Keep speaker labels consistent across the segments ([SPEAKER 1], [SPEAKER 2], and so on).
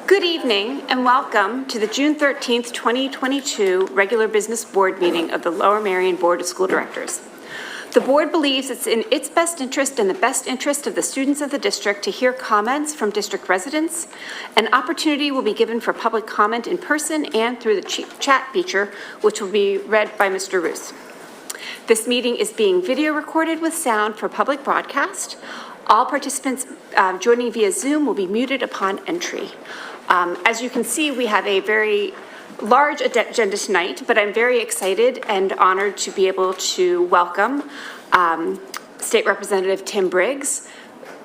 [SPEAKER 1] Good evening and welcome to the June 13th, 2022 regular business board meeting of the Lower Merion Board of School Directors. The board believes it's in its best interest and the best interest of the students of the district to hear comments from district residents. An opportunity will be given for public comment in person and through the chat feature, which will be read by Mr. Roos. This meeting is being video recorded with sound for public broadcast. All participants joining via Zoom will be muted upon entry. As you can see, we have a very large agenda tonight, but I'm very excited and honored to be able to welcome State Representative Tim Briggs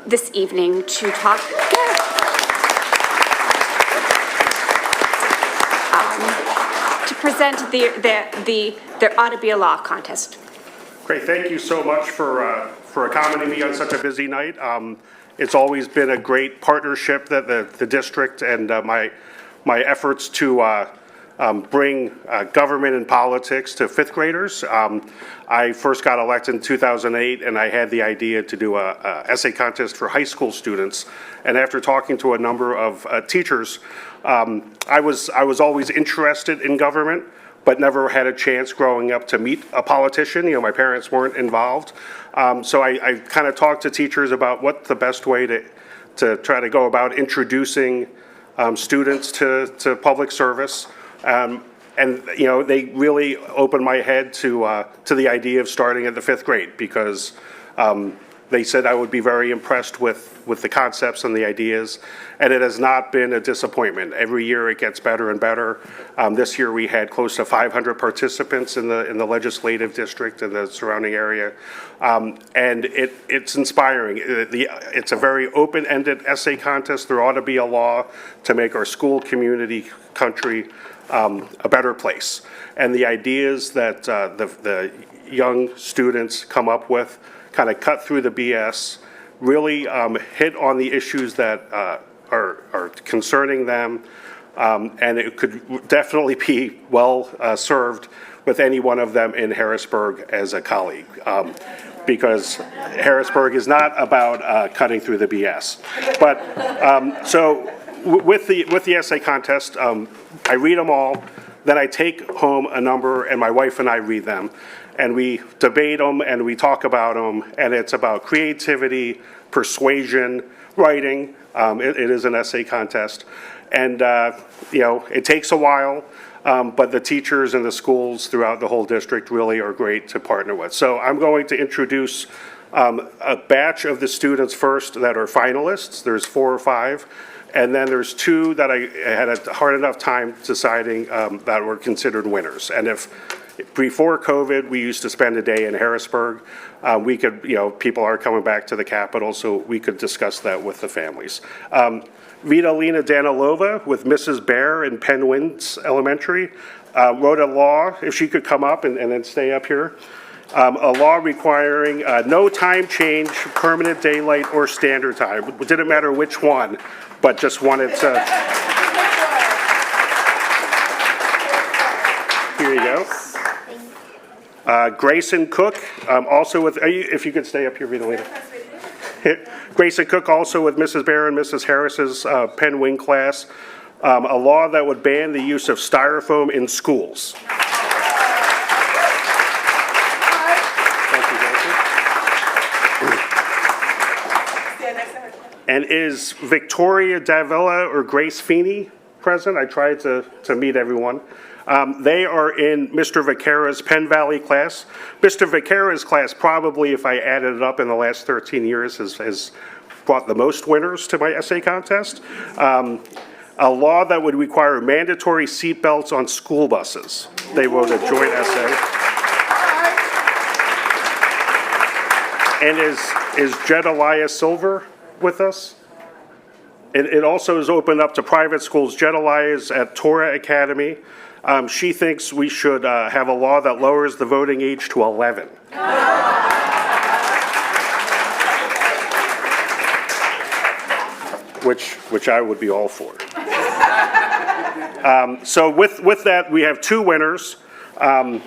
[SPEAKER 1] this evening to talk to present there ought to be a law contest.
[SPEAKER 2] Great, thank you so much for accommodating me on such a busy night. It's always been a great partnership that the district and my efforts to bring government and politics to fifth graders. I first got elected in 2008, and I had the idea to do a essay contest for high school students. And after talking to a number of teachers, I was always interested in government, but never had a chance growing up to meet a politician. You know, my parents weren't involved. So I kind of talked to teachers about what the best way to try to go about introducing students to public service. And you know, they really opened my head to the idea of starting at the fifth grade, because they said I would be very impressed with the concepts and the ideas, and it has not been a disappointment. Every year it gets better and better. This year we had close to 500 participants in the legislative district and the surrounding area, and it's inspiring. It's a very open-ended essay contest. There ought to be a law to make our school, community, country a better place. And the ideas that the young students come up with kind of cut through the BS, really hit on the issues that are concerning them, and it could definitely be well served with any one of them in Harrisburg as a colleague, because Harrisburg is not about cutting through the BS. But so with the essay contest, I read them all, then I take home a number, and my wife and I read them. And we debate them and we talk about them, and it's about creativity, persuasion, writing. It is an essay contest. And, you know, it takes a while, but the teachers and the schools throughout the whole district really are great to partner with. So I'm going to introduce a batch of the students first that are finalists. There's 4 or 5. And then there's 2 that I had a hard enough time deciding that were considered winners. And if before COVID, we used to spend a day in Harrisburg. We could, you know, people are coming back to the Capitol, so we could discuss that with the families. Vitalina Danilova with Mrs. Bear in Penwins Elementary wrote a law, if she could come up and then stay up here, a law requiring no time change, permanent daylight, or standard time. It didn't matter which one, but just wanted to. Here you go. Grayson Cook, also with, if you could stay up here, Vitalina. Grayson Cook, also with Mrs. Bear and Mrs. Harris's Penn Wing class, a law that would ban the use of styrofoam in schools. Thank you, Grayson. And is Victoria Davila or Grace Feeney present? I tried to meet everyone. They are in Mr. Vaquera's Penn Valley class. Mr. Vaquera's class, probably, if I added it up in the last 13 years, has brought the most winners to my essay contest. A law that would require mandatory seatbelts on school buses. They wrote a joint essay. And is Jedediah Silver with us? It also is open up to private schools. Jedediah is at Torah Academy. She thinks we should have a law that lowers the voting age to 11. Which I would be all for. So with that, we have 2 winners, and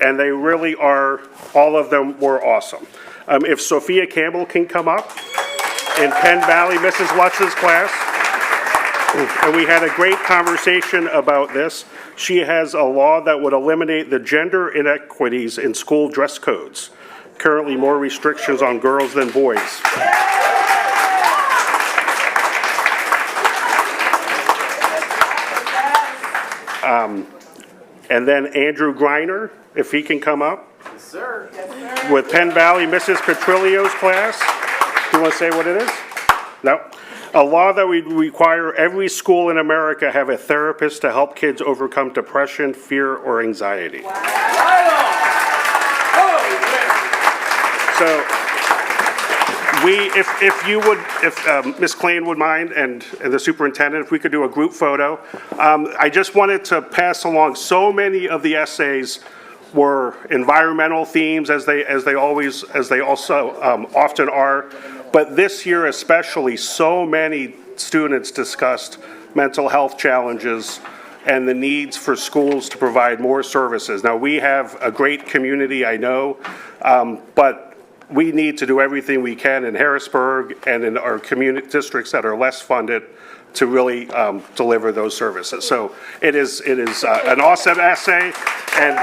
[SPEAKER 2] they really are, all of them were awesome. If Sophia Campbell can come up in Penn Valley, Mrs. Lutz's class. And we had a great conversation about this. She has a law that would eliminate the gender inequities in school dress codes. Currently, more restrictions on girls than boys. And then Andrew Griner, if he can come up.
[SPEAKER 3] Yes, sir.
[SPEAKER 2] With Penn Valley, Mrs. Petrillo's class. Do you want to say what it is? No. A law that would require every school in America have a therapist to help kids overcome depression, fear, or anxiety. So, if Ms. Klain would mind, and the superintendent, if we could do a group photo. I just wanted to pass along, so many of the essays were environmental themes, as they also often are. But this year especially, so many students discussed mental health challenges and the needs for schools to provide more services. Now, we have a great community, I know, but we need to do everything we can in Harrisburg and in our community districts that are less funded to really deliver those services. So it is an awesome essay, and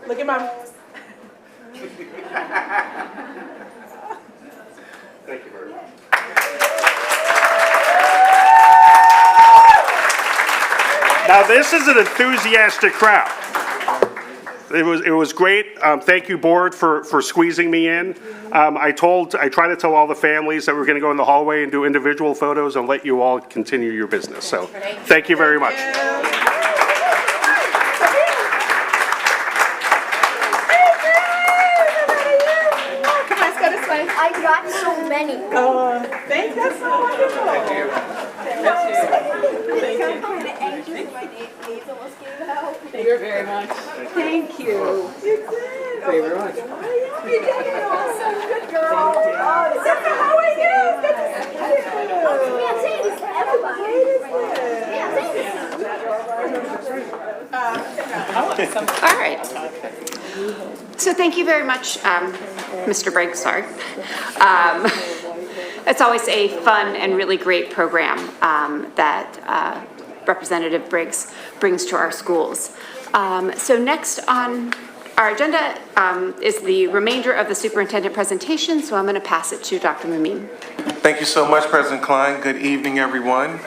[SPEAKER 3] Look at Mom.
[SPEAKER 2] thank you very much. Now, this is an enthusiastic crowd. It was great. Thank you, board, for squeezing me in. I try to tell all the families that we're going to go in the hallway and do individual photos and let you all continue your business. So, thank you very much.
[SPEAKER 4] I got so many.
[SPEAKER 3] Thank you. That's so wonderful. Thank you.
[SPEAKER 5] Thank you very much. Thank you.
[SPEAKER 3] You did.
[SPEAKER 5] Thank you very much.
[SPEAKER 3] You did awesome. Good girl. How are you? Good to see you.
[SPEAKER 1] All right. So thank you very much, Mr. Briggs, sorry. It's always a fun and really great program that Representative Briggs brings to our schools. So next on our agenda is the remainder of the superintendent presentation, so I'm going to pass it to Dr. Mumine.
[SPEAKER 6] Thank you so much, President Klein. Good evening, everyone.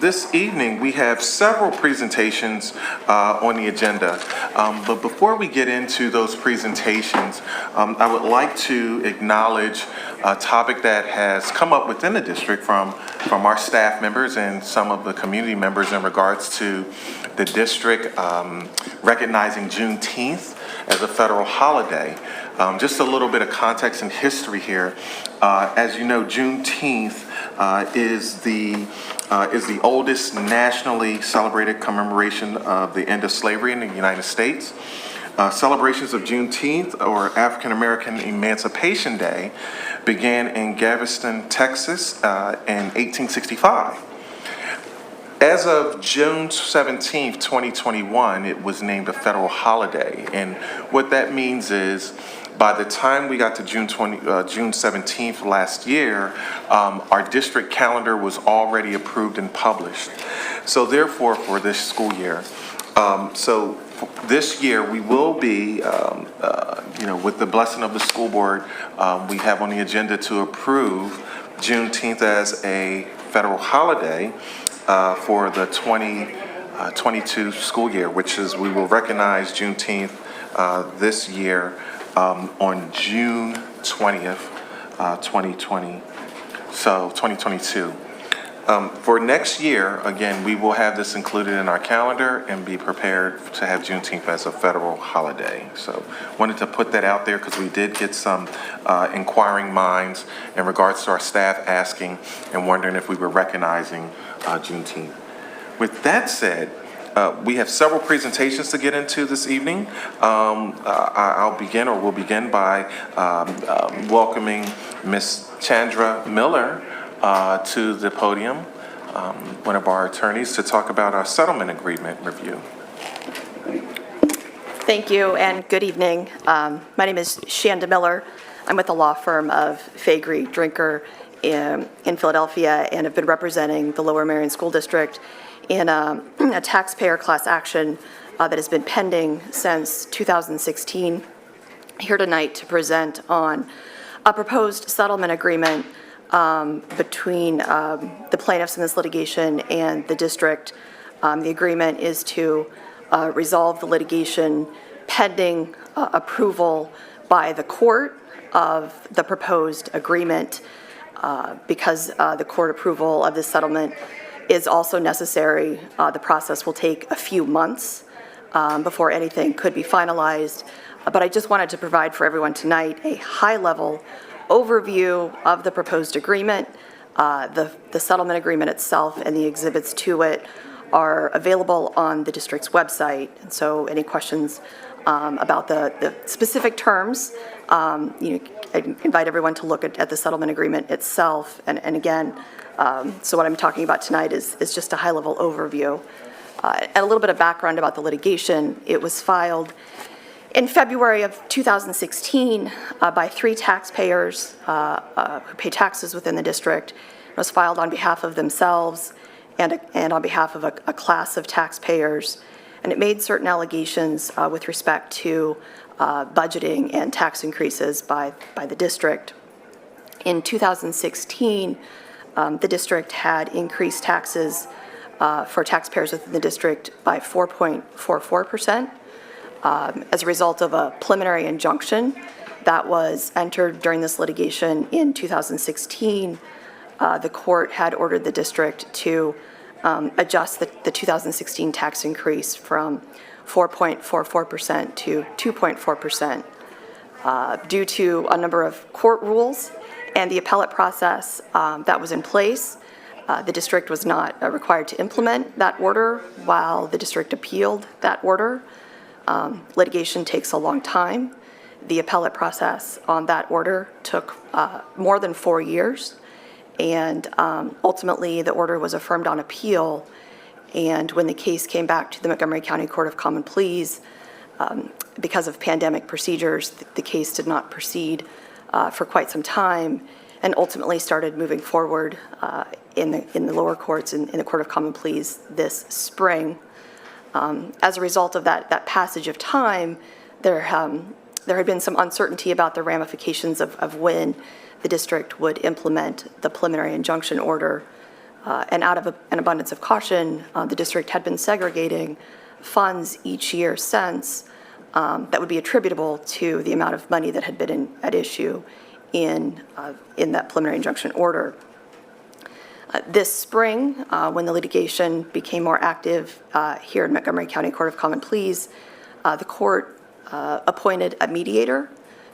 [SPEAKER 6] This evening, we have several presentations on the agenda. But before we get into those presentations, I would like to acknowledge a topic that has come up within the district from our staff members and some of the community members in regards to the district recognizing Juneteenth as a federal holiday. Just a little bit of context and history here. As you know, Juneteenth is the oldest nationally celebrated commemoration of the end of slavery in the United States. Celebrations of Juneteenth, or African American Emancipation Day, began in Galveston, Texas in 1865. As of June 17, 2021, it was named a federal holiday. And what that means is, by the time we got to June 17th last year, our district calendar was already approved and published. So therefore, for this school year, this year we will be, with the blessing of the school board, we have on the agenda to approve Juneteenth as a federal holiday for the 2022 school year, which is, we will recognize Juneteenth this year on June 20th, 2022. For next year, again, we will have this included in our calendar and be prepared to have Juneteenth as a federal holiday. So wanted to put that out there because we did get some inquiring minds in regards to our staff asking and wondering if we were recognizing Juneteenth. With that said, we have several presentations to get into this evening. We'll begin by welcoming Ms. Chandra Miller to the podium, one of our attorneys, to talk about our settlement agreement review.
[SPEAKER 7] Thank you, and good evening. My name is Shanda Miller. I'm with the law firm of Faegre Drinker in Philadelphia, and have been representing the Lower Merion School District in a taxpayer class action that has been pending since 2016. Here tonight to present on a proposed settlement agreement between the plaintiffs in this litigation and the district. The agreement is to resolve the litigation pending approval by the court of the proposed agreement. Because the court approval of this settlement is also necessary, the process will take a few months before anything could be finalized. But I just wanted to provide for everyone tonight a high-level overview of the proposed agreement. The settlement agreement itself and the exhibits to it are available on the district's website. And so any questions about the specific terms, I invite everyone to look at the settlement agreement itself. And again, so what I'm talking about tonight is just a high-level overview. And a little bit of background about the litigation. It was filed in February of 2016 by 3 taxpayers who pay taxes within the district. It was filed on behalf of themselves and on behalf of a class of taxpayers. And it made certain allegations with respect to budgeting and tax increases by the district. In 2016, the district had increased taxes for taxpayers within the district by 4.44%. As a result of a preliminary injunction that was entered during this litigation in 2016, the court had ordered the district to adjust the 2016 tax increase from 4.44% to 2.4%. Due to a number of court rules and the appellate process that was in place, the district was not required to implement that order while the district appealed that order. Litigation takes a long time. The appellate process on that order took more than 4 years, and ultimately the order was affirmed on appeal. And when the case came back to the Montgomery County Court of Common Pleas, because of pandemic procedures, the case did not proceed for quite some time, and ultimately started moving forward in the lower courts, in the Court of Common Pleas this spring. As a result of that passage of time, there had been some uncertainty about the ramifications of when the district would implement the preliminary injunction order. And out of an abundance of caution, the district had been segregating funds each year since that would be attributable to the amount of money that had been at issue in that preliminary injunction order. This spring, when the litigation became more active here in Montgomery County Court of Common Pleas, the court appointed a mediator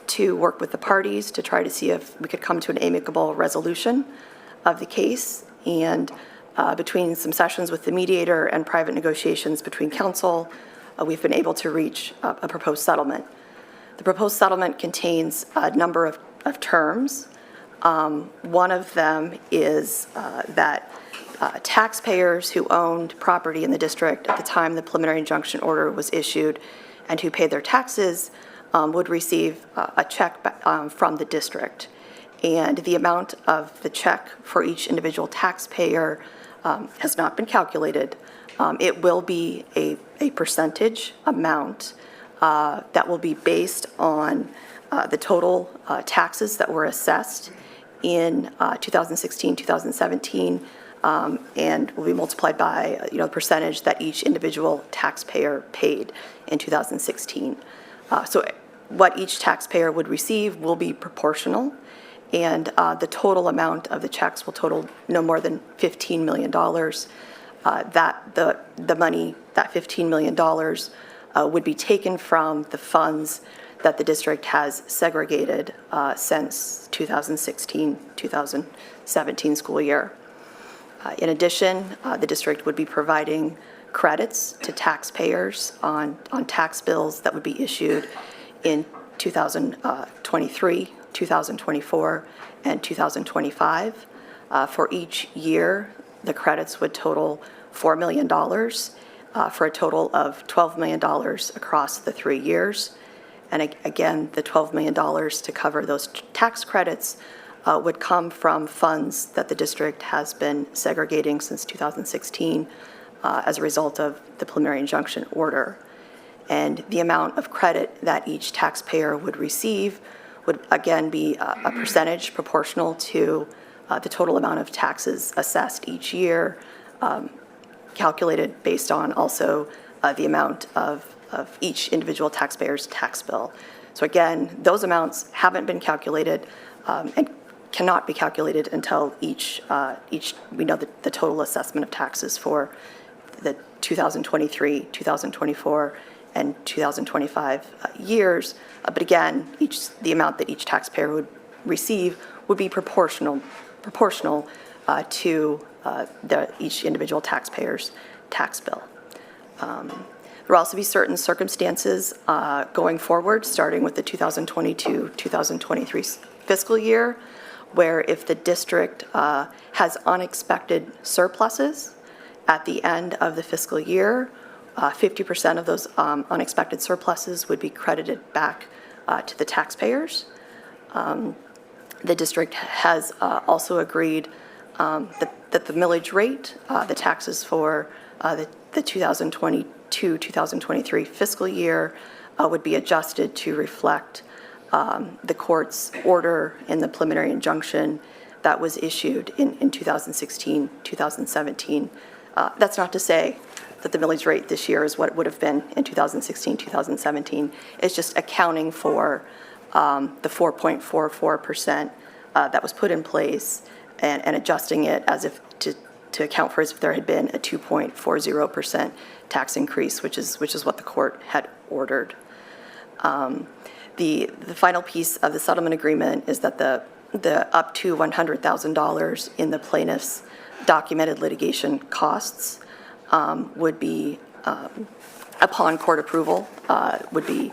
[SPEAKER 7] to work with the parties to try to see if we could come to an amicable resolution of the case. And between some sessions with the mediator and private negotiations between counsel, we've been able to reach a proposed settlement. The proposed settlement contains a number of terms. One of them is that taxpayers who owned property in the district at the time the preliminary injunction order was issued and who paid their taxes would receive a check from the district. And the amount of the check for each individual taxpayer has not been calculated. It will be a percentage amount that will be based on the total taxes that were assessed in 2016, 2017, and will be multiplied by the percentage that each individual taxpayer paid in 2016. So what each taxpayer would receive will be proportional, and the total amount of the checks will total no more than $15 million. That the money, that $15 million, would be taken from the funds that the district has segregated since 2016, 2017 school year. In addition, the district would be providing credits to taxpayers on tax bills that would be issued in 2023, 2024, and 2025. For each year, the credits would total $4 million, for a total of $12 million across the 3 years. And again, the $12 million to cover those tax credits would come from funds that the district has been segregating since 2016 as a result of the preliminary injunction order. And the amount of credit that each taxpayer would receive would again be a percentage proportional to the total amount of taxes assessed each year, calculated based on also the amount of each individual taxpayer's tax bill. So again, those amounts haven't been calculated and cannot be calculated until we know the total assessment of taxes for the 2023, 2024, and 2025 years. But again, the amount that each taxpayer would receive would be proportional to each individual taxpayer's tax bill. There will also be certain circumstances going forward, starting with the 2022-2023 fiscal year, where if the district has unexpected surpluses at the end of the fiscal year, 50% of those unexpected surpluses would be credited back to the taxpayers. The district has also agreed that the millage rate, the taxes for the 2022-2023 fiscal year would be adjusted to reflect the court's order in the preliminary injunction that was issued in 2016-2017. That's not to say that the millage rate this year is what it would have been in 2016-2017. It's just accounting for the 4.44% that was put in place and adjusting it as if to account for as if there had been a 2.40% tax increase, which is what the court had ordered. The final piece of the settlement agreement is that the up to $100,000 in the plaintiff's documented litigation costs would be, upon court approval, would be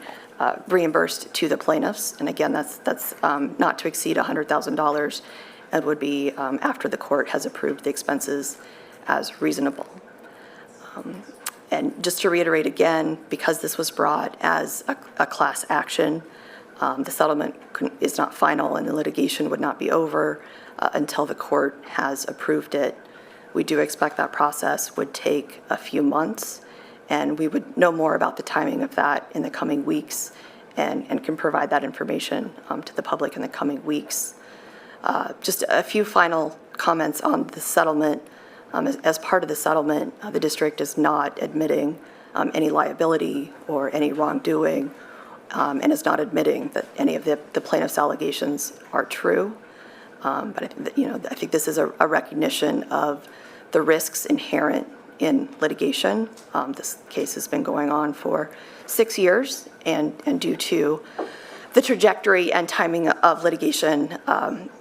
[SPEAKER 7] reimbursed to the plaintiffs. And again, that's not to exceed $100,000 and would be after the court has approved the expenses as reasonable. And just to reiterate again, because this was brought as a class action, the settlement is not final and the litigation would not be over until the court has approved it. We do expect that process would take a few months, and we would know more about the timing of that in the coming weeks and can provide that information to the public in the coming weeks. Just a few final comments on the settlement. As part of the settlement, the district is not admitting any liability or any wrongdoing and is not admitting that any of the plaintiff's allegations are true. But I think this is a recognition of the risks inherent in litigation. This case has been going on for 6 years, and due to the trajectory and timing of litigation,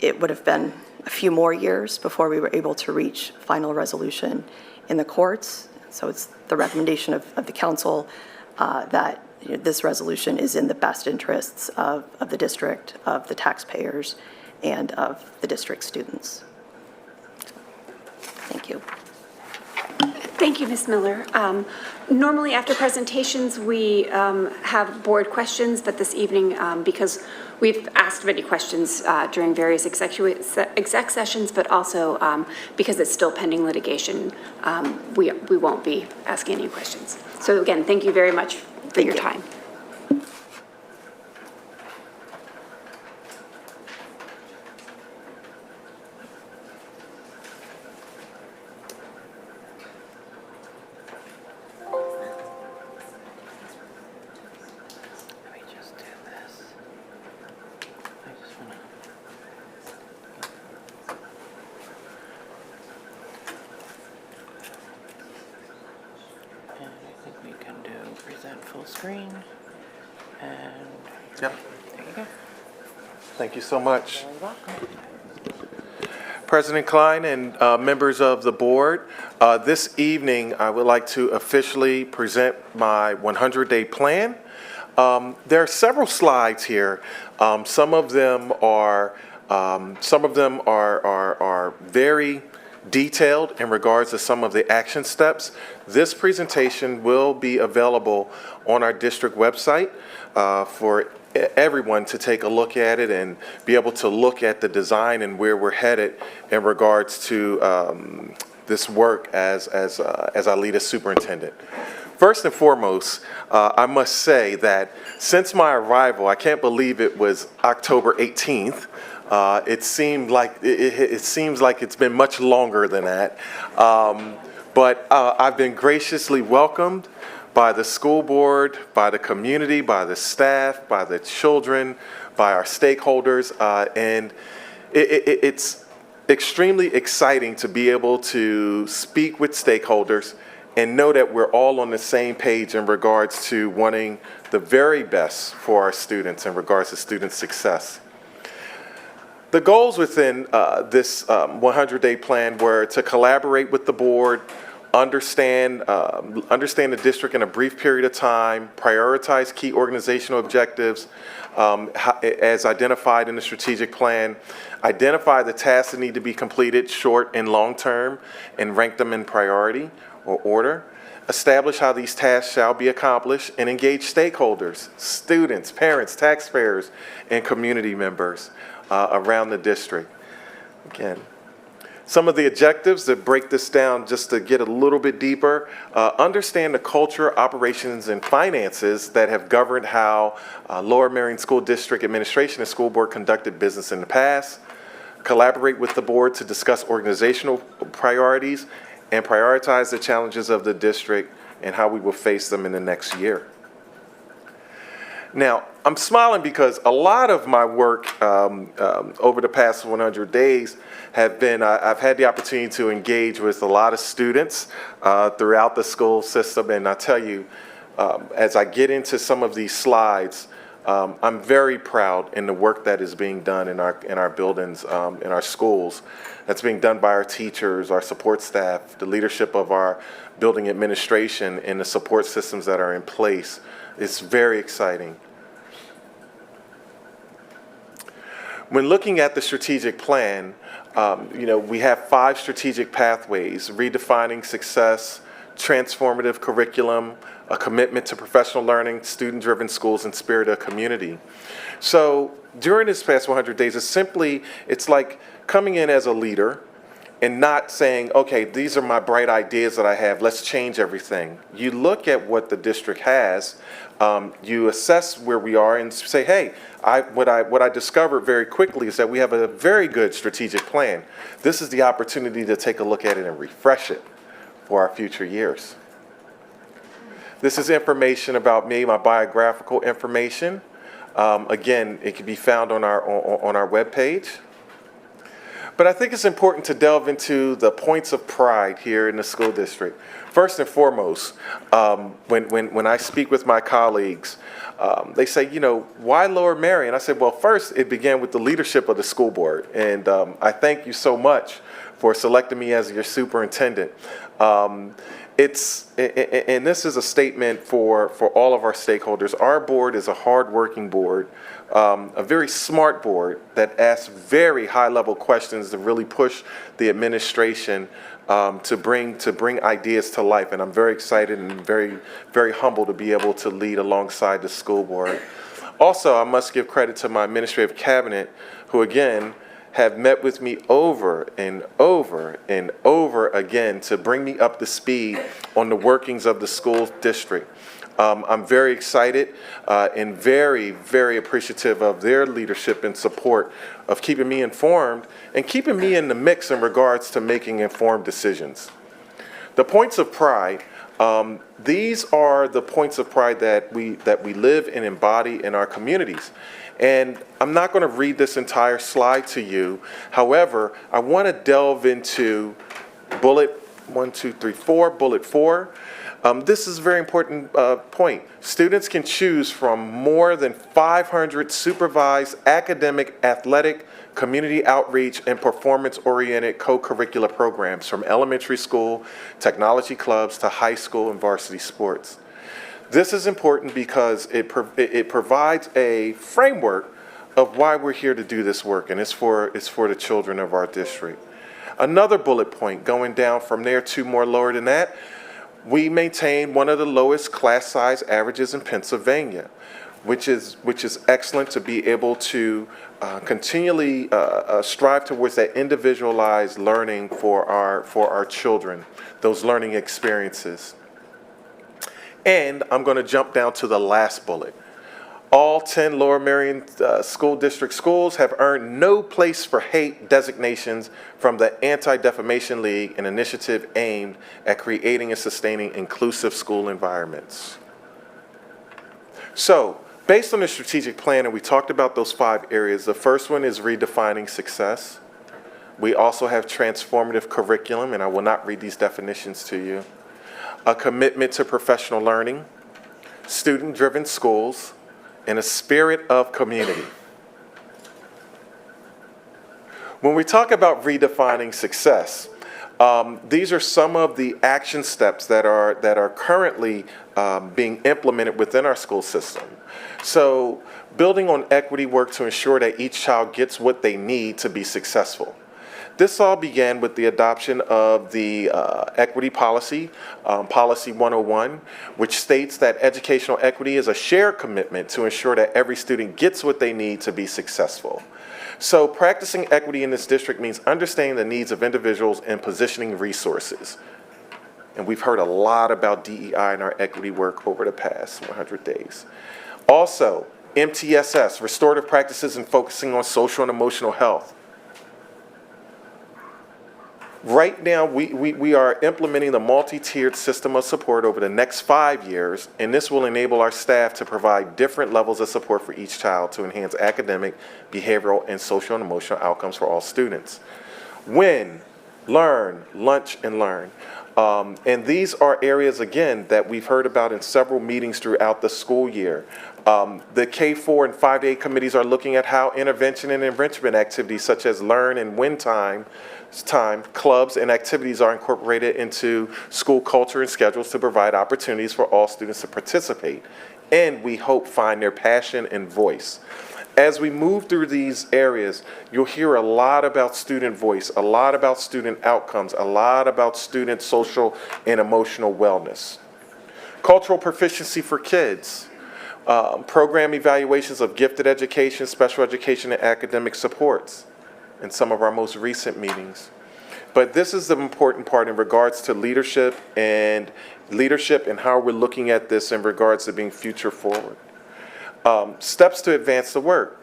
[SPEAKER 7] it would have been a few more years before we were able to reach final resolution in the courts. So it's the recommendation of the council that this resolution is in the best interests of the district, of the taxpayers, and of the district students. Thank you.
[SPEAKER 1] Thank you, Ms. Miller. Normally, after presentations, we have board questions, but this evening, because we've asked many questions during various exec sessions, but also because it's still pending litigation, we won't be asking any questions. So again, thank you very much for your time.
[SPEAKER 8] Full screen, and
[SPEAKER 6] Yep.
[SPEAKER 8] there you go.
[SPEAKER 6] Thank you so much.
[SPEAKER 8] You're welcome.
[SPEAKER 6] President Klein and members of the board, this evening I would like to officially present my 100-day plan. There are several slides here. Some of them are very detailed in regards to some of the action steps. This presentation will be available on our district website for everyone to take a look at it and be able to look at the design and where we're headed in regards to this work as I lead as superintendent. First and foremost, I must say that since my arrival, I can't believe it was October 18th. It seemed like it seems like it's been much longer than that. But I've been graciously welcomed by the school board, by the community, by the staff, by the children, by our stakeholders, and it's extremely exciting to be able to speak with stakeholders and know that we're all on the same page in regards to wanting the very best for our students in regards to student success. The goals within this 100-day plan were to collaborate with the board, understand the district in a brief period of time, prioritize key organizational objectives as identified in the strategic plan, identify the tasks that need to be completed short and long term, and rank them in priority or order, establish how these tasks shall be accomplished, and engage stakeholders, students, parents, taxpayers, and community members around the district. Again, some of the objectives that break this down just to get a little bit deeper, understand the culture, operations, and finances that have governed how Lower Merion School District Administration and School Board conducted business in the past, collaborate with the board to discuss organizational priorities, and prioritize the challenges of the district and how we will face them in the next year. Now, I'm smiling because a lot of my work over the past 100 days have been, I've had the opportunity to engage with a lot of students throughout the school system, and I tell you, as I get into some of these slides, I'm very proud in the work that is being done in our buildings, in our schools. That's being done by our teachers, our support staff, the leadership of our building administration, and the support systems that are in place. It's very exciting. When looking at the strategic plan, we have 5 strategic pathways: redefining success, transformative curriculum, a commitment to professional learning, student-driven schools, and spirit of community. So during this past 100 days, it's like coming in as a leader and not saying, okay, these are my bright ideas that I have, let's change everything. You look at what the district has, you assess where we are and say, hey, what I discovered very quickly is that we have a very good strategic plan. This is the opportunity to take a look at it and refresh it for our future years. This is information about me, my biographical information. Again, it can be found on our webpage. But I think it's important to delve into the points of pride here in the school district. First and foremost, when I speak with my colleagues, they say, why Lower Merion? I said, well, first, it began with the leadership of the school board. And I thank you so much for selecting me as your superintendent. And this is a statement for all of our stakeholders. Our board is a hard-working board, a very smart board that asks very high-level questions to really push the administration to bring ideas to life. And I'm very excited and very, very humbled to be able to lead alongside the school board. Also, I must give credit to my administrative cabinet, who again have met with me over and over and over again to bring me up to speed on the workings of the school district. I'm very excited and very, very appreciative of their leadership and support of keeping me informed and keeping me in the mix in regards to making informed decisions. The points of pride, these are the points of pride that we live and embody in our communities. And I'm not going to read this entire slide to you. However, I want to delve into bullet 4. This is a very important point. Students can choose from more than 500 supervised academic, athletic, community outreach, and performance-oriented co-curricular programs from elementary school, technology clubs, to high school and varsity sports. This is important because it provides a framework of why we're here to do this work, and it's for the children of our district. Another bullet point going down from there to more lower than that, we maintain one of the lowest class size averages in Pennsylvania, which is excellent to be able to continually strive towards that individualized learning for our children, those learning experiences. And I'm going to jump down to the last bullet. All 10 Lower Merion School District schools have earned no place for hate designations from the Anti-Defamation League, an initiative aimed at creating and sustaining inclusive school environments. So, based on the strategic plan, and we talked about those 5 areas, the first one is redefining success. We also have transformative curriculum, and I will not read these definitions to you. A commitment to professional learning, student-driven schools, and a spirit of community. When we talk about redefining success, these are some of the action steps that are currently being implemented within our school system. So, building on equity work to ensure that each child gets what they need to be successful. This all began with the adoption of the equity policy, Policy 101, which states that educational equity is a shared commitment to ensure that every student gets what they need to be successful. So practicing equity in this district means understanding the needs of individuals and positioning resources. And we've heard a lot about DEI in our equity work over the past 100 days. Also, MTSS, restorative practices and focusing on social and emotional health. Right now, we are implementing the multi-tiered system of support over the next 5 years, and this will enable our staff to provide different levels of support for each child to enhance academic, behavioral, and social and emotional outcomes for all students. Win, learn, lunch, and learn. And these are areas, again, that we've heard about in several meetings throughout the school year. The K-4 and 5-8 committees are looking at how intervention and enrichment activities such as learn and win time, clubs, and activities are incorporated into school culture and schedules to provide opportunities for all students to participate, and we hope find their passion and voice. As we move through these areas, you'll hear a lot about student voice, a lot about student outcomes, a lot about student social and emotional wellness. Cultural proficiency for kids. Program evaluations of gifted education, special education, and academic supports in some of our most recent meetings. But this is the important part in regards to leadership and how we're looking at this in regards to being future forward. Steps to advance the work.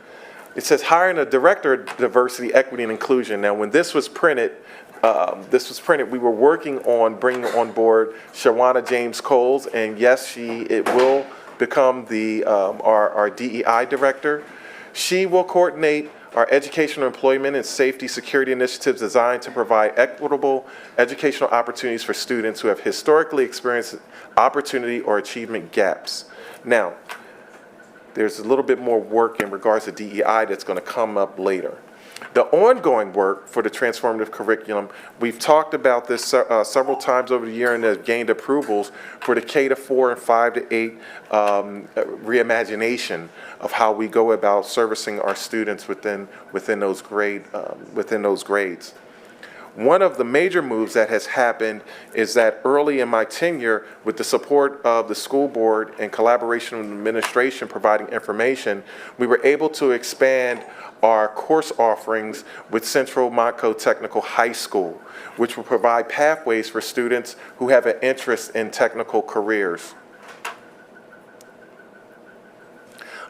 [SPEAKER 6] It says hiring a director of diversity, equity, and inclusion. Now, when this was printed, we were working on bringing on board Shawana James Coles, and yes, it will become our DEI director. She will coordinate our educational, employment, and safety security initiatives designed to provide equitable educational opportunities for students who have historically experienced opportunity or achievement gaps. Now, there's a little bit more work in regards to DEI that's going to come up later. The ongoing work for the transformative curriculum, we've talked about this several times over the year and have gained approvals for the K-4 and 5-8 reimagination of how we go about servicing our students within those grades. One of the major moves that has happened is that early in my tenure, with the support of the school board and collaboration with administration providing information, we were able to expand our course offerings with Central Montco Technical High School, which will provide pathways for students who have an interest in technical careers.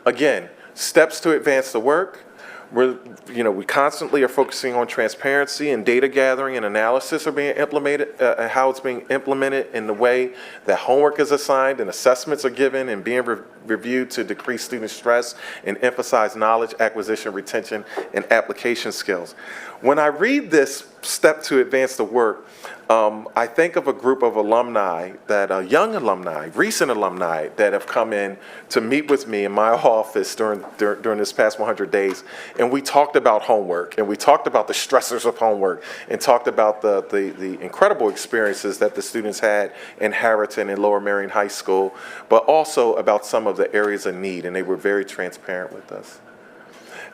[SPEAKER 6] Again, steps to advance the work. We constantly are focusing on transparency, and data gathering and analysis are being implemented, how it's being implemented in the way that homework is assigned and assessments are given and being reviewed to decrease student stress and emphasize knowledge acquisition, retention, and application skills. When I read this step to advance the work, I think of a group of alumni, young alumni, recent alumni that have come in to meet with me in my office during this past 100 days. And we talked about homework, and we talked about the stressors of homework, and talked about the incredible experiences that the students had in Harriton and Lower Merion High School, but also about some of the areas of need, and they were very transparent with us.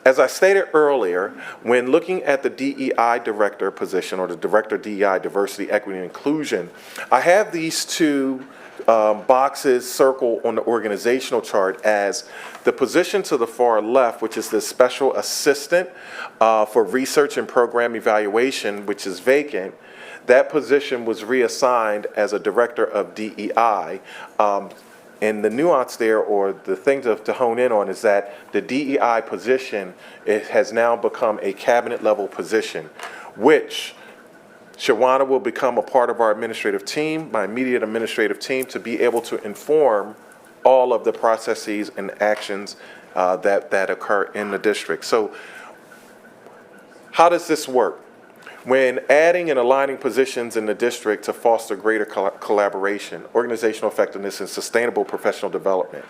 [SPEAKER 6] As I stated earlier, when looking at the DEI director position, or the director of DEI, diversity, equity, and inclusion, I have these two boxes circled on the organizational chart as the position to the far left, which is the special assistant for research and program evaluation, which is vacant. That position was reassigned as a director of DEI. And the nuance there, or the thing to hone in on, is that the DEI position, it has now become a cabinet level position, which Shawana will become a part of our administrative team, my immediate administrative team, to be able to inform all of the processes and actions that occur in the district. So how does this work? When adding and aligning positions in the district to foster greater collaboration, organizational effectiveness, and sustainable professional development,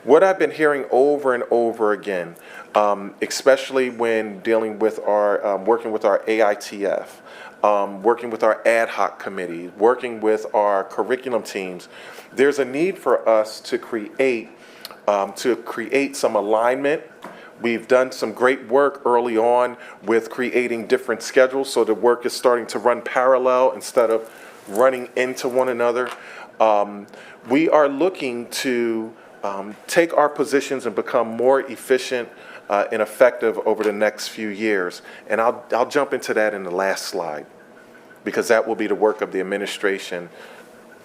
[SPEAKER 6] what I've been hearing over and over again, especially when dealing with our, working with our AITF, working with our ad hoc committee, working with our curriculum teams, there's a need for us to create some alignment. We've done some great work early on with creating different schedules, so the work is starting to run parallel instead of running into one another. We are looking to take our positions and become more efficient and effective over the next few years. And I'll jump into that in the last slide, because that will be the work of the administration,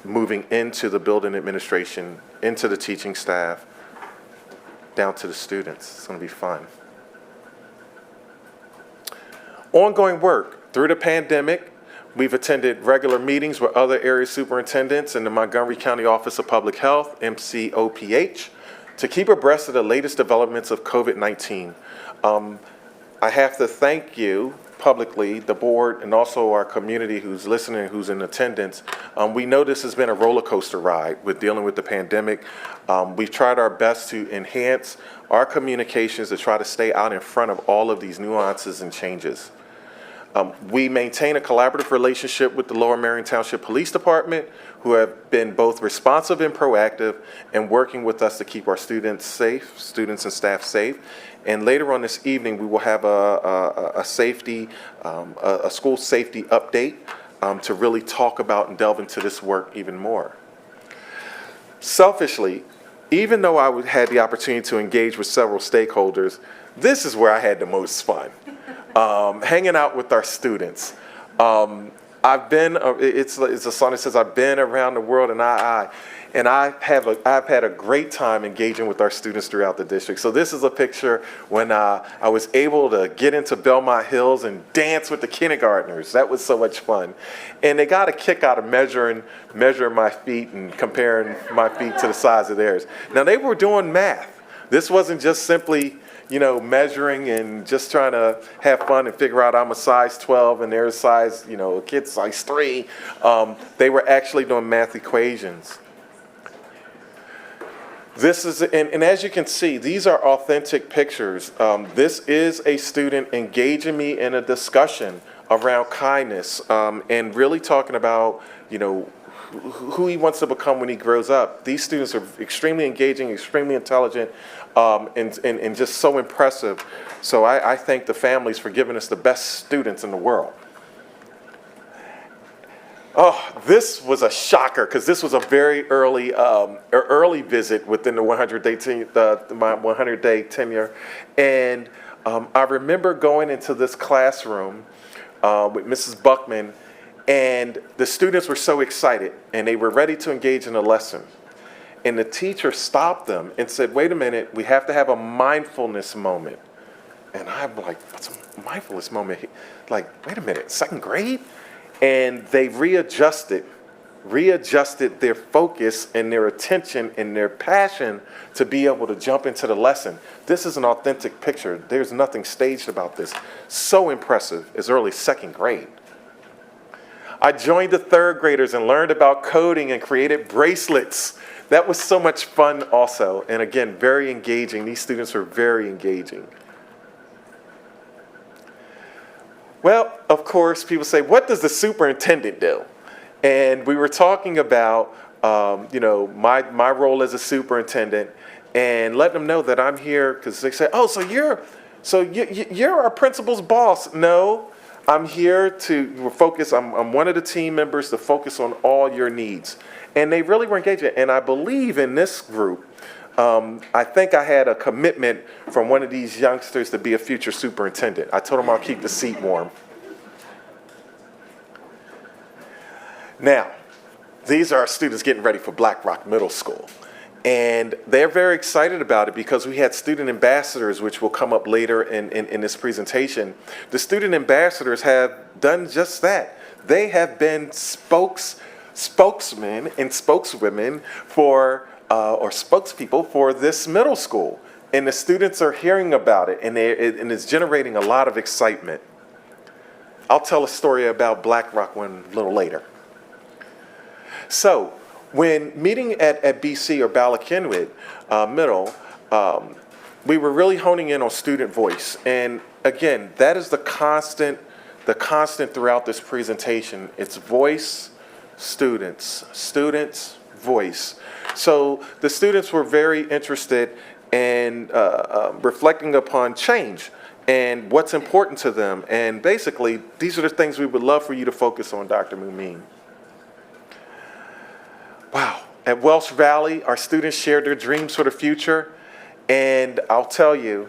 [SPEAKER 6] moving into the building administration, into the teaching staff, down to the students. It's going to be fun. Ongoing work. Through the pandemic, we've attended regular meetings with other area superintendents in the Montgomery County Office of Public Health, MCOPH, to keep abreast of the latest developments of COVID-19. I have to thank you publicly, the board, and also our community who's listening, who's in attendance. We know this has been a roller coaster ride with dealing with the pandemic. We've tried our best to enhance our communications to try to stay out in front of all of these nuances and changes. We maintain a collaborative relationship with the Lower Merion Township Police Department, who have been both responsive and proactive and working with us to keep our students safe, students and staff safe. And later on this evening, we will have a school safety update to really talk about and delve into this work even more. Selfishly, even though I had the opportunity to engage with several stakeholders, this is where I had the most fun. Hanging out with our students. I've been, it's a song that says, I've been around the world, and I've had a great time engaging with our students throughout the district. So this is a picture when I was able to get into Belmont Hills and dance with the kindergartners. That was so much fun. And they got a kick out of measuring my feet and comparing my feet to the size of theirs. Now, they were doing math. This wasn't just simply, measuring and just trying to have fun and figure out I'm a size 12 and they're a size, a kid's size 3. They were actually doing math equations. This is, and as you can see, these are authentic pictures. This is a student engaging me in a discussion around kindness and really talking about, who he wants to become when he grows up. These students are extremely engaging, extremely intelligent, and just so impressive. So I thank the families for giving us the best students in the world. Oh, this was a shocker, because this was a very early visit within the my 100-day tenure. And I remember going into this classroom with Mrs. Buckman, and the students were so excited, and they were ready to engage in a lesson. And the teacher stopped them and said, wait a minute, we have to have a mindfulness moment. And I'm like, what's a mindfulness moment? Like, wait a minute, second grade? And they readjusted their focus and their attention and their passion to be able to jump into the lesson. This is an authentic picture. There's nothing staged about this. So impressive, as early second grade. I joined the third graders and learned about coding and created bracelets. That was so much fun also. And again, very engaging. These students are very engaging. Well, of course, people say, what does the superintendent do? And we were talking about, my role as a superintendent, and letting them know that I'm here because they say, oh, so So you're our principal's boss. No, I'm here to focus. I'm one of the team members to focus on all your needs. And they really were engaged. And I believe in this group, I think I had a commitment from one of these youngsters to be a future superintendent. I told him I'll keep the seat warm. Now, these are our students getting ready for Black Rock Middle School. And they're very excited about it because we had student ambassadors, which will come up later in this presentation. The student ambassadors have done just that. They have been spokesmen and spokeswomen for, or spokespeople for this middle school. And the students are hearing about it, and it's generating a lot of excitement. I'll tell a story about Black Rock one a little later. So, when meeting at BC or Bala Cynwyd Middle, we were really honing in on student voice. And again, that is the constant throughout this presentation. It's voice, students, voice. So the students were very interested in reflecting upon change and what's important to them. And basically, these are the things we would love for you to focus on, Dr. Mumeen. Wow. At Welsh Valley, our students shared their dreams for the future. And I'll tell you,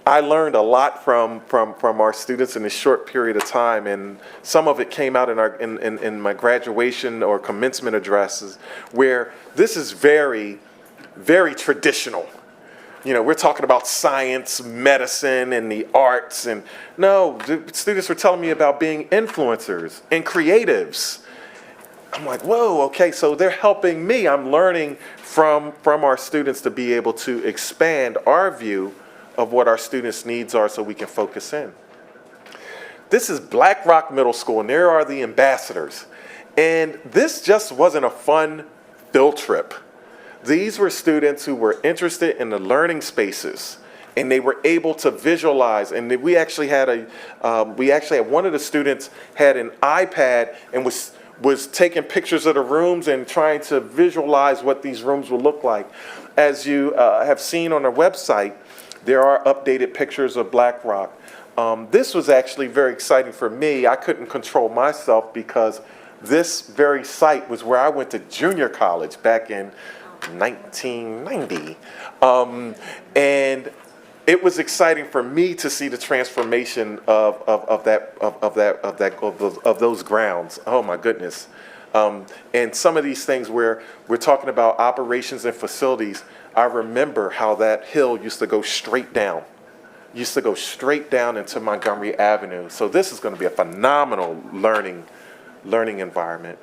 [SPEAKER 6] I learned a lot from our students in a short period of time. And some of it came out in my graduation or commencement addresses, where this is very, very traditional. You know, we're talking about science, medicine, and the arts. And no, the students were telling me about being influencers and creatives. I'm like, whoa, okay, so they're helping me. I'm learning from our students to be able to expand our view of what our students' needs are so we can focus in. This is Black Rock Middle School, and there are the ambassadors. And this just wasn't a fun field trip. These were students who were interested in the learning spaces, and they were able to visualize. And we actually had one of the students had an iPad and was taking pictures of the rooms and trying to visualize what these rooms will look like. As you have seen on our website, there are updated pictures of Black Rock. This was actually very exciting for me. I couldn't control myself because this very site was where I went to junior college back in 1990. And it was exciting for me to see the transformation of those grounds. Oh my goodness. And some of these things where we're talking about operations and facilities, I remember how that hill used to go straight down. Into Montgomery Avenue. So this is going to be a phenomenal learning environment.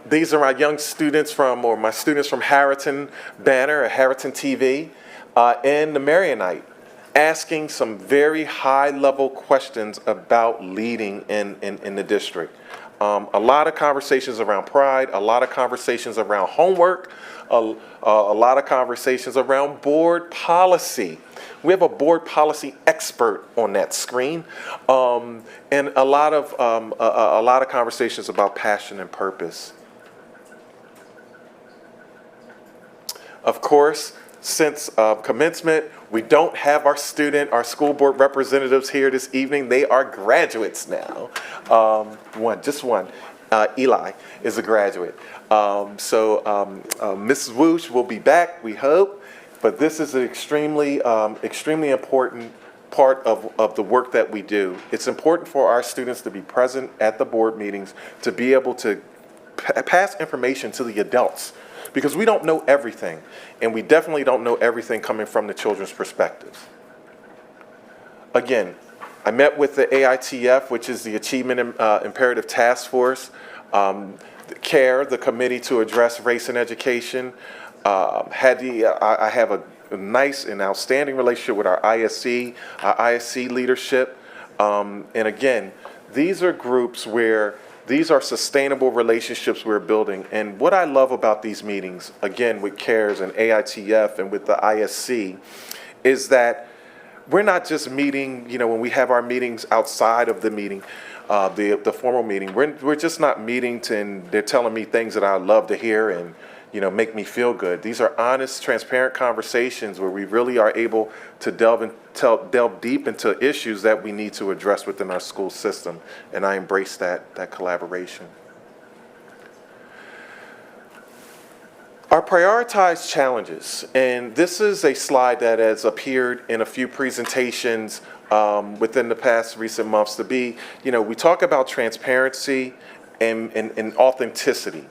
[SPEAKER 6] These are my young students my students from Harriton Banner or Harriton TV. And the Marionite, asking some very high-level questions about leading in the district. A lot of conversations around pride, a lot of conversations around homework, a lot of conversations around board policy. We have a board policy expert on that screen, and a lot of conversations about passion and purpose. Of course, since commencement, we don't have our school board representatives here this evening. They are graduates now. Just one. Eli is a graduate. So Mrs. Woosh will be back, we hope. But this is an extremely important part of the work that we do. It's important for our students to be present at the board meetings, to be able to pass information to the adults. Because we don't know everything, and we definitely don't know everything coming from the children's perspectives. Again, I met with the AITF, which is the Achievement Imperative Task Force, CARE, the Committee to Address Race in Education. I have a nice and outstanding relationship with our ISC leadership. And again, these are groups where these are sustainable relationships we're building. And what I love about these meetings, again, with CARES and AITF and with the ISC, is that we're not just meeting, when we have our meetings outside of the meeting, the formal meeting, we're just not meeting and they're telling me things that I love to hear and make me feel good. These are honest, transparent conversations where we really are able to delve deep into issues that we need to address within our school system, and I embrace that collaboration. Our prioritized challenges, and this is a slide that has appeared in a few presentations within the past recent months to be, we talk about transparency and authenticity.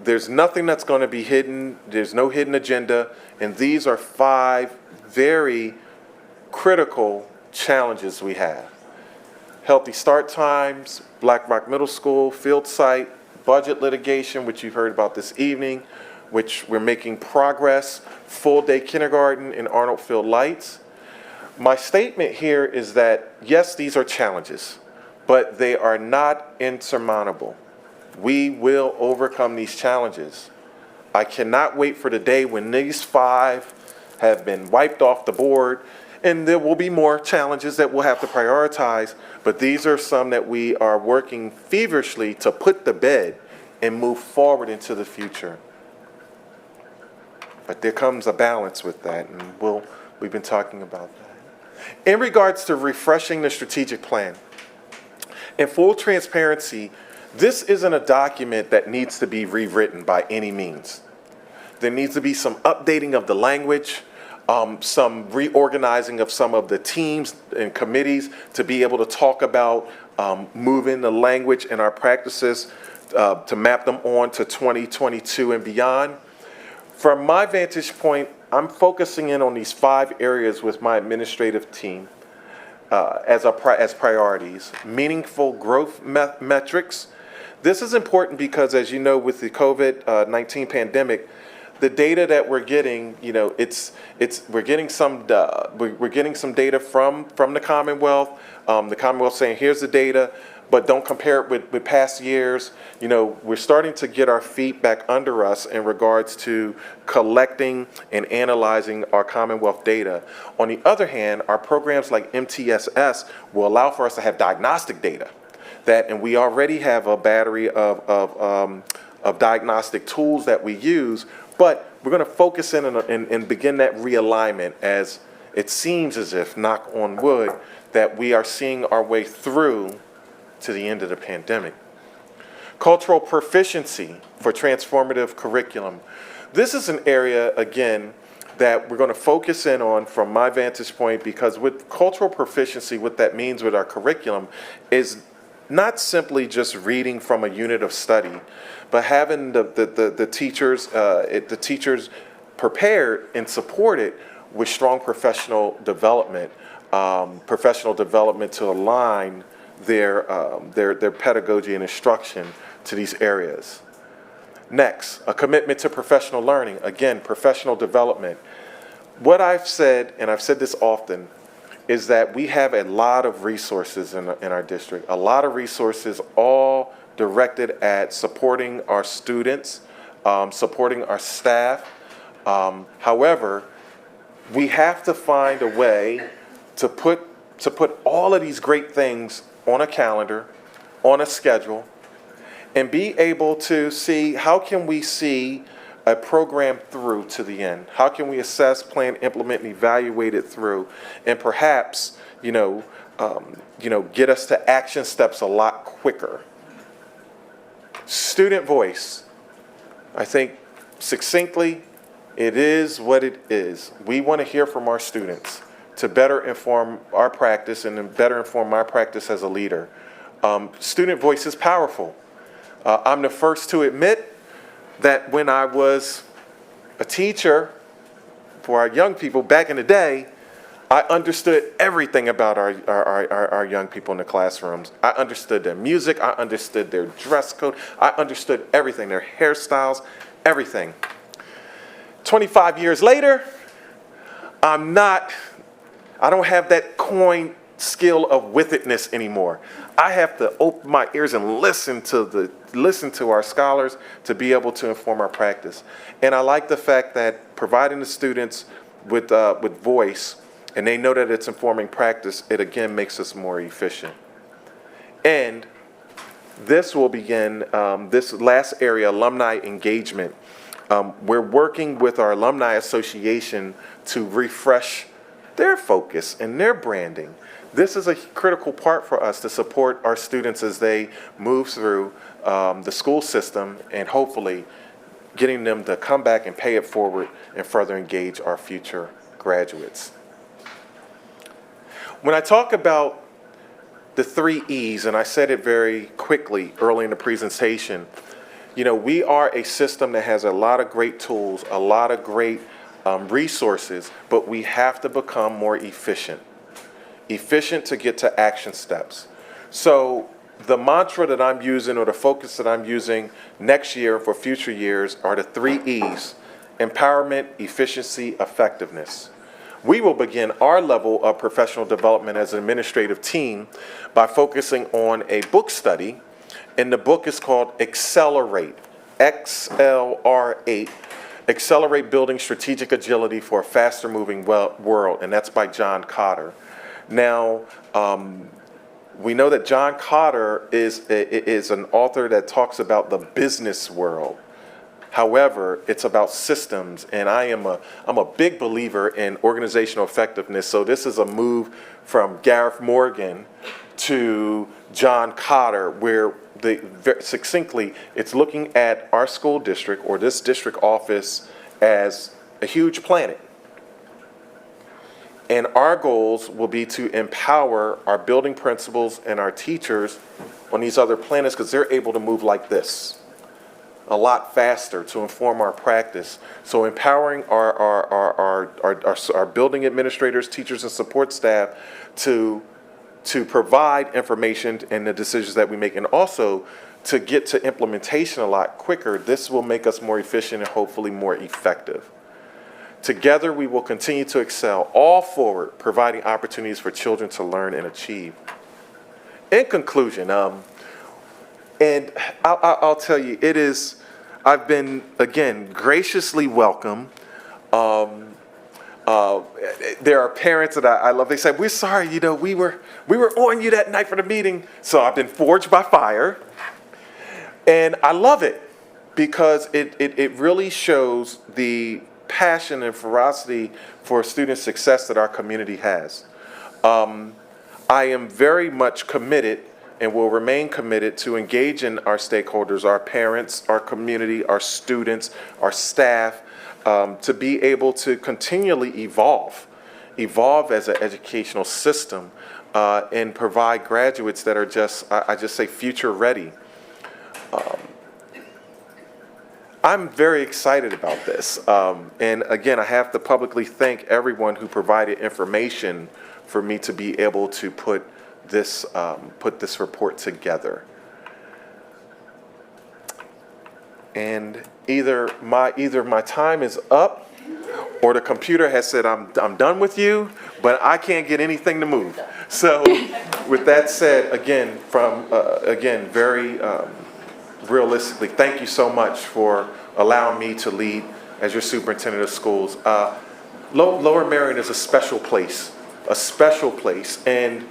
[SPEAKER 6] There's nothing that's going to be hidden, there's no hidden agenda, and these are 5 very critical challenges we have. Healthy start times, Black Rock Middle School, field site, budget litigation, which you've heard about this evening, which we're making progress, full day kindergarten in Arnold Field Lights. My statement here is that, yes, these are challenges, but they are not insurmountable. We will overcome these challenges. I cannot wait for the day when these 5 have been wiped off the board, and there will be more challenges that we'll have to prioritize, but these are some that we are working feverishly to put to bed and move forward into the future. But there comes a balance with that, and we've been talking about that. In regards to refreshing the strategic plan, in full transparency, this isn't a document that needs to be rewritten by any means. There needs to be some updating of the language, some reorganizing of some of the teams and committees to be able to talk about moving the language and our practices to map them on to 2022 and beyond. From my vantage point, I'm focusing in on these 5 areas with my administrative team as priorities. Meaningful growth metrics. This is important because, as you know, with the COVID-19 pandemic, the data that we're getting, we're getting some data from the Commonwealth. The Commonwealth saying, here's the data, but don't compare it with past years. We're starting to get our feet back under us in regards to collecting and analyzing our Commonwealth data. On the other hand, our programs like MTSS will allow for us to have diagnostic data. And we already have a battery of diagnostic tools that we use, but we're going to focus in and begin that realignment, as it seems as if, knock on wood, that we are seeing our way through to the end of the pandemic. Cultural proficiency for transformative curriculum. This is an area, again, that we're going to focus in on from my vantage point, because with cultural proficiency, what that means with our curriculum is not simply just reading from a unit of study, but having the teachers prepared and supported with strong professional development to align their pedagogy and instruction to these areas. Next, a commitment to professional learning. Again, professional development. What I've said, and I've said this often, is that we have a lot of resources in our district, a lot of resources all directed at supporting our students, supporting our staff. However, we have to find a way to put all of these great things on a calendar, on a schedule, and be able to see how can we see a program through to the end. How can we assess, plan, implement, and evaluate it through, and perhaps, get us to action steps a lot quicker. Student voice. I think succinctly, it is what it is. We want to hear from our students to better inform our practice and then better inform my practice as a leader. Student voice is powerful. I'm the first to admit that when I was a teacher for our young people back in the day, I understood everything about our young people in the classrooms. I understood their music, I understood their dress code, I understood everything, their hairstyles, everything. 25 years later, I don't have that coin skill of withedness anymore. I have to open my ears and listen to our scholars to be able to inform our practice. And I like the fact that providing the students with voice, and they know that it's informing practice, it again makes us more efficient. And this will begin, this last area, alumni engagement. We're working with our Alumni Association to refresh their focus and their branding. This is a critical part for us to support our students as they move through the school system and hopefully getting them to come back and pay it forward and further engage our future graduates. When I talk about the 3 E's, and I said it very quickly early in the presentation, you know, we are a system that has a lot of great tools, a lot of great resources, but we have to become more efficient. Efficient to get to action steps. So the mantra that I'm using, or the focus that I'm using next year for future years, are the 3 E's: empowerment, efficiency, effectiveness. We will begin our level of professional development as an administrative team by focusing on a book study, and the book is called Accelerate, XLR8, Accelerate Building Strategic Agility for a Faster Moving World, and that's by John Kotter. Now, we know that John Kotter is an author that talks about the business world. However, it's about systems, and I'm a big believer in organizational effectiveness. So this is a move from Gareth Morgan to John Kotter, where succinctly it's looking at our school district or this district office as a huge planet. And our goals will be to empower our building principals and our teachers on these other planets, because they're able to move like this a lot faster to inform our practice. So empowering our building administrators, teachers, and support staff to provide information and the decisions that we make, and also to get to implementation a lot quicker. This will make us more efficient and hopefully more effective. Together, we will continue to excel, all forward, providing opportunities for children to learn and achieve. In conclusion, and I'll tell you, I've been, again, graciously welcomed. There are parents that I love. They say, "We're sorry, you know, we were on you that night for the meeting." So I've been forged by fire. And I love it because it really shows the passion and ferocity for student success that our community has. I am very much committed and will remain committed to engaging our stakeholders, our parents, our community, our students, our staff, to be able to continually evolve as an educational system, and provide graduates that are I just say future ready. I'm very excited about this. And again, I have to publicly thank everyone who provided information for me to be able to put this report together. And either my time is up, or the computer has said I'm done with you, but I can't get anything to move. So with that said, again, very realistically, thank you so much for allowing me to lead as your superintendent of schools. Lower Merion is a special place, and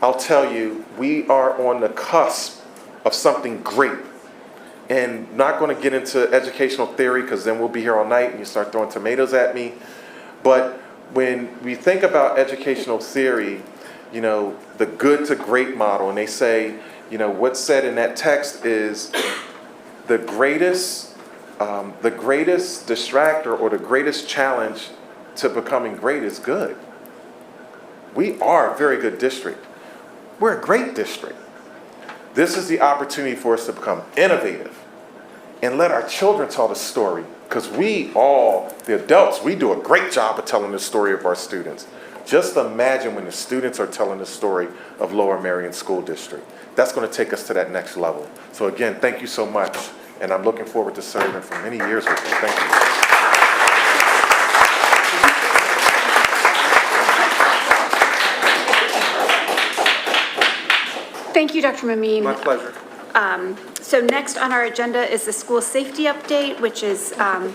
[SPEAKER 6] I'll tell you, we are on the cusp of something great. And not going to get into educational theory, because then we'll be here all night and you start throwing tomatoes at me. But when we think about educational theory, you know, the good to great model, and they say, you know, what's said in that text is the greatest distractor or the greatest challenge to becoming great is good. We are a very good district. We're a great district. This is the opportunity for us to become innovative and let our children tell the story, because the adults, we do a great job of telling the story of our students. Just imagine when the students are telling the story of Lower Merion School District. That's going to take us to that next level. So again, thank you so much, and I'm looking forward to serving for many years with you. Thank you.
[SPEAKER 1] Thank you, Dr. Mamine.
[SPEAKER 6] My pleasure.
[SPEAKER 1] So next on our agenda is the school safety update, which is, I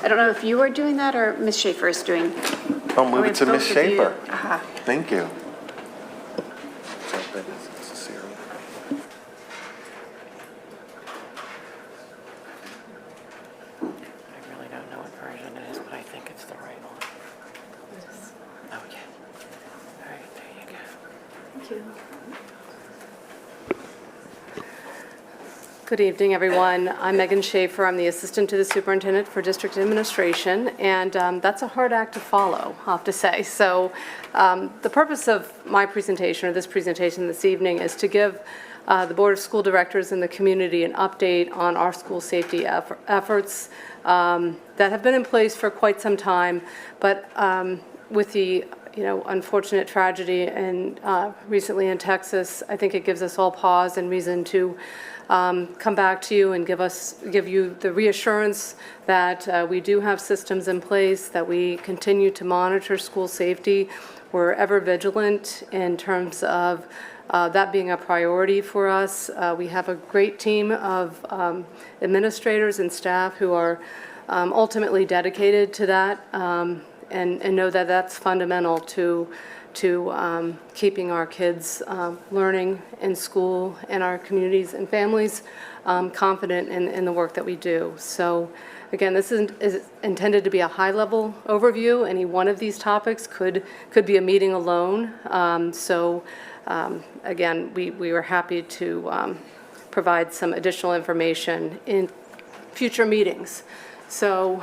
[SPEAKER 1] don't know if you are doing that or Ms. Schaefer is doing.
[SPEAKER 6] I'll move it to Ms. Schaefer.
[SPEAKER 1] Uh-huh.
[SPEAKER 6] Thank you.
[SPEAKER 5] Good evening, everyone. I'm Megan Schaefer. I'm the Assistant to the Superintendent for District Administration, and that's a hard act to follow, I'll have to say. So the purpose of my presentation, or this presentation this evening, is to give the Board of School Directors and the community an update on our school safety efforts that have been in place for quite some time, but with the unfortunate tragedy and recently in Texas, I think it gives us all pause and reason to come back to you and give you the reassurance that we do have systems in place, that we continue to monitor school safety. We're ever vigilant in terms of that being a priority for us. We have a great team of administrators and staff who are ultimately dedicated to that, and know that that's fundamental to keeping our kids learning in school and our communities and families confident in the work that we do. So again, this is intended to be a high-level overview. Any one of these topics could be a meeting alone. Again, we were happy to provide some additional information in future meetings. So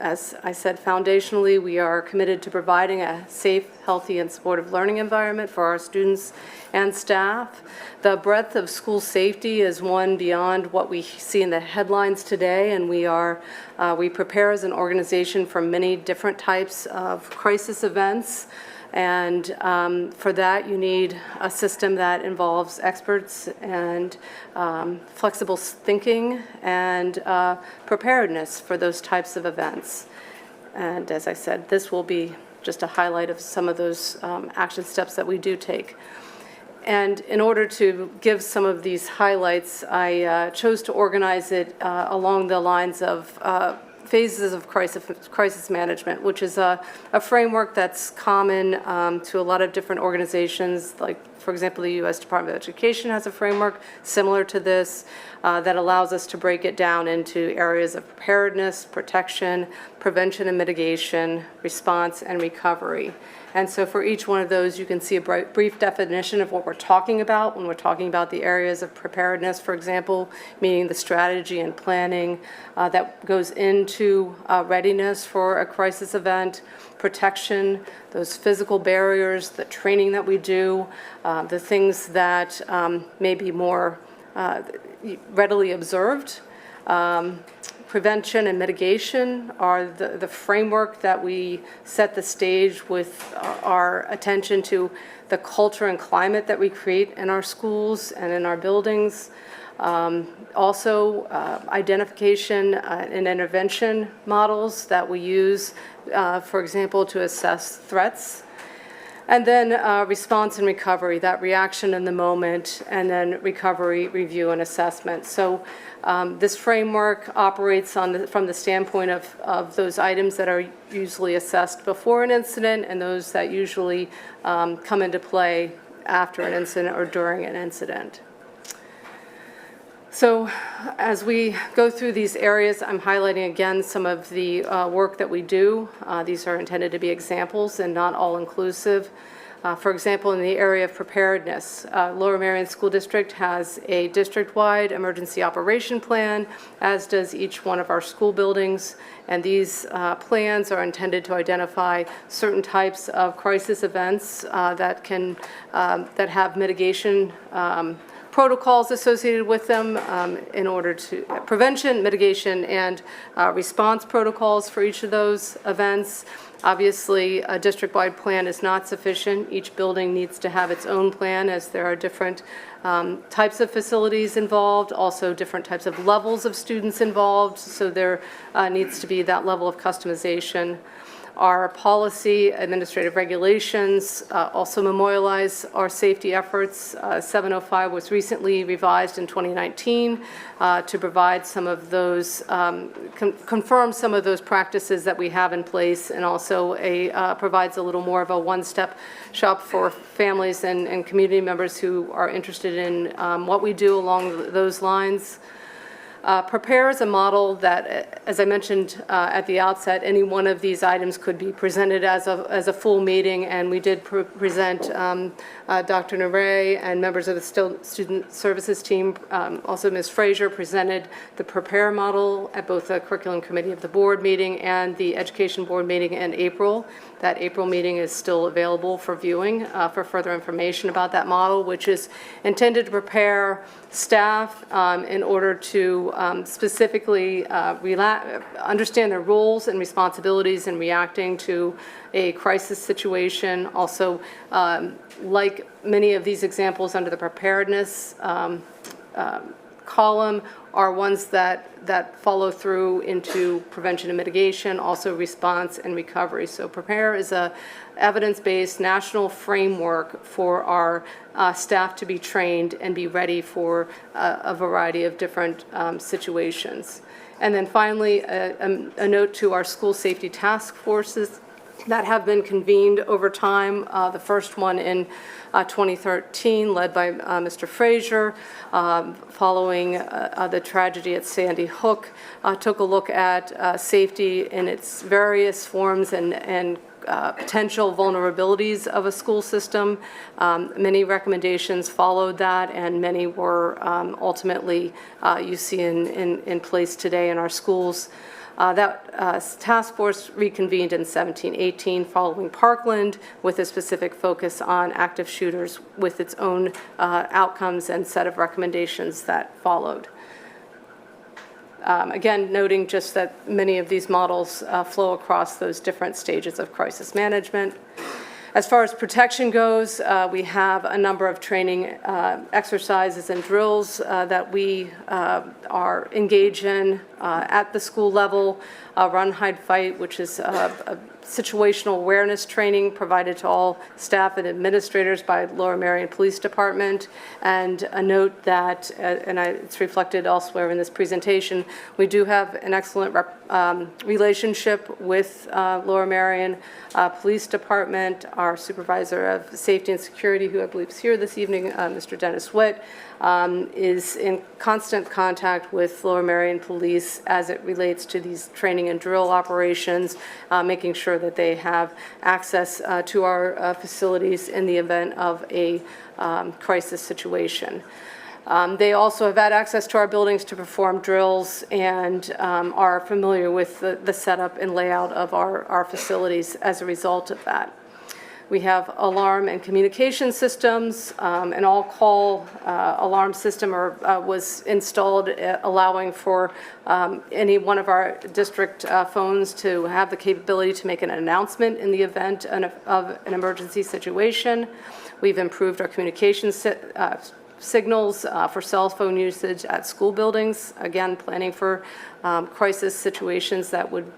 [SPEAKER 5] as I said, foundationally, we are committed to providing a safe, healthy, and supportive learning environment for our students and staff. The breadth of school safety is one beyond what we see in the headlines today, and we prepare as an organization for many different types of crisis events. And for that, you need a system that involves experts and flexible thinking and preparedness for those types of events. And as I said, this will be just a highlight of some of those action steps that we do take. And in order to give some of these highlights, I chose to organize it along the lines of phases of crisis management, which is a framework that's common to a lot of different organizations. Like, for example, the U.S. Department of Education has a framework similar to this that allows us to break it down into areas of preparedness, protection, prevention and mitigation, response, and recovery. And so for each one of those, you can see a brief definition of what we're talking about when we're talking about the areas of preparedness, for example, meaning the strategy and planning that goes into readiness for a crisis event, protection, those physical barriers, the training that we do, the things that may be more readily observed. Prevention and mitigation are the framework that we set the stage with our attention to the culture and climate that we create in our schools and in our buildings. Also, identification and intervention models that we use, for example, to assess threats. And then response and recovery, that reaction in the moment, and then recovery, review, and assessment. So this framework operates from the standpoint of those items that are usually assessed before an incident and those that usually come into play after an incident or during an incident. So as we go through these areas, I'm highlighting again some of the work that we do. These are intended to be examples and not all-inclusive. For example, in the area of preparedness, Lower Merion School District has a district-wide emergency operation plan, as does each one of our school buildings. And these plans are intended to identify certain types of crisis events that have mitigation protocols associated with them in order to prevention, mitigation, and response protocols for each of those events. Obviously, a district-wide plan is not sufficient. Each building needs to have its own plan, as there are different types of facilities involved, also different types of levels of students involved, so there needs to be that level of customization. Our policy, administrative regulations also memorialize our safety efforts. 705 was recently revised in 2019 to provide some of those, confirm some of those practices that we have in place, and also provides a little more of a one-step shop for families and community members who are interested in what we do along those lines. Prepare is a model that, as I mentioned at the outset, any one of these items could be presented as a full meeting, and we did present Dr. Naray and members of the Student Services team, also Ms. Frazier, presented the Prepare model at both the Curriculum Committee of the Board meeting and the Education Board meeting in April. That April meeting is still available for viewing for further information about that model, which is intended to prepare staff in order to specifically understand their roles and responsibilities in reacting to a crisis situation. Also, like many of these examples under the preparedness column, are ones that follow through into prevention and mitigation, also response and recovery. So Prepare is a evidence-based national framework for our staff to be trained and be ready for a variety of different situations. And then finally, a note to our school safety task forces that have been convened over time. The first one in 2013, led by Mr. Frazier, following the tragedy at Sandy Hook, took a look at safety in its various forms and potential vulnerabilities of a school system. Many recommendations followed that, and many were ultimately you see in place today in our schools. That task force reconvened in 17-18 following Parkland, with a specific focus on active shooters with its own outcomes and set of recommendations that followed. Again, noting just that many of these models flow across those different stages of crisis management. As far as protection goes, we have a number of training exercises and drills that we are engaged in at the school level. Run, Hide, Fight, which is a situational awareness training provided to all staff and administrators by Lower Merion Police Department. And a note that, it's reflected elsewhere in this presentation, we do have an excellent relationship with Lower Merion Police Department. Our Supervisor of Safety and Security, who I believe is here this evening, Mr. Dennis Witt, is in constant contact with Lower Merion Police as it relates to these training and drill operations, making sure that they have access to our facilities in the event of a crisis situation. They also have had access to our buildings to perform drills and are familiar with the setup and layout of our facilities as a result of that. We have alarm and communication systems. An all-call alarm system was installed, allowing for any one of our district phones to have the capability to make an announcement in the event of an emergency situation. We've improved our communication signals for cell phone usage at school buildings, again, planning for crisis situations that would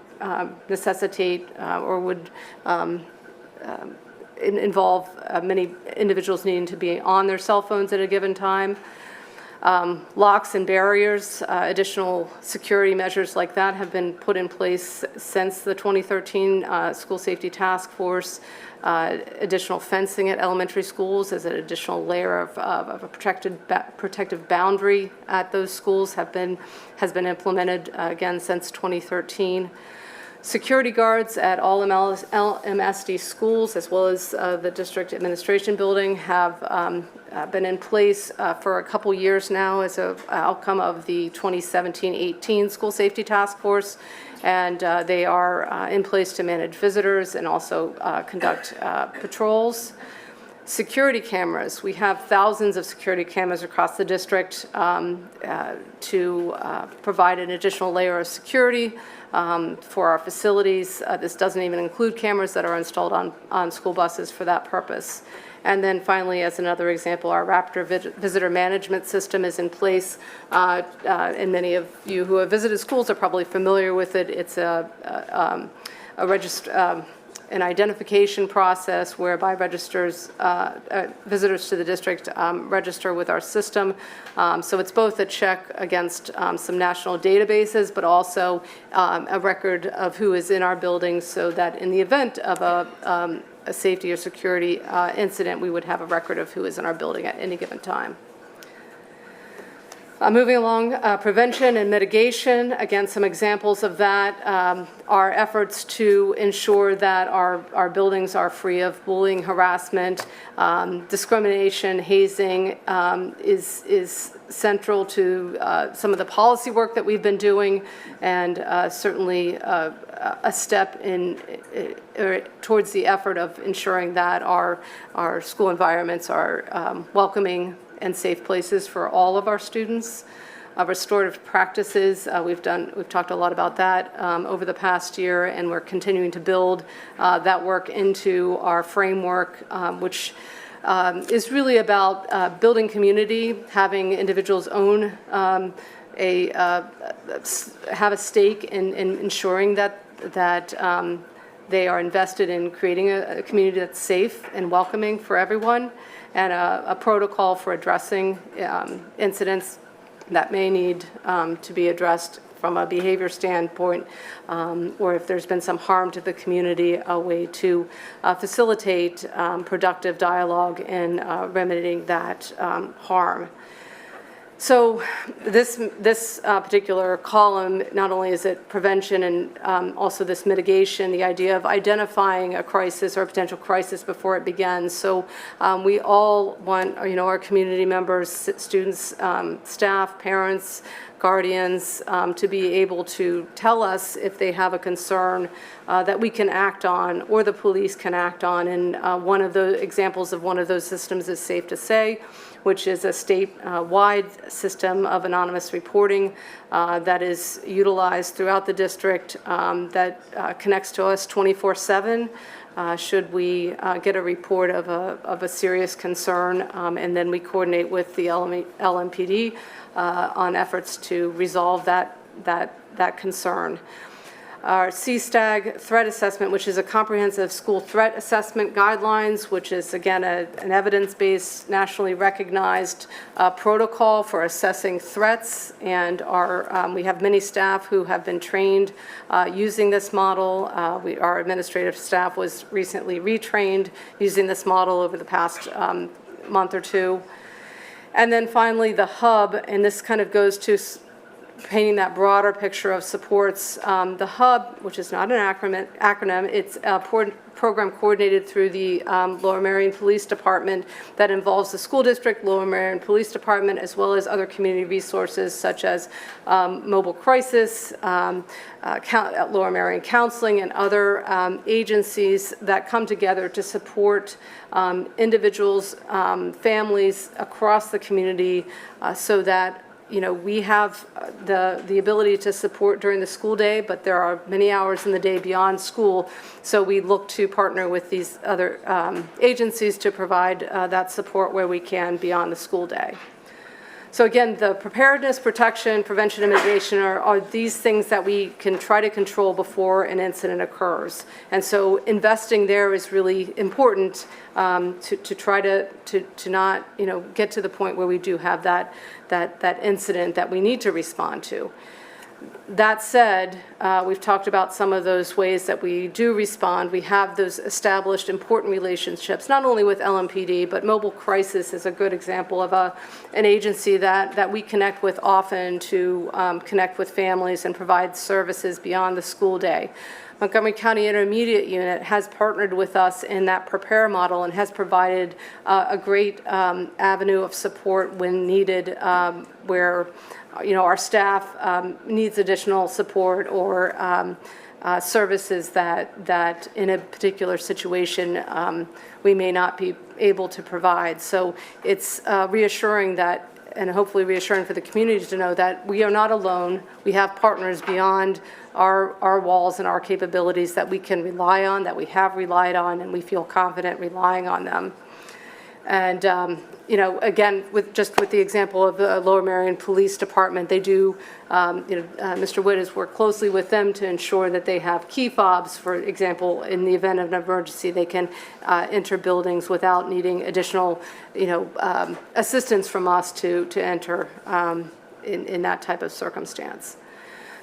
[SPEAKER 5] necessitate or would involve many individuals needing to be on their cell phones at a given time. Locks and barriers, additional security measures like that have been put in place since the 2013 School Safety Task Force. Additional fencing at elementary schools as an additional layer of a protective boundary at those schools has been implemented again since 2013. Security guards at all Lmsd schools, as well as the district administration building, have been in place for a couple years now as an outcome of the 2017-18 School Safety Task Force, and they are in place to manage visitors and also conduct patrols. Security cameras. We have thousands of security cameras across the district to provide an additional layer of security for our facilities. This doesn't even include cameras that are installed on school buses for that purpose. And then finally, as another example, our Raptor visitor management system is in place. And many of you who have visited schools are probably familiar with it. It's an identification process whereby visitors to the district register with our system. So it's both a check against some national databases, but also a record of who is in our buildings, so that in the event of a safety or security incident, we would have a record of who is in our building at any given time. Moving along, prevention and mitigation. Again, some examples of that are efforts to ensure that our buildings are free of bullying, harassment, discrimination, hazing is central to some of the policy work that we've been doing, and certainly a step towards the effort of ensuring that our school environments are welcoming and safe places for all of our students. Restorative practices, we've talked a lot about that over the past year, and we're continuing to build that work into our framework, which is really about building community, having individuals own have a stake in ensuring that they are invested in creating a community that's safe and welcoming for everyone, and a protocol for addressing incidents that may need to be addressed from a behavior standpoint, or if there's been some harm to the community, a way to facilitate productive dialogue and remedying that harm. So this particular column, not only is it prevention and also this mitigation, the idea of identifying a crisis or a potential crisis before it begins. So we all want, our community members, students, staff, parents, guardians to be able to tell us if they have a concern that we can act on or the police can act on. And one of the examples of one of those systems is Safe to Say, which is a statewide system of anonymous reporting that is utilized throughout the district that connects to us 24/7 should we get a report of a serious concern, and then we coordinate with the LMPD on efforts to resolve that concern. Our CSTAG threat assessment, which is a comprehensive school threat assessment guidelines, which is, again, an evidence-based, nationally recognized protocol for assessing threats. And we have many staff who have been trained using this model. Our administrative staff was recently retrained using this model over the past month or two. And then finally, the hub, and this kind of goes to painting that broader picture of supports. The hub, which is not an acronym, it's a program coordinated through the Lower Merion Police Department that involves the school district, Lower Merion Police Department, as well as other community resources such as mobile crisis, Lower Merion Counseling, and other agencies that come together to support individuals, families across the community so that we have the ability to support during the school day, but there are many hours in the day beyond school. So we look to partner with these other agencies to provide that support where we can beyond the school day. So again, the preparedness, protection, prevention, and mitigation are these things that we can try to control before an incident occurs. And so investing there is really important to try to not get to the point where we do have that incident that we need to respond to. That said, we've talked about some of those ways that we do respond. We have those established important relationships, not only with LMPD, but Mobile Crisis is a good example of an agency that we connect with often to connect with families and provide services beyond the school day. Montgomery County Intermediate Unit has partnered with us in that prepare model and has provided a great avenue of support when needed, where our staff needs additional support or services that in a particular situation we may not be able to provide. So it's reassuring that, and hopefully reassuring for the community to know that we are not alone. We have partners beyond our walls and our capabilities that we can rely on, that we have relied on, and we feel confident relying on them. And again, with the example of the Lower Merion Police Department, they do, Mr. Witt has worked closely with them to ensure that they have key fobs. For example, in the event of an emergency, they can enter buildings without needing additional, assistance from us to enter in that type of circumstance.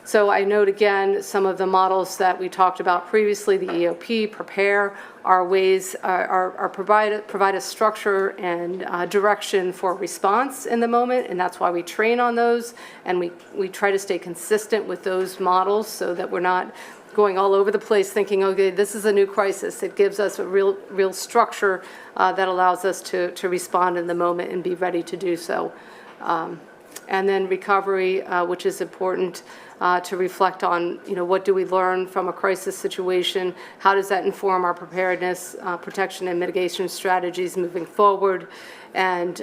[SPEAKER 5] So I note again, some of the models that we talked about previously, the EOP, prepare, are ways, provide a structure and direction for response in the moment, and that's why we train on those, and we try to stay consistent with those models so that we're not going all over the place thinking, okay, this is a new crisis. It gives us a real structure that allows us to respond in the moment and be ready to do so. And then recovery, which is important to reflect on, what do we learn from a crisis situation? How does that inform our preparedness, protection, and mitigation strategies moving forward? And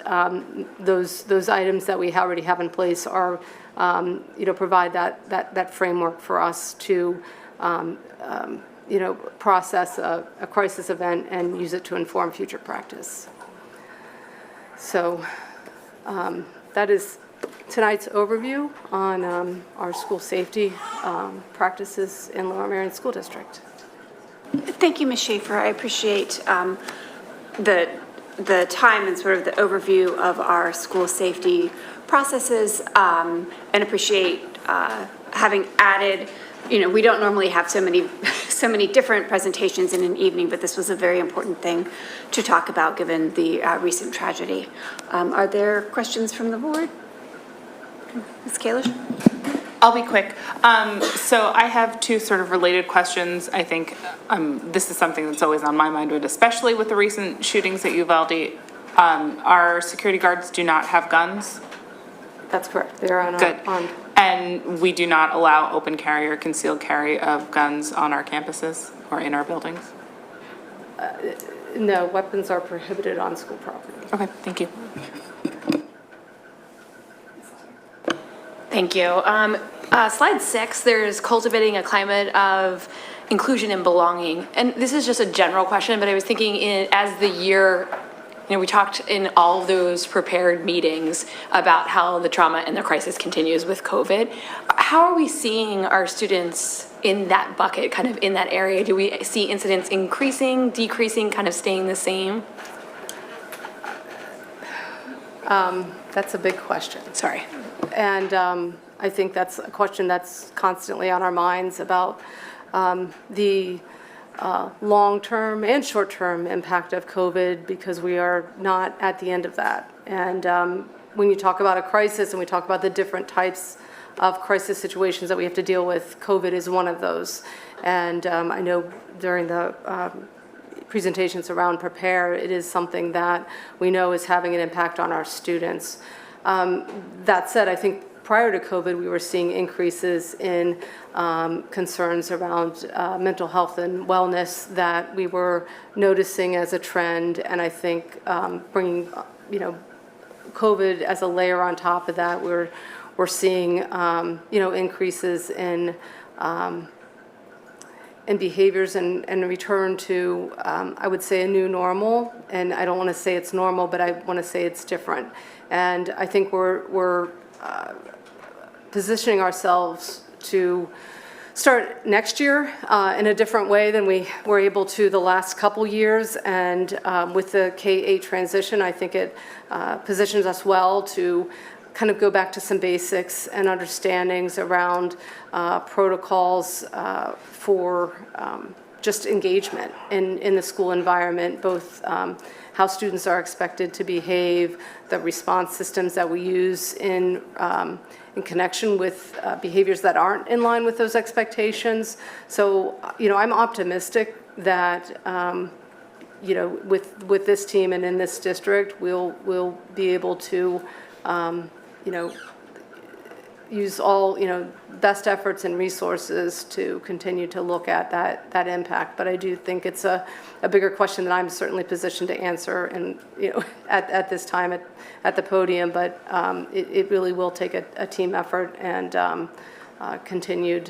[SPEAKER 5] those items that we already have in place are, provide that framework for us to, process a crisis event and use it to inform future practice. So that is tonight's overview on our school safety practices in Lower Merion School District.
[SPEAKER 1] Thank you, Ms. Schaefer. I appreciate the time and sort of the overview of our school safety processes, and appreciate having added, we don't normally have so many different presentations in an evening, but this was a very important thing to talk about given the recent tragedy. Are there questions from the board? Ms. Kalish?
[SPEAKER 9] I'll be quick. So I have two sort of related questions. I think this is something that's always on my mind, but especially with the recent shootings at Uvalde. Our security guards do not have guns.
[SPEAKER 5] That's correct. They're on
[SPEAKER 9] Good.
[SPEAKER 5] armed.
[SPEAKER 9] And we do not allow open carry or concealed carry of guns on our campuses or in our buildings.
[SPEAKER 5] No, weapons are prohibited on school property.
[SPEAKER 9] Okay, thank you.
[SPEAKER 10] Thank you. Slide 6, there's cultivating a climate of inclusion and belonging. And this is just a general question, but I was thinking as the year, we talked in all of those prepared meetings about how the trauma and the crisis continues with COVID. How are we seeing our students in that bucket, kind of in that area? Do we see incidents increasing, decreasing, kind of staying the same?
[SPEAKER 5] That's a big question.
[SPEAKER 10] Sorry.
[SPEAKER 5] And I think that's a question that's constantly on our minds about the long-term and short-term impact of COVID, because we are not at the end of that. And when you talk about a crisis and we talk about the different types of crisis situations that we have to deal with, COVID is one of those. And I know during the presentations around Prepare, it is something that we know is having an impact on our students. That said, I think prior to COVID, we were seeing increases in concerns around mental health and wellness that we were noticing as a trend. And I think bringing, COVID as a layer on top of that, we're seeing, increases in behaviors and a return to, I would say, a new normal. And I don't want to say it's normal, but I want to say it's different. And I think we're positioning ourselves to start next year in a different way than we were able to the last couple years. And with the K-8 transition, I think it positions us well to kind of go back to some basics and understandings around protocols for just engagement in the school environment, both how students are expected to behave, the response systems that we use in connection with behaviors that aren't in line with those expectations. So, I'm optimistic that, with this team and in this district, we'll be able to, use all, best efforts and resources to continue to look at that impact. But I do think it's a bigger question that I'm certainly positioned to answer, and at this time at the podium. But it really will take a team effort and continued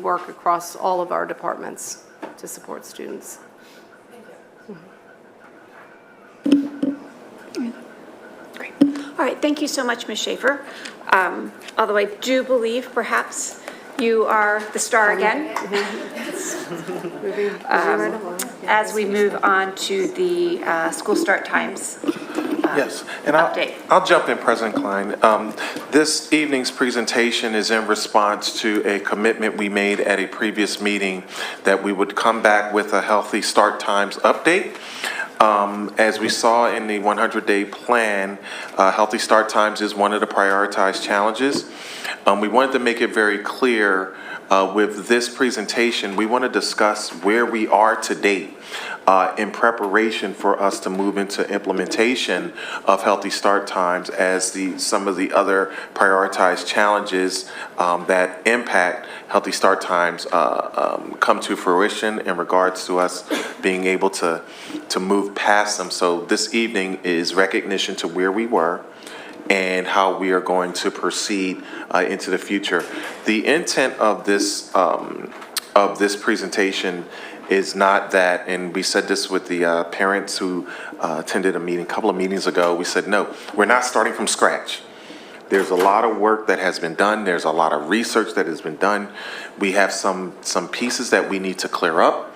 [SPEAKER 5] work across all of our departments to support students.
[SPEAKER 1] All right, thank you so much, Ms. Schaefer. Although I do believe perhaps you are the star again. As we move on to the school start times
[SPEAKER 6] Yes, and
[SPEAKER 1] update.
[SPEAKER 6] I'll jump in, President Klein. This evening's presentation is in response to a commitment we made at a previous meeting that we would come back with a Healthy Start Times update. As we saw in the 100-day plan, Healthy Start Times is one of the prioritized challenges. We wanted to make it very clear with this presentation, we want to discuss where we are to date in preparation for us to move into implementation of Healthy Start Times as some of the other prioritized challenges that impact Healthy Start Times come to fruition in regards to us being able to move past them. So this evening is recognition to where we were and how we are going to proceed into the future. The intent of this presentation is not that, and we said this with the parents who attended a couple of meetings ago, we said, no, we're not starting from scratch. There's a lot of work that has been done. There's a lot of research that has been done. We have some pieces that we need to clear up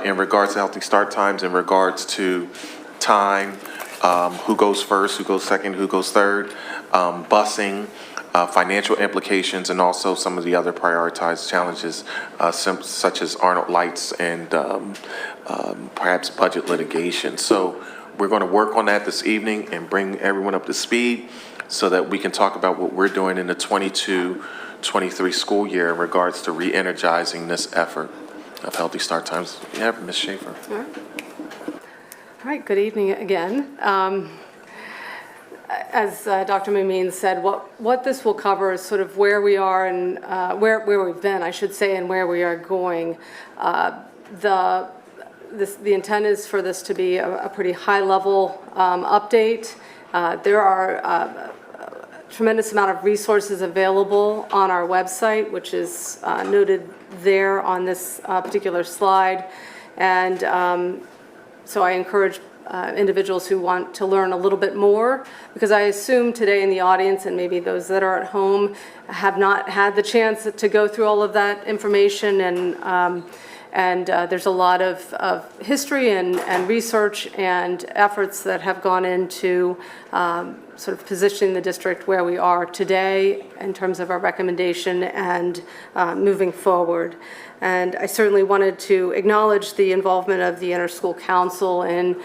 [SPEAKER 6] in regards to Healthy Start Times, in regards to time, who goes first, who goes second, who goes third, busing, financial implications, and also some of the other prioritized challenges, such as Arnold Lights and perhaps budget litigation. So we're going to work on that this evening and bring everyone up to speed so that we can talk about what we're doing in the 22-23 school year in regards to re-energizing this effort of Healthy Start Times. Yeah, Ms. Schaefer.
[SPEAKER 5] All right, good evening again. As Dr. Mameen said, what this will cover is sort of where we are and where we've been, I should say, and where we are going. The intent is for this to be a pretty high-level update. There are a tremendous amount of resources available on our website, which is noted there on this particular slide. And so I encourage individuals who want to learn a little bit more, because I assume today in the audience and maybe those that are at home have not had the chance to go through all of that information, and there's a lot of history and research and efforts that have gone into sort of positioning the district where we are today in terms of our recommendation and moving forward. And I certainly wanted to acknowledge the involvement of the Interschool Council in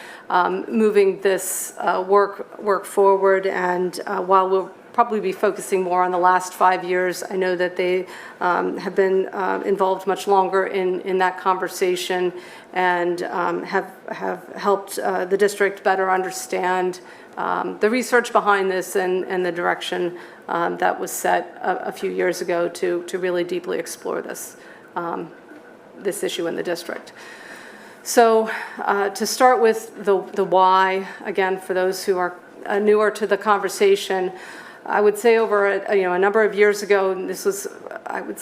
[SPEAKER 5] moving this work forward. And while we'll probably be focusing more on the last 5 years, I know that they have been involved much longer in that conversation and have helped the district better understand the research behind this and the direction that was set a few years ago to really deeply explore this issue in the district. So to start with the why, again, for those who are newer to the conversation, I would say over a number of years ago, and this was, I would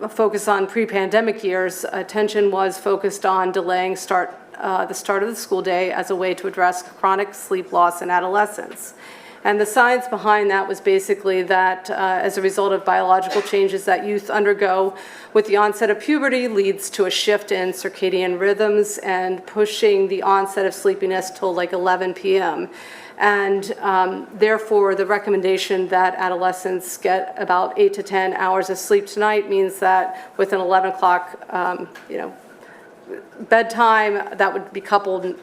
[SPEAKER 5] focus on pre-pandemic years, attention was focused on delaying the start of the school day as a way to address chronic sleep loss in adolescents. And the science behind that was basically that as a result of biological changes that youth undergo with the onset of puberty leads to a shift in circadian rhythms and pushing the onset of sleepiness till like 11 p.m. And therefore, the recommendation that adolescents get about 8 to 10 hours of sleep tonight means that with an 11 o'clock, bedtime, that would be coupled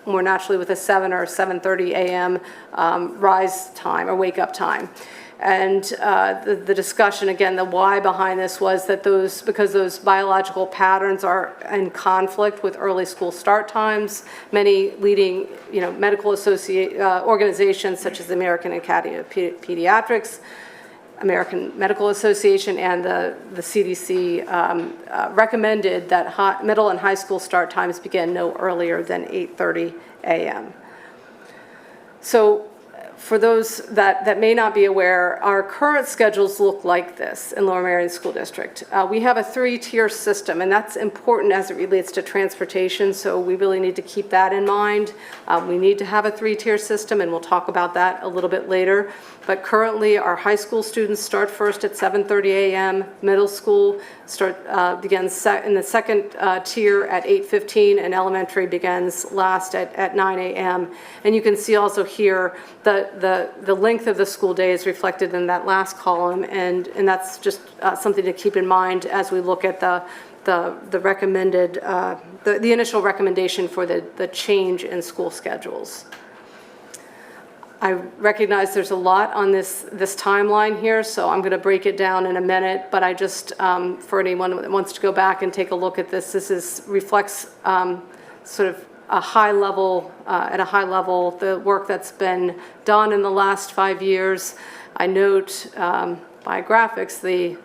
[SPEAKER 5] more naturally with a 7 or 7:30 a.m. Rise time or wake up time. And the discussion, again, the why behind this was that because those biological patterns are in conflict with early school start times, many leading medical organizations such as the American Academy of Pediatrics, American Medical Association, and the CDC recommended that middle and high school start times begin no earlier than 8:30 a.m. So for those that may not be aware, our current schedules look like this in Lower Merion School District. We have a 3-tier system, and that's important as it relates to transportation, so we really need to keep that in mind. We need to have a 3-tier system, and we'll talk about that a little bit later. But currently, our high school students start first at 7:30 a.m., middle school begins in the second tier at 8:15, and elementary begins last at 9 a.m. And you can see also here the length of the school day is reflected in that last column, and that's just something to keep in mind as we look at the recommended, the initial recommendation for the change in school schedules. I recognize there's a lot on this timeline here, so I'm going to break it down in a minute, but I just, for anyone that wants to go back and take a look at this reflects sort of a high level, at a high level, the work that's been done in the last 5 years. I note by graphics the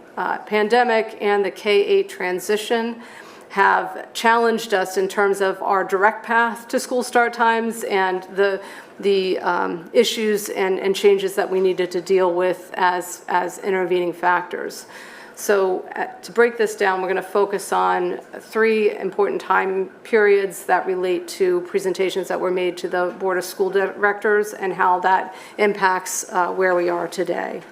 [SPEAKER 5] pandemic and the K-8 transition have challenged us in terms of our direct path to school start times and the issues and changes that we needed to deal with as intervening factors. So to break this down, we're going to focus on 3 important time periods that relate to presentations that were made to the Board of School Directors and how that impacts where we are today.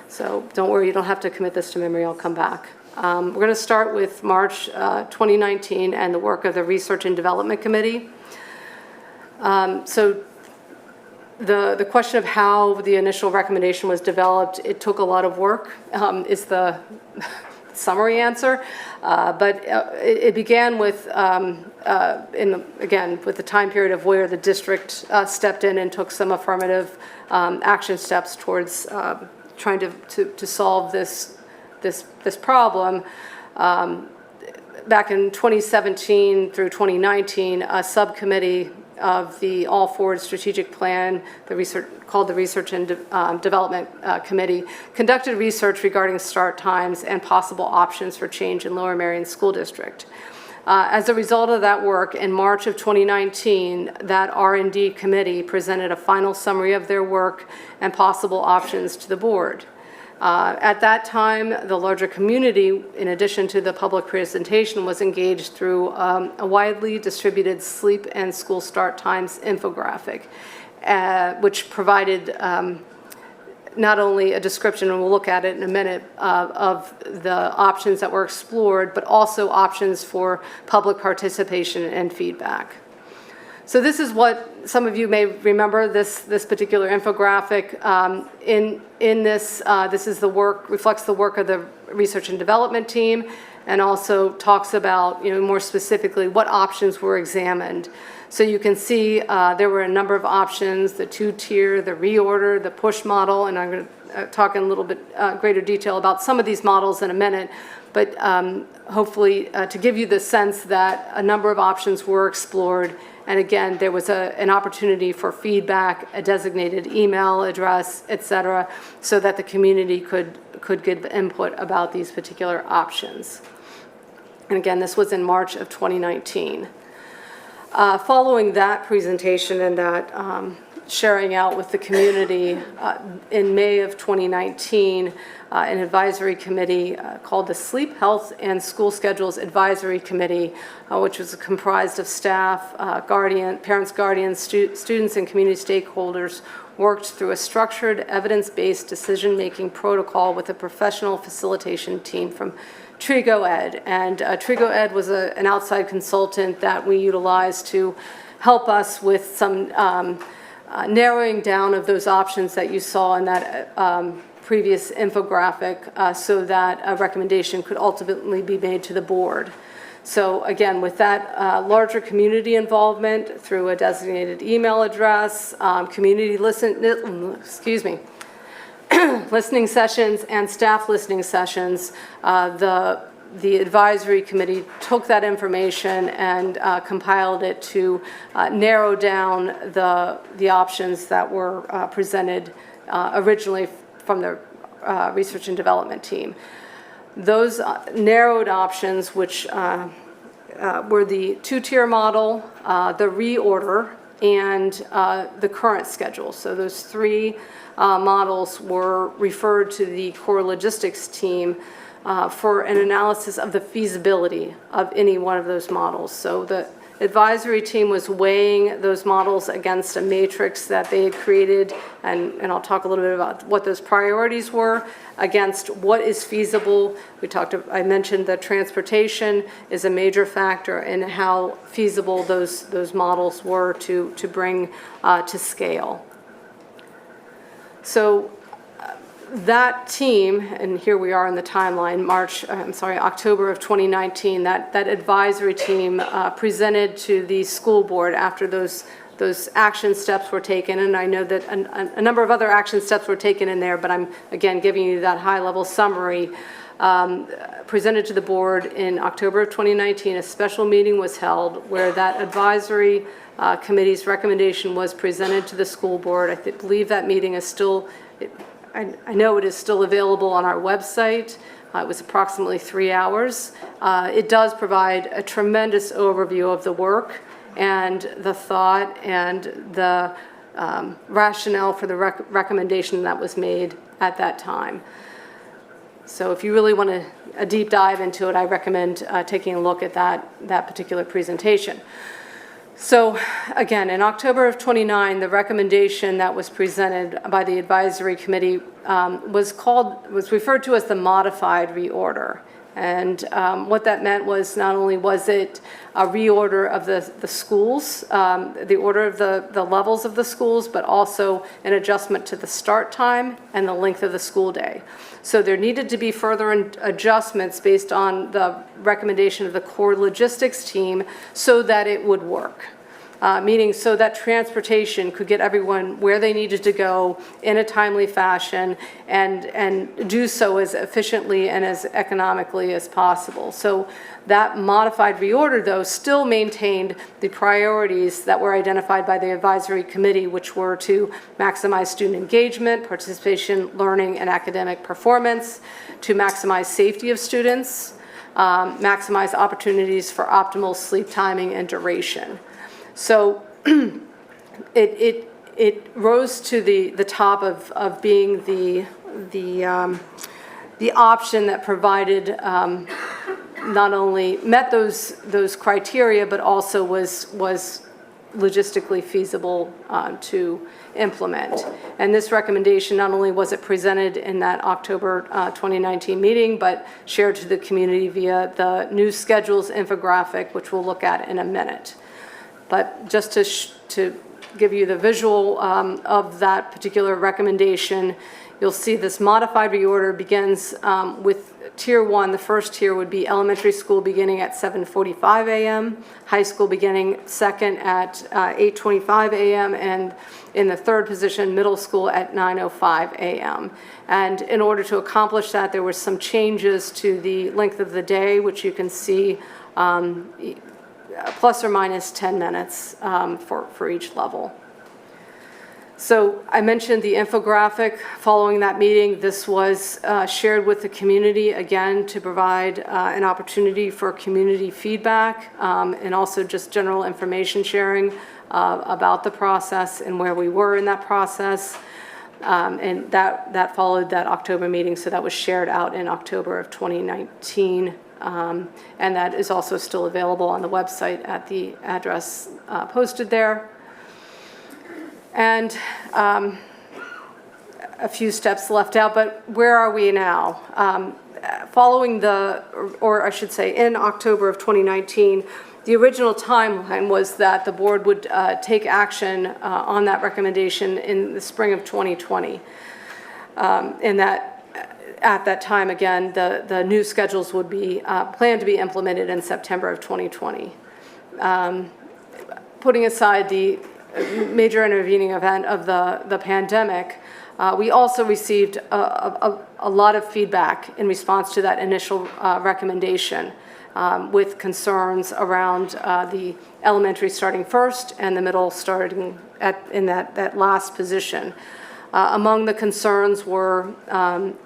[SPEAKER 5] So don't worry, you don't have to commit this to memory, I'll come back. We're going to start with March 2019 and the work of the Research and Development Committee. So the question of how the initial recommendation was developed, it took a lot of work, is the summary answer. But it began with, again, with the time period of where the district stepped in and took some affirmative action steps towards trying to solve this problem. Back in 2017 through 2019, a subcommittee of the All Forward Strategic Plan, called the Research and Development Committee, conducted research regarding start times and possible options for change in Lower Merion School District. As a result of that work, in March of 2019, that R&D committee presented a final summary of their work and possible options to the board. At that time, the larger community, in addition to the public presentation, was engaged through a widely distributed sleep and school start times infographic, which provided not only a description, and we'll look at it in a minute, of the options that were explored, but also options for public participation and feedback. So this is what some of you may remember, this particular infographic. In this, this is the work, reflects the work of the research and development team, and also talks about, more specifically, what options were examined. So you can see there were a number of options: the 2-tier, the reorder, the push model, and I'm going to talk in a little bit greater detail about some of these models in a minute. But hopefully to give you the sense that a number of options were explored. And again, there was an opportunity for feedback, a designated email address, et cetera, so that the community could give input about these particular options. And again, this was in March of 2019. Following that presentation and that sharing out with the community, in May of 2019, an advisory committee called the Sleep, Health, and School Schedules Advisory Committee, which was comprised of staff, parents, guardians, students, and community stakeholders, worked through a structured, evidence-based decision-making protocol with a professional facilitation team from Trigo Ed. And Trigo Ed was an outside consultant that we utilized to help us with some narrowing down of those options that you saw in that previous infographic, so that a recommendation could ultimately be made to the board. So again, with that larger community involvement through a designated email address, community listening sessions and staff listening sessions, the advisory committee took that information and compiled it to narrow down the options that were presented originally from the research and development team. Those narrowed options, which were the 2-tier model, the reorder, and the current schedule. So those 3 models were referred to the core logistics team for an analysis of the feasibility of any one of those models. So advisory team was weighing those models against a matrix that they had created, and I'll talk a little bit about what those priorities were, against what is feasible. I mentioned that transportation is a major factor in how feasible those models were to bring to scale. So that team, and here we are in the timeline, October of 2019, that advisory team presented to the school board after those action steps were taken, and I know that a number of other action steps were taken in there, but I'm, again, giving you that high-level summary. Presented to the board in October of 2019, a special meeting was held where that advisory committee's recommendation was presented to the school board. I believe that meeting is still, I know it is still available on our website. It was approximately 3 hours. It does provide a tremendous overview of the work and the thought and the rationale for the recommendation that was made at that time. So if you really want a deep dive into it, I recommend taking a look at that particular presentation. So again, in October of 29, the recommendation that was presented by the advisory committee was referred to as the modified reorder. And what that meant was not only was it a reorder of the schools, the order of the levels of the schools, but also an adjustment to the start time and the length of the school day. So there needed to be further adjustments based on the recommendation of the core logistics team so that it would work. Meaning so that transportation could get everyone where they needed to go in a timely fashion and do so as efficiently and as economically as possible. So that modified reorder, though, still maintained the priorities that were identified by the advisory committee, which were to maximize student engagement, participation, learning, and academic performance, to maximize safety of students, maximize opportunities for optimal sleep timing and duration. So it rose to the top of being the option that provided not only met those criteria, but also was logistically feasible to implement. And this recommendation, not only was it presented in that October 2019 meeting, but shared to the community via the new schedules infographic, which we'll look at in a minute. But just to give you the visual of that particular recommendation, you'll see this modified reorder begins with Tier 1. The first tier would be elementary school beginning at 7:45 a.m., high school beginning second at 8:25 a.m., and in the third position, middle school at 9:05 a.m. And in order to accomplish that, there were some changes to the length of the day, which you can see plus or minus 10 minutes for each level. So I mentioned the infographic following that meeting. This was shared with the community, again, to provide an opportunity for community feedback and also just general information sharing about the process and where we were in that process. And that followed that October meeting, so that was shared out in October of 2019. And that is also still available on the website at the address posted there. And a few steps left out, but where are we now? Following in October of 2019, the original timeline was that the board would take action on that recommendation in the spring of 2020. And that at that time, again, the new schedules would be planned to be implemented in September of 2020. Putting aside the major intervening event of the pandemic, we also received a lot of feedback in response to that initial recommendation with concerns around the elementary starting first and the middle starting in that last position. Among the concerns were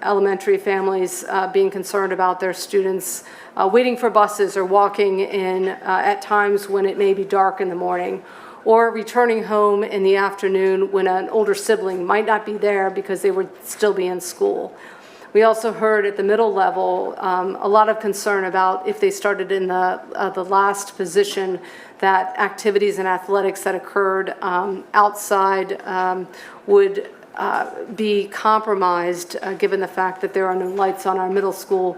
[SPEAKER 5] elementary families being concerned about their students waiting for buses or walking in at times when it may be dark in the morning, or returning home in the afternoon when an older sibling might not be there because they would still be in school. We also heard at the middle level a lot of concern about if they started in the last position, that activities and athletics that occurred outside would be compromised given the fact that there are no lights on our middle school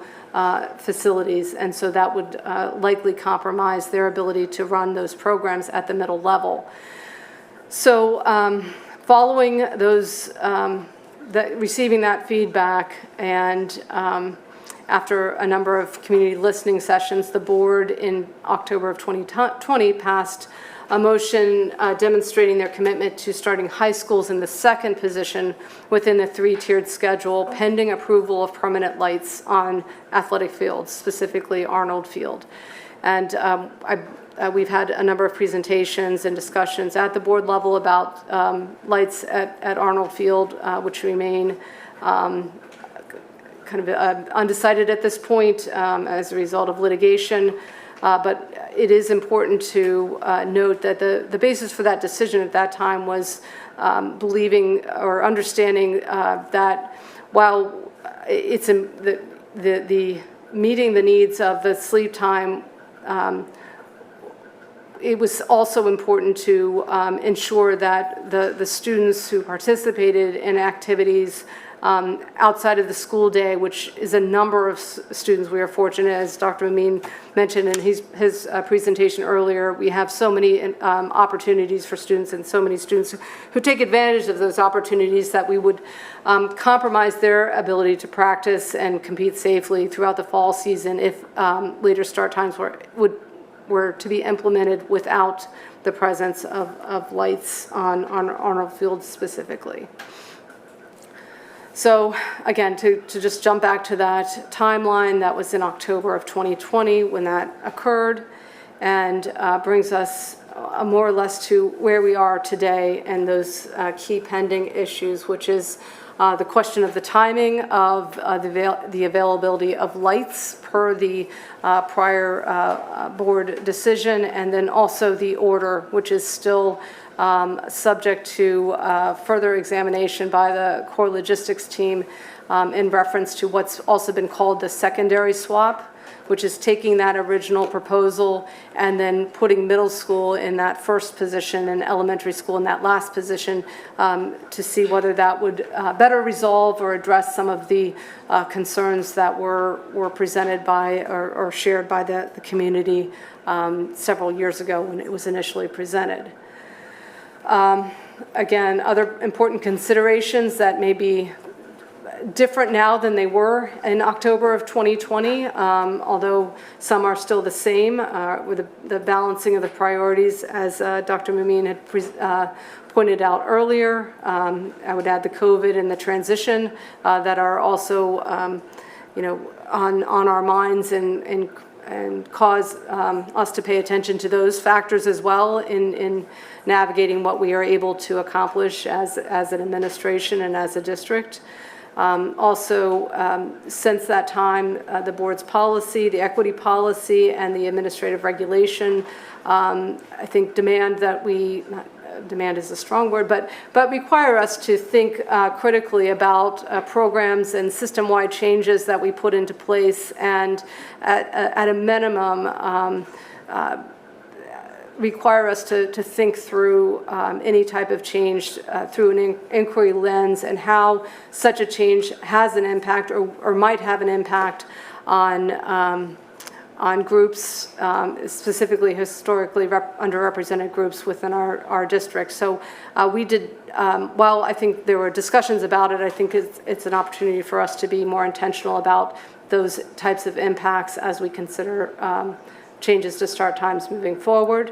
[SPEAKER 5] facilities, and so that would likely compromise their ability to run those programs at the middle level. So following those, receiving that feedback, and after a number of community listening sessions, the board in October of 2020 passed a motion demonstrating their commitment to starting high schools in the second position within the three-tiered schedule, pending approval of permanent lights on athletic fields, specifically Arnold Field. And we've had a number of presentations and discussions at the board level about lights at Arnold Field, which remain kind of undecided at this point as a result of litigation. But it is important to note that the basis for that decision at that time was believing or understanding that while it's the meeting the needs of the sleep time, it was also important to ensure that the students who participated in activities outside of the school day, which is a number of students. We are fortunate, as Dr. Amin mentioned in his presentation earlier, we have so many opportunities for students and so many students who take advantage of those opportunities that we would compromise their ability to practice and compete safely throughout the fall season if later start times were to be implemented without the presence of lights on Arnold Field specifically. So again, to just jump back to that timeline, that was in October of 2020 when that occurred, and brings us more or less to where we are today and those key pending issues, which is the question of the timing of the availability of lights per the prior board decision, and then also the order, which is still subject to further examination by the core logistics team in reference to what's also been called the secondary swap, which is taking that original proposal and then putting middle school in that first position and elementary school in that last position to see whether that would better resolve or address some of the concerns that were presented by or shared by the community several years ago when it was initially presented. Again, other important considerations that may be different now than they were in October of 2020, although some are still the same with the balancing of the priorities, as Dr. Mamin had pointed out earlier. I would add the COVID and the transition that are also, on our minds and cause us to pay attention to those factors as well in navigating what we are able to accomplish as an administration and as a district. Also, since that time, the board's policy, the equity policy, and the administrative regulation, I think demand is a strong word, but require us to think critically about programs and system-wide changes that we put into place, and at a minimum, require us to think through any type of change through an inquiry lens, and how such a change has an impact or might have an impact on groups, specifically historically underrepresented groups within our district. So we did, while I think there were discussions about it, I think it's an opportunity for us to be more intentional about those types of impacts as we consider changes to start times moving forward.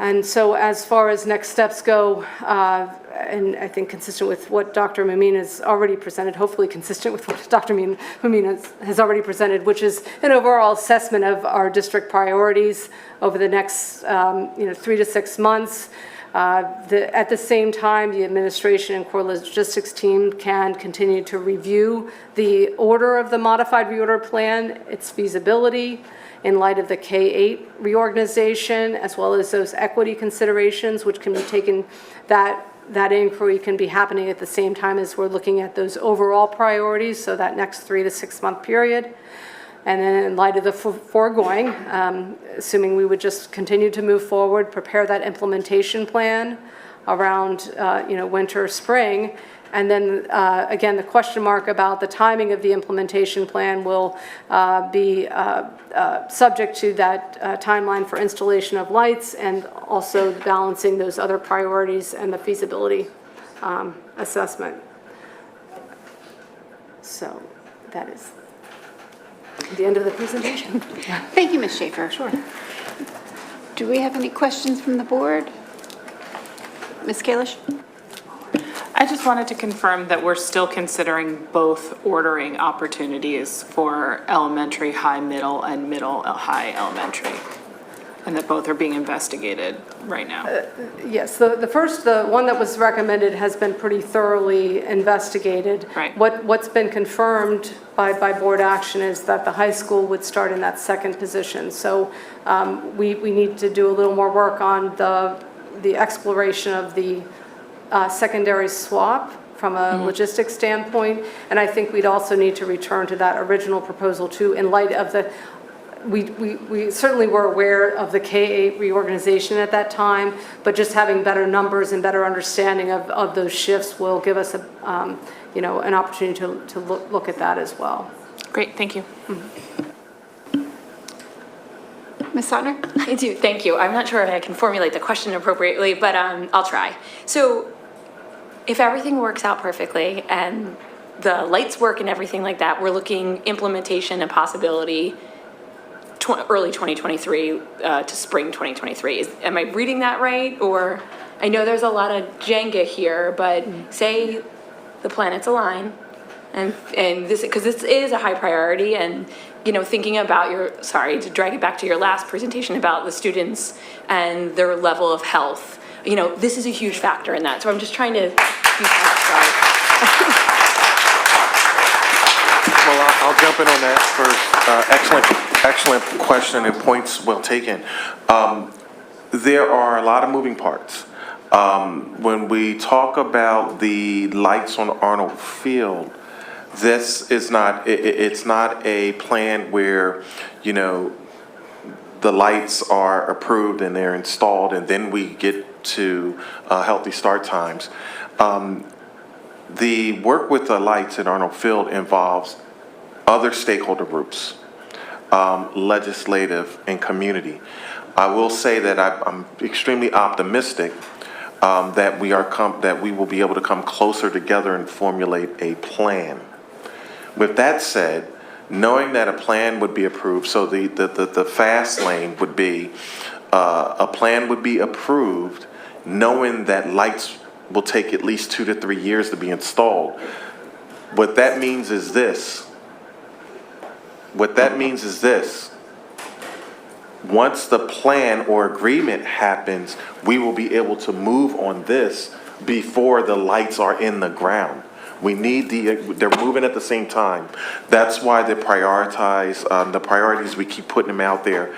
[SPEAKER 5] And so as far as next steps go, and I think consistent with what Dr. Mamin has already presented, hopefully consistent with what Dr. Mamin has already presented, which is an overall assessment of our district priorities over the next 3 to 6 months. At the same time, the administration and core logistics team can continue to review the order of the modified reorder plan, its feasibility, in light of the K-8 reorganization, as well as those equity considerations, which can be taken, that that inquiry can be happening at the same time as we're looking at those overall priorities, so that next 3 to 6 month period. And then in light of the foregoing, assuming we would just continue to move forward, prepare that implementation plan around, winter, spring. And then, again, the question mark about the timing of the implementation plan will be subject to that timeline for installation of lights and also balancing those other priorities and the feasibility assessment. So that is the end of the presentation.
[SPEAKER 1] Thank you, Ms. Schaefer. Sure. Do we have any questions from the board? Ms. Kalish?
[SPEAKER 9] I just wanted to confirm that we're still considering both ordering opportunities for elementary, high, middle, and middle, high, elementary, and that both are being investigated right now.
[SPEAKER 5] Yes, the one that was recommended has been pretty thoroughly investigated.
[SPEAKER 9] Right.
[SPEAKER 5] What's been confirmed by board action is that the high school would start in that second position. So we need to do a little more work on the exploration of the secondary swap from a logistics standpoint, and I think we'd also need to return to that original proposal too, in light of we certainly were aware of the K-8 reorganization at that time, but just having better numbers and better understanding of those shifts will give us an opportunity to look at that as well.
[SPEAKER 9] Great, thank you.
[SPEAKER 1] Ms. Sotner?
[SPEAKER 10] I do, thank you. I'm not sure if I can formulate the question appropriately, but I'll try. So if everything works out perfectly and the lights work and everything like that, we're looking implementation and possibility early 2023 to spring 2023. Am I reading that right? Or I know there's a lot of Jenga here, but say the planets align and this, because this is a high priority, and thinking about sorry to drag it back to your last presentation about the students and their level of health, this is a huge factor in that. So I'm just trying to
[SPEAKER 6] Well, I'll jump in on that first. Excellent question and points well taken. There are a lot of moving parts. When we talk about the lights on Arnold Field, this is it's not a plan where, the lights are approved and they're installed and then we get to healthy start times. The work with the lights at Arnold Field involves other stakeholder groups, legislative and community. I will say that I'm extremely optimistic that we will be able to come closer together and formulate a plan. With that said, knowing that a plan would be approved, so the fast lane would be, a plan would be approved, knowing that lights will take at least 2 to 3 years to be installed. What that means is this. Once the plan or agreement happens, we will be able to move on this before the lights are in the ground. We need they're moving at the same time. That's why the priorities, we keep putting them out there.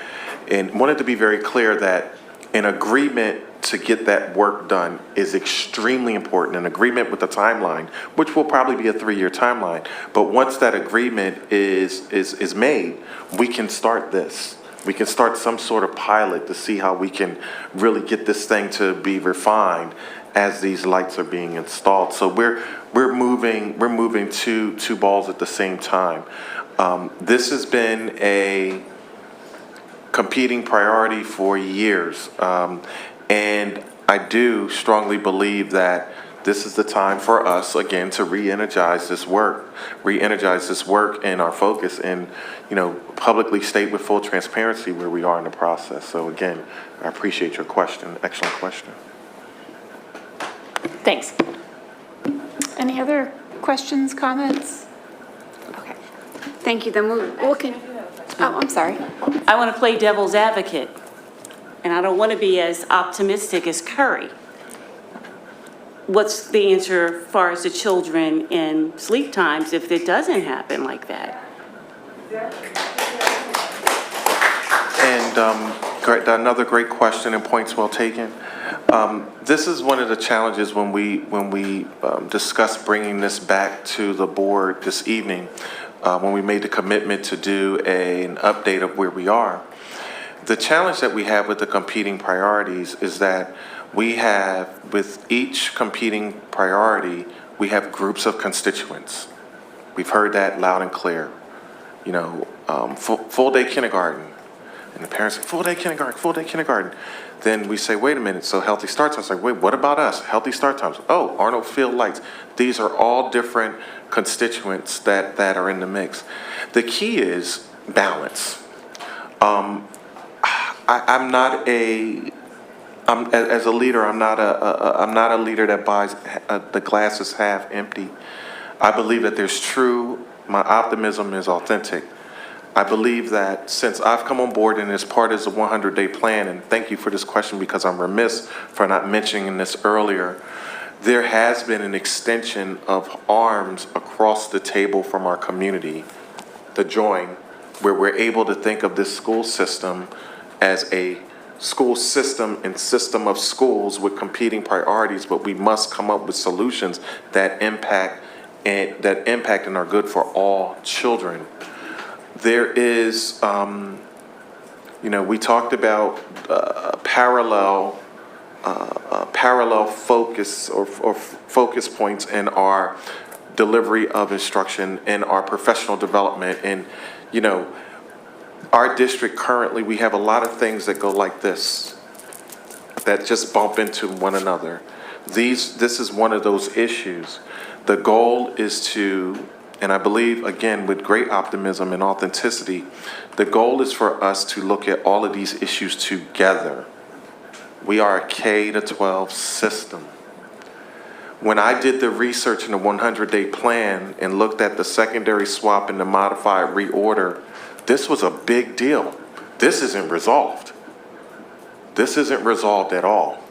[SPEAKER 6] And wanted to be very clear that an agreement to get that work done is extremely important. An agreement with a timeline, which will probably be a 3-year timeline. But once that agreement is made, we can start this. We can start some sort of pilot to see how we can really get this thing to be refined as these lights are being installed. So we're moving two balls at the same time. This has been a competing priority for years. And I do strongly believe that this is the time for us, again, to re-energize this work and our focus, and, publicly state with full transparency where we are in the process. So again, I appreciate your question. Excellent question.
[SPEAKER 1] Thanks. Any other questions, comments? Okay. Thank you. Then I'm sorry.
[SPEAKER 11] I want to play devil's advocate, and I don't want to be as optimistic as Curry. What's the answer as far as the children in sleep times if it doesn't happen like that?
[SPEAKER 6] And another great question and points well taken. This is one of the challenges when we discussed bringing this back to the board this evening, when we made the commitment to do an update of where we are. The challenge that we have with the competing priorities is that we have, with each competing priority, we have groups of constituents. We've heard that loud and clear. You know, full day kindergarten. And the parents say, full day kindergarten, full day kindergarten. Then we say, wait a minute, so healthy start times. Like, wait, what about us? Healthy start times. Oh, Arnold Field Lights. These are all different constituents that are in the mix. The key is balance. As a leader, I'm not a leader that buys the glass is half empty. I believe that there's my optimism is authentic. I believe that since I've come on board and as part of the 100-day plan, and thank you for this question because I'm remiss for not mentioning this earlier, there has been an extension of arms across the table from our community, the join, where we're able to think of this school system as a school system and system of schools with competing priorities, but we must come up with solutions that impact and are good for all children. There is, we talked about parallel focus or focus points in our delivery of instruction and our professional development. And, our district currently, we have a lot of things that go like this, that just bump into one another. This is one of those issues. The goal is to, and I believe, again, with great optimism and authenticity, the goal is for us to look at all of these issues together. We are a K-12 system. When I did the research in the 100-day plan and looked at the secondary swap and the modified reorder, this was a big deal. This isn't resolved. This isn't resolved at all.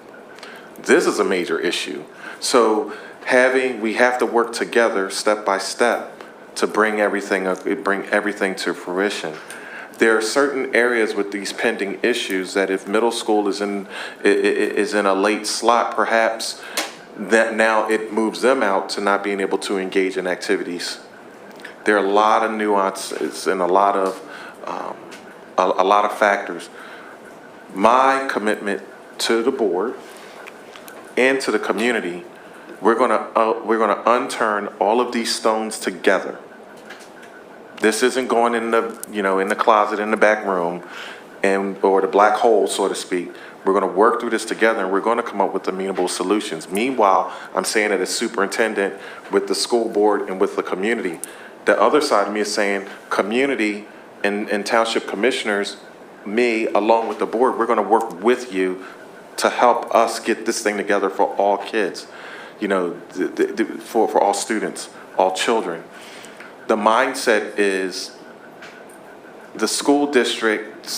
[SPEAKER 6] This is a major issue. So we have to work together step by step to bring everything to fruition. There are certain areas with these pending issues that if middle school is in a late slot, perhaps that now it moves them out to not being able to engage in activities. There are a lot of nuances and a lot of factors. My commitment to the board and to the community, we're gonna unturn all of these stones together. This isn't going in the closet in the back room or the black hole, so to speak. We're going to work through this together, and we're going to come up with amenable solutions. Meanwhile, I'm saying that as superintendent with the school board and with the community. The other side of me is saying community and township commissioners, me, along with the board, we're going to work with you to help us get this thing together for all kids, for all students, all children. The mindset is the school district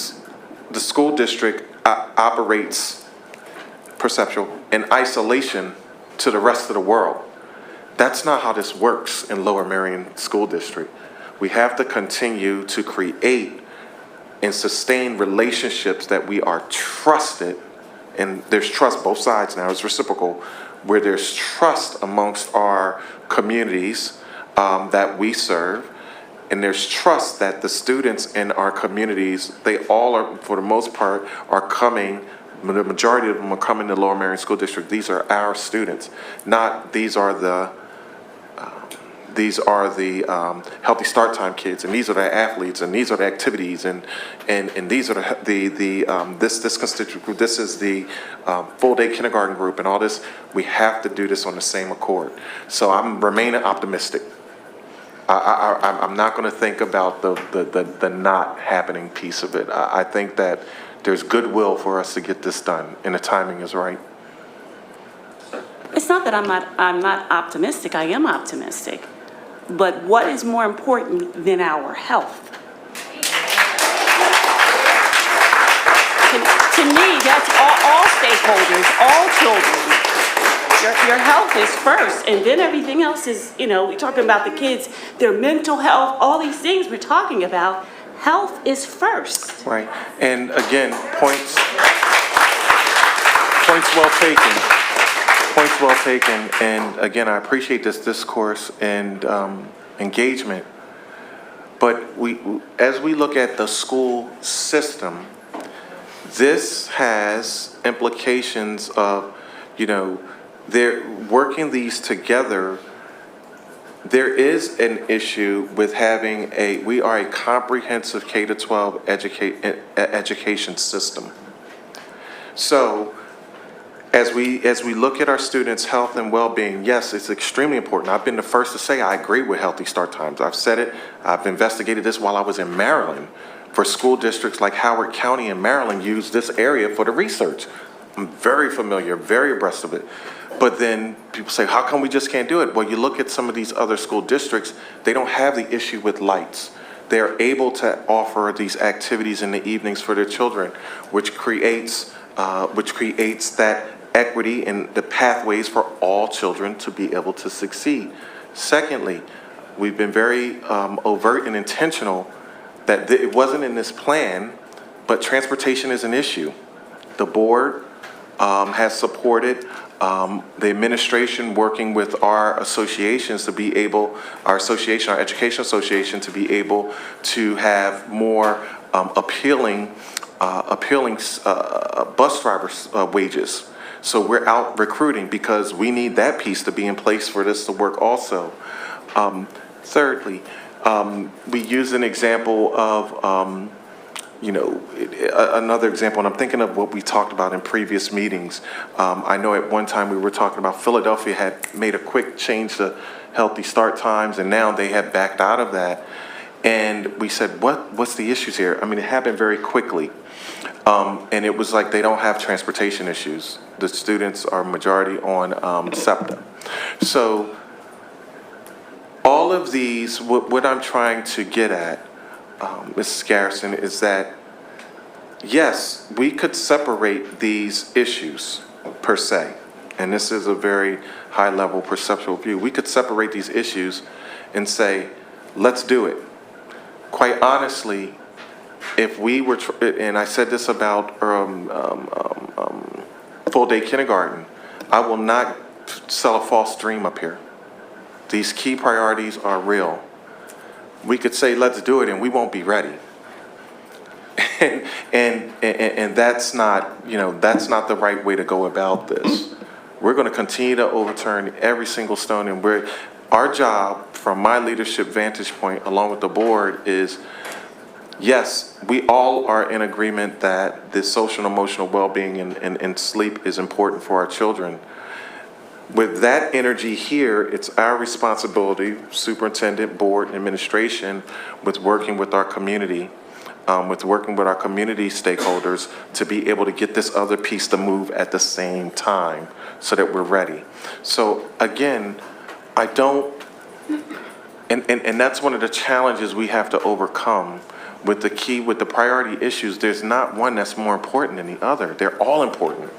[SPEAKER 6] operates perceptual in isolation to the rest of the world. That's not how this works in Lower Merion School District. We have to continue to create and sustain relationships that we are trusted, and there's trust both sides now, it's reciprocal, where there's trust amongst our communities that we serve, and there's trust that the students in our communities, they all are, for the most part, are coming, the majority of them are coming to Lower Merion School District. These are our students, not these are the Healthy Start Time kids, and these are the athletes, and these are the activities, and these are this constituent group. This is the full day kindergarten group, and all this. We have to do this on the same accord. So I'm remaining optimistic. I'm not going to think about the not happening piece of it. I think that there's goodwill for us to get this done, and the timing is right.
[SPEAKER 11] It's not that I'm not optimistic. I am optimistic. But what is more important than our health? To me, that's all stakeholders, all children. Your health is first, and then everything else is, we're talking about the kids, their mental health, all these things we're talking about. Health is first.
[SPEAKER 6] Right. And again, points Points well taken. Points well taken. And again, I appreciate this discourse and engagement. But as we look at the school system, this has implications of, they're working these together. There is an issue with having we are a comprehensive K-12 education system. So as we look at our students' health and well-being, yes, it's extremely important. I've been the first to say I agree with Healthy Start Times. I've said it. I've investigated this while I was in Maryland, for school districts like Howard County in Maryland use this area for the research. I'm very familiar, very abreast of it. But then people say, how come we just can't do it? Well, you look at some of these other school districts, they don't have the issue with lights. They're able to offer these activities in the evenings for their children, which creates that equity and the pathways for all children to be able to succeed. Secondly, we've been very overt and intentional that it wasn't in this plan, but transportation is an issue. The board has supported the administration working with our associations to be able, our education association, to be able to have more appealing bus drivers' wages. So we're out recruiting because we need that piece to be in place for this to work also. Thirdly, we use an example of, another example, and I'm thinking of what we talked about in previous meetings. I know at one time we were talking about Philadelphia had made a quick change to Healthy Start Times, and now they have backed out of that. And we said, what's the issues here? I mean, it happened very quickly. And it was like they don't have transportation issues. The students are majority on SEPTA. So all of these, what I'm trying to get at, Mrs. Garrison, is that, yes, we could separate these issues per se, and this is a very high-level perceptual view. We could separate these issues and say, let's do it. Quite honestly, if we were, and I said this about full-day kindergarten, I will not sell a false dream up here. These key priorities are real. We could say, let's do it, and we won't be ready. and that's not, that's not the right way to go about this. We're going to continue to overturn every single stone, and our job, from my leadership vantage point, along with the board, is, yes, we all are in agreement that this social and emotional well-being and sleep is important for our children. With that energy here, it's our responsibility, superintendent, board, and administration, with working with our community, stakeholders, to be able to get this other piece to move at the same time so that we're ready. So again, I don't, and that's one of the challenges we have to overcome with the priority issues. There's not one that's more important than the other. They're all important.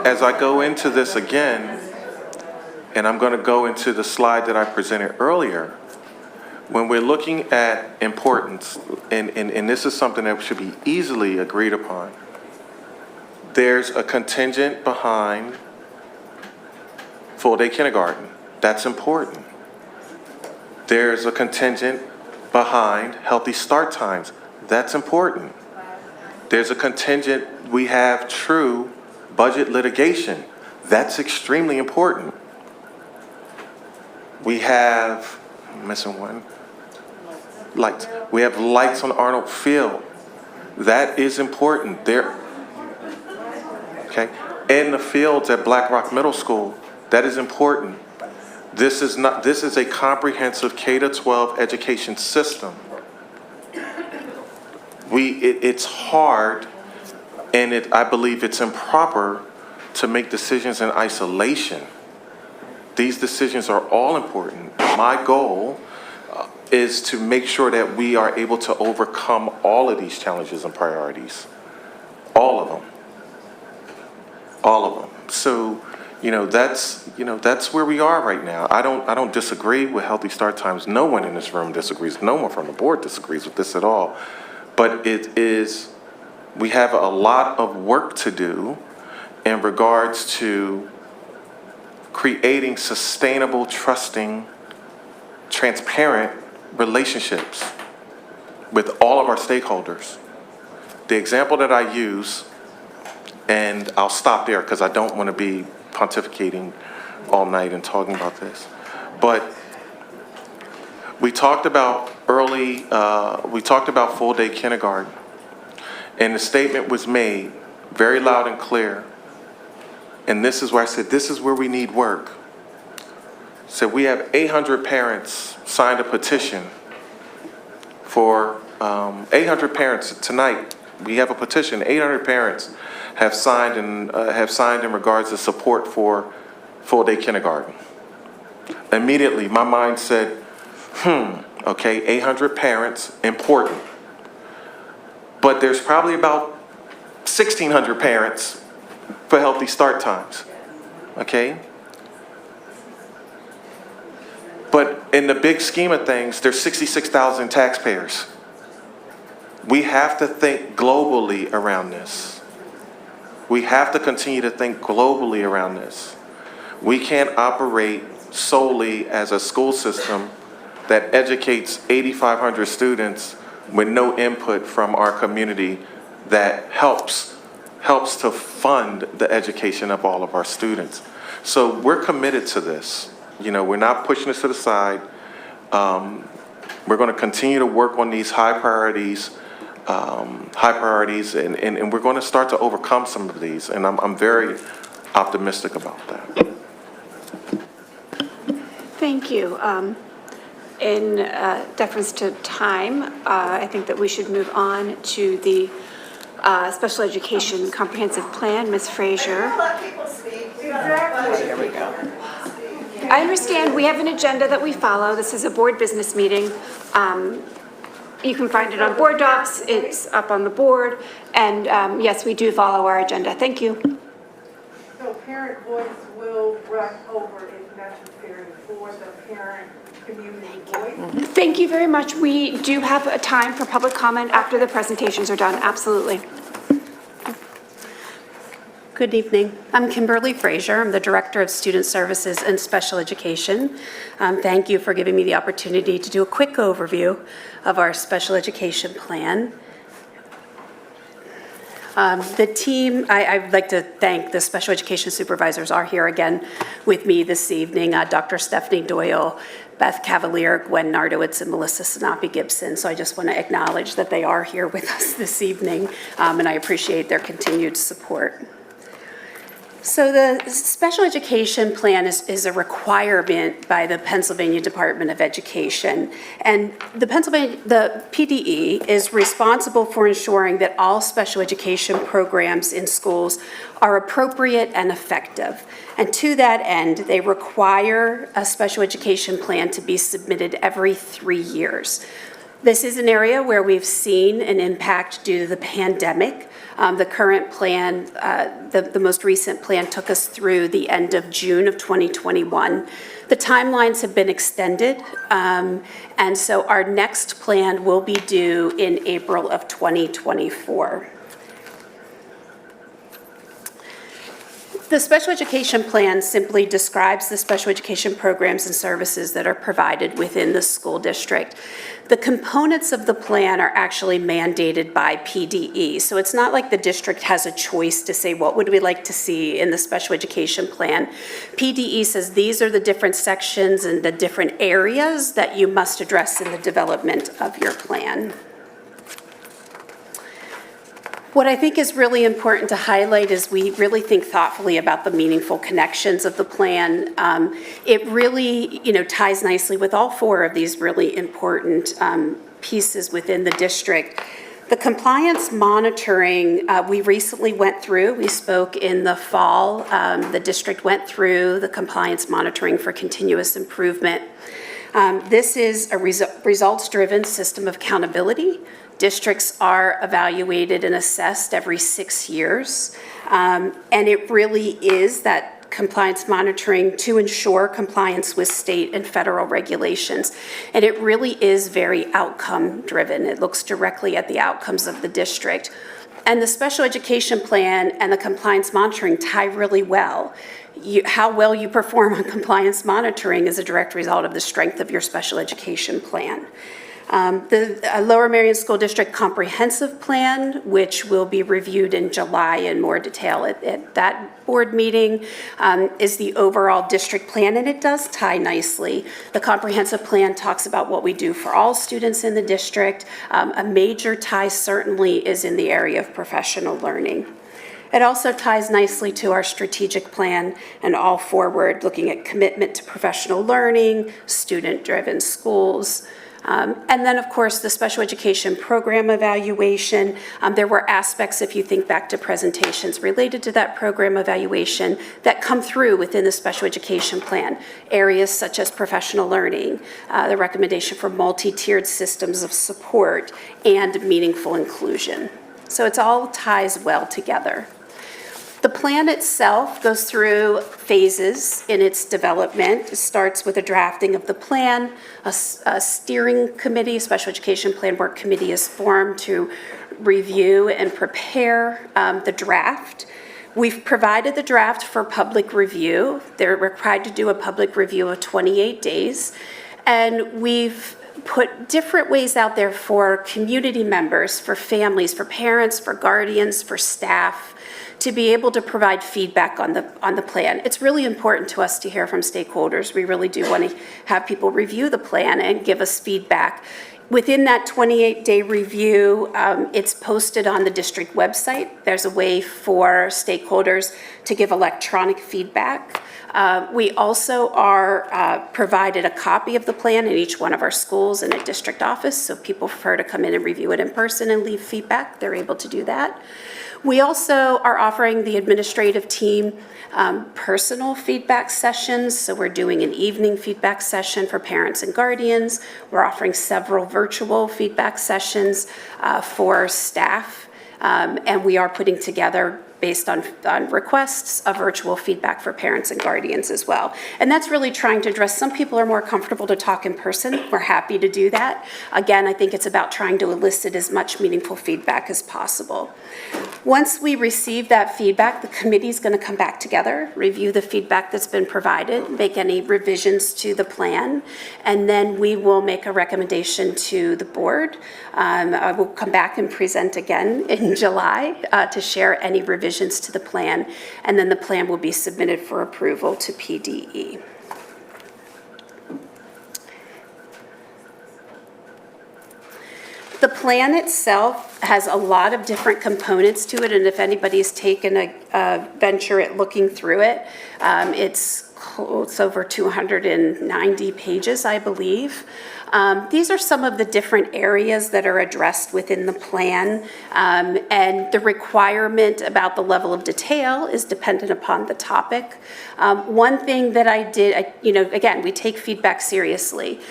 [SPEAKER 6] As I go into this again, and I'm going to go into the slide that I presented earlier, when we're looking at importance, and this is something that should be easily agreed upon, there's a contingent behind full-day kindergarten. That's important. There's a contingent behind Healthy Start Times. That's important. There's a contingent, we have true budget litigation. That's extremely important. We have, I'm missing one, lights. We have lights on Arnold Field. That is important. Okay, in the fields at Black Rock Middle School, that is important. This is a comprehensive K-12 education system. It's hard, and I believe it's improper to make decisions in isolation. These decisions are all important. My goal is to make sure that we are able to overcome all of these challenges and priorities. All of them. All of them. So, that's where we are right now. I don't disagree with Healthy Start Times. No one in this room disagrees. No one from the board disagrees with this at all. but we have a lot of work to do in regards to creating sustainable, trusting, transparent relationships with all of our stakeholders. The example that I use, and I'll stop there because I don't want to be pontificating all night and talking about this, but we talked about full-day kindergarten, and the statement was made very loud and clear, and this is where I said, this is where we need work. So we have 800 parents signed a petition for 800 parents tonight. We have a petition. 800 parents have signed in regards to support for full-day kindergarten. Immediately, my mind said, okay, 800 parents, important. But there's probably about 1,600 parents for healthy start times, okay? But in the big scheme of things, there's 66,000 taxpayers. We have to think globally around this. We have to continue to think globally around this. We can't operate solely as a school system that educates 8,500 students with no input from our community that helps to fund the education of all of our students. So we're committed to this. You know, we're not pushing this to the side. We're going to continue to work on these high priorities, and we're going to start to overcome some of these, and I'm very optimistic about that.
[SPEAKER 1] Thank you. In deference to time, I think that we should move on to the Special Education Comprehensive Plan. Ms. Frazier.
[SPEAKER 3] Let people speak. Exactly. Here we go.
[SPEAKER 1] I understand we have an agenda that we follow. This is a board business meeting. You can find it on board docs. It's up on the board. And yes, we do follow our agenda. Thank you.
[SPEAKER 3] So parent voice will rush over if necessary for the parent community voice.
[SPEAKER 1] Thank you very much. We do have a time for public comment after the presentations are done. Absolutely.
[SPEAKER 12] Good evening. I'm Kimberly Frazier. I'm the Director of Student Services and Special Education. Thank you for giving me the opportunity to do a quick overview of our special education plan. The team, I'd like to thank the special education supervisors are here again with me this evening, Dr. Stephanie Doyle, Beth Cavalier, Gwen Nardowitz, and Melissa Sinapi-Gibson. So I just want to acknowledge that they are here with us this evening, and I appreciate their continued support. So the special education plan is a requirement by the Pennsylvania Department of Education, and the PDE is responsible for ensuring that all special education programs in schools are appropriate and effective. And to that end, they require a special education plan to be submitted every 3 years. This is an area where we've seen an impact due to the pandemic. The current plan, the most recent plan took us through the end of June of 2021. The timelines have been extended, and so our next plan will be due in April of 2024. The special education plan simply describes the special education programs and services that are provided within the school district. The components of the plan are actually mandated by PDE, so it's not like the district has a choice to say, what would we like to see in the special education plan? PDE says these are the different sections and the different areas that you must address in the development of your plan. What I think is really important to highlight is we really think thoughtfully about the meaningful connections of the plan. It really, ties nicely with all four of these really important pieces within the district. The compliance monitoring, we recently went through. We spoke in the fall. The district went through the compliance monitoring for continuous improvement. This is a results-driven system of accountability. Districts are evaluated and assessed every 6 years, and it really is that compliance monitoring to ensure compliance with state and federal regulations. And it really is very outcome-driven. It looks directly at the outcomes of the district. And the special education plan and the compliance monitoring tie really well. How well you perform on compliance monitoring is a direct result of the strength of your special education plan. The Lower Merion School District Comprehensive Plan, which will be reviewed in July in more detail at that board meeting, is the overall district plan, and it does tie nicely. The comprehensive plan talks about what we do for all students in the district. A major tie certainly is in the area of professional learning. It also ties nicely to our strategic plan and all forward, looking at commitment to professional learning, student-driven schools. And then, of course, the special education program evaluation. There were aspects, if you think back to presentations related to that program evaluation, that come through within the special education plan. Areas such as professional learning, the recommendation for multi-tiered systems of support, and meaningful inclusion. So it all ties well together. The plan itself goes through phases in its development. It starts with a drafting of the plan. A steering committee, Special Education Plan Work Committee, is formed to review and prepare the draft. We've provided the draft for public review. They're required to do a public review of 28 days. And we've put different ways out there for community members, for families, for parents, for guardians, for staff, to be able to provide feedback on the plan. It's really important to us to hear from stakeholders. We really do want to have people review the plan and give us feedback. Within that 28-day review, it's posted on the district website. There's a way for stakeholders to give electronic feedback. We also are provided a copy of the plan in each one of our schools and at district office, so people prefer to come in and review it in person and leave feedback. They're able to do that. We also are offering the administrative team personal feedback sessions. So we're doing an evening feedback session for parents and guardians. We're offering several virtual feedback sessions for staff. And we are putting together, based on requests, a virtual feedback for parents and guardians as well. And that's really trying to address, some people are more comfortable to talk in person. We're happy to do that. Again, I think it's about trying to elicit as much meaningful feedback as possible. Once we receive that feedback, the committee's going to come back together, review the feedback that's been provided, make any revisions to the plan, and then we will make a recommendation to the board. I will come back and present again in July to share any revisions to the plan, and then the plan will be submitted for approval to PDE. The plan itself has a lot of different components to it, and if anybody's taken a venture at looking through it, it's over 290 pages, I believe. These are some of the different areas that are addressed within the plan, and the requirement about the level of detail is dependent upon the topic. One thing that I did, again, we take feedback seriously.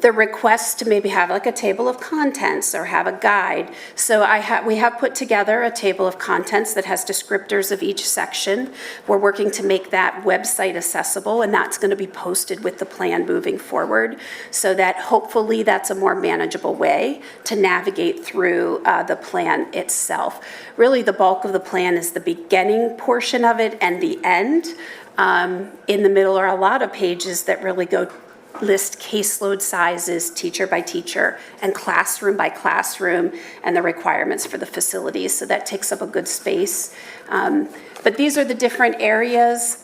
[SPEAKER 12] The request to maybe have like a table of contents or have a guide. So we have put together a table of contents that has descriptors of each section. We're working to make that website accessible, and that's going to be posted with the plan moving forward, so that hopefully that's a more manageable way to navigate through the plan itself. Really, the bulk of the plan is the beginning portion of it and the end. In the middle are a lot of pages that really list caseload sizes, teacher by teacher, and classroom by classroom, and the requirements for the facilities. So that takes up a good space. But these are the different areas.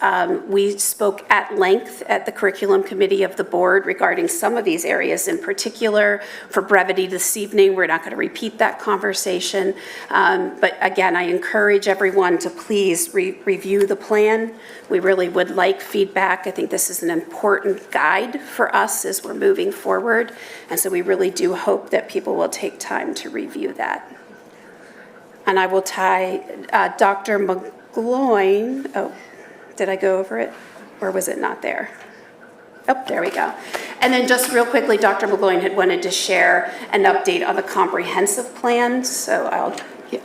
[SPEAKER 12] We spoke at length at the curriculum committee of the board regarding some of these areas in particular. For brevity this evening, we're not going to repeat that conversation. But again, I encourage everyone to please review the plan. We really would like feedback. I think this is an important guide for us as we're moving forward. And so we really do hope that people will take time to review that. And I will tie Dr. McGloin. Oh, did I go over it? Or was it not there? Oh, there we go. And then just real quickly, Dr. McGloin had wanted to share an update on the comprehensive plan. So I'll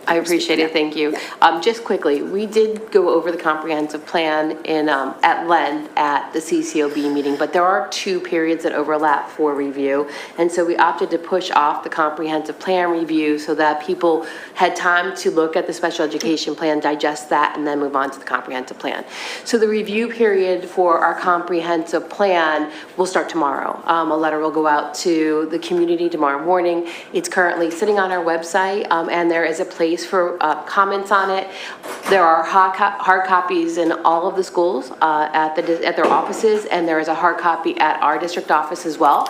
[SPEAKER 13] I appreciate it, thank you. Just quickly, we did go over the comprehensive plan at length at the CCOB meeting, but there are 2 periods that overlap for review. And so we opted to push off the comprehensive plan review so that people had time to look at the special education plan, digest that, and then move on to the comprehensive plan. So the review period for our comprehensive plan will start tomorrow. A letter will go out to the community tomorrow morning. It's currently sitting on our website, and there is a place for comments on it. There are hard copies in all of the schools at their offices, and there is a hard copy at our district office as well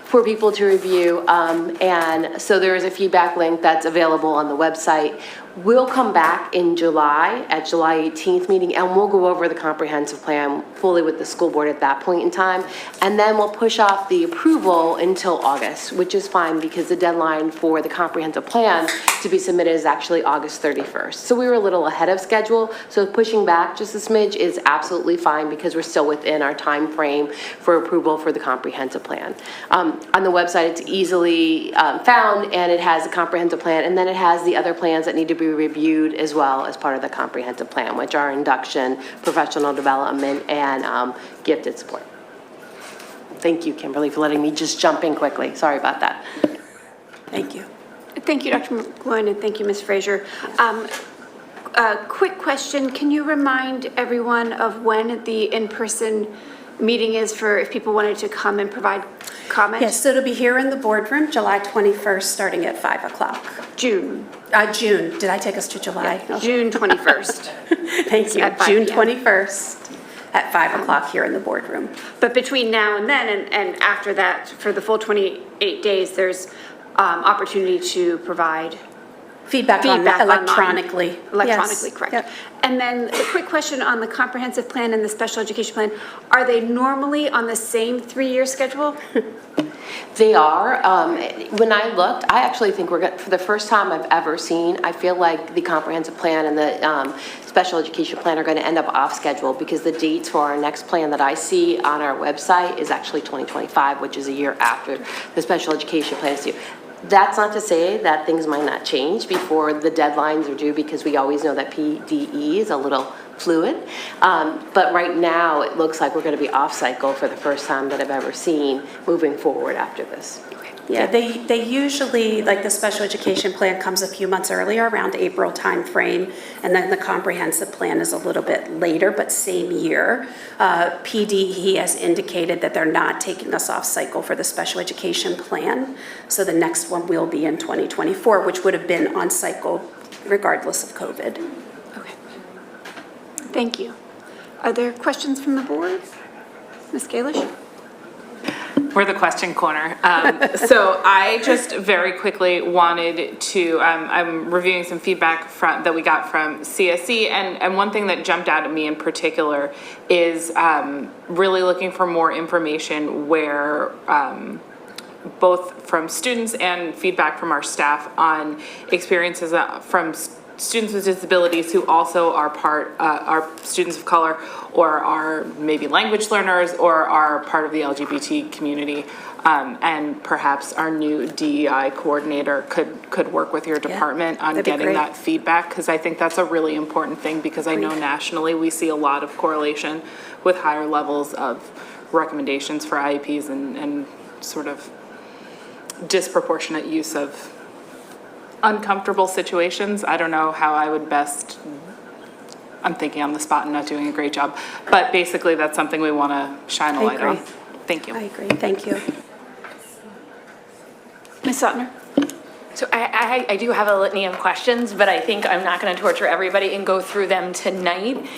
[SPEAKER 13] for people to review. And so there is a feedback link that's available on the website. We'll come back in July, at July 18th meeting, and we'll go over the comprehensive plan fully with the school board at that point in time. And then we'll push off the approval until August, which is fine because the deadline for the comprehensive plan to be submitted is actually August 31st. So we were a little ahead of schedule. So pushing back just a smidge is absolutely fine because we're still within our time frame for approval for the comprehensive plan. On the website, it's easily found, and it has a comprehensive plan, and then it has the other plans that need to be reviewed as well as part of the comprehensive plan, which are induction, professional development, and gifted support. Thank you, Kimberly, for letting me just jump in quickly. Sorry about that.
[SPEAKER 12] Thank you.
[SPEAKER 1] Thank you, Dr. McGloin, and thank you, Ms. Frazier. A quick question, can you remind everyone of when the in-person meeting is for if people wanted to come and provide comment?
[SPEAKER 12] Yes, so it'll be here in the boardroom, July 21st, starting at 5 o'clock.
[SPEAKER 1] June.
[SPEAKER 12] June. Did I take us to July?
[SPEAKER 1] Yeah, June 21st.
[SPEAKER 12] Thank you.
[SPEAKER 1] At 5
[SPEAKER 12] June
[SPEAKER 1] p.m.
[SPEAKER 12] 21st at 5 o'clock here in the boardroom.
[SPEAKER 1] But between now and then and after that, for the full 28 days, there's opportunity to provide
[SPEAKER 12] Feedback on that electronically.
[SPEAKER 1] Electronically,
[SPEAKER 12] Yes.
[SPEAKER 1] correct.
[SPEAKER 12] Yep.
[SPEAKER 1] And then a quick question on the comprehensive plan and the special education plan. Are they normally on the same 3-year schedule?
[SPEAKER 13] They are. When I looked, I actually think we're for the first time I've ever seen, I feel like the comprehensive plan and the special education plan are going to end up off schedule because the dates for our next plan that I see on our website is actually 2025, which is a year after the special education plan is due. That's not to say that things might not change before the deadlines are due because we always know that PDE is a little fluid. But right now, it looks like we're going to be off cycle for the first time that I've ever seen moving forward after this.
[SPEAKER 12] Yeah, they usually, like the special education plan comes a few months earlier, around April timeframe, and then the comprehensive plan is a little bit later, but same year. PDE has indicated that they're not taking us off cycle for the special education plan, so the next one will be in 2024, which would have been on cycle regardless of COVID.
[SPEAKER 1] Okay. Thank you. Are there questions from the board? Ms. Kalish?
[SPEAKER 9] We're the question corner. So I just very quickly wanted to, I'm reviewing some feedback that we got from CSE, and one thing that jumped out at me in particular is really looking for more information where both from students and feedback from our staff on experiences from students with disabilities who also are students of color or are maybe language learners or are part of the LGBT community. And perhaps our new DEI coordinator could work with your department on getting that feedback, because I think that's a really important thing, because I know nationally we see a lot of correlation with higher levels of recommendations for IEPs and sort of disproportionate use of uncomfortable situations. I don't know how I would best, I'm thinking on the spot and not doing a great job, but basically that's something we want to shine a light on. Thank you.
[SPEAKER 12] I agree, thank you.
[SPEAKER 1] Ms. Sotner?
[SPEAKER 10] So I do have a litany of questions, but I think I'm not going to torture everybody and go through them tonight.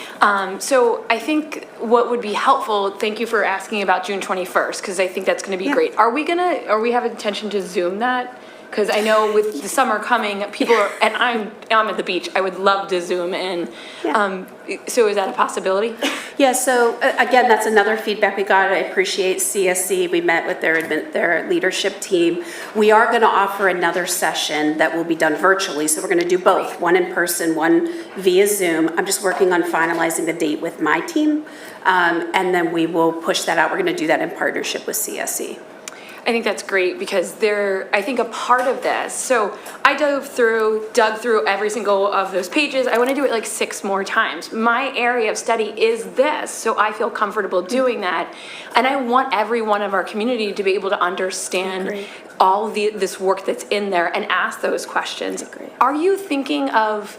[SPEAKER 10] So I think what would be helpful, thank you for asking about June 21st, because I think that's going to be great. Are we have intention to Zoom that? Because I know with the summer coming, people are, and I'm at the beach, I would love to Zoom in. So is that a possibility?
[SPEAKER 12] Yeah, so again, that's another feedback we got. I appreciate CSC. We met with their leadership team. We are going to offer another session that will be done virtually. So we're going to do both, one in person, one via Zoom. I'm just working on finalizing the date with my team. And then we will push that out. We're going to do that in partnership with CSC.
[SPEAKER 10] I think that's great because I think a part of this, so I dug through every single of those pages. I want to do it like 6 more times. My area of study is this, so I feel comfortable doing that. And I want every one of our community to be able to understand all this work that's in there and ask those questions. Are you thinking of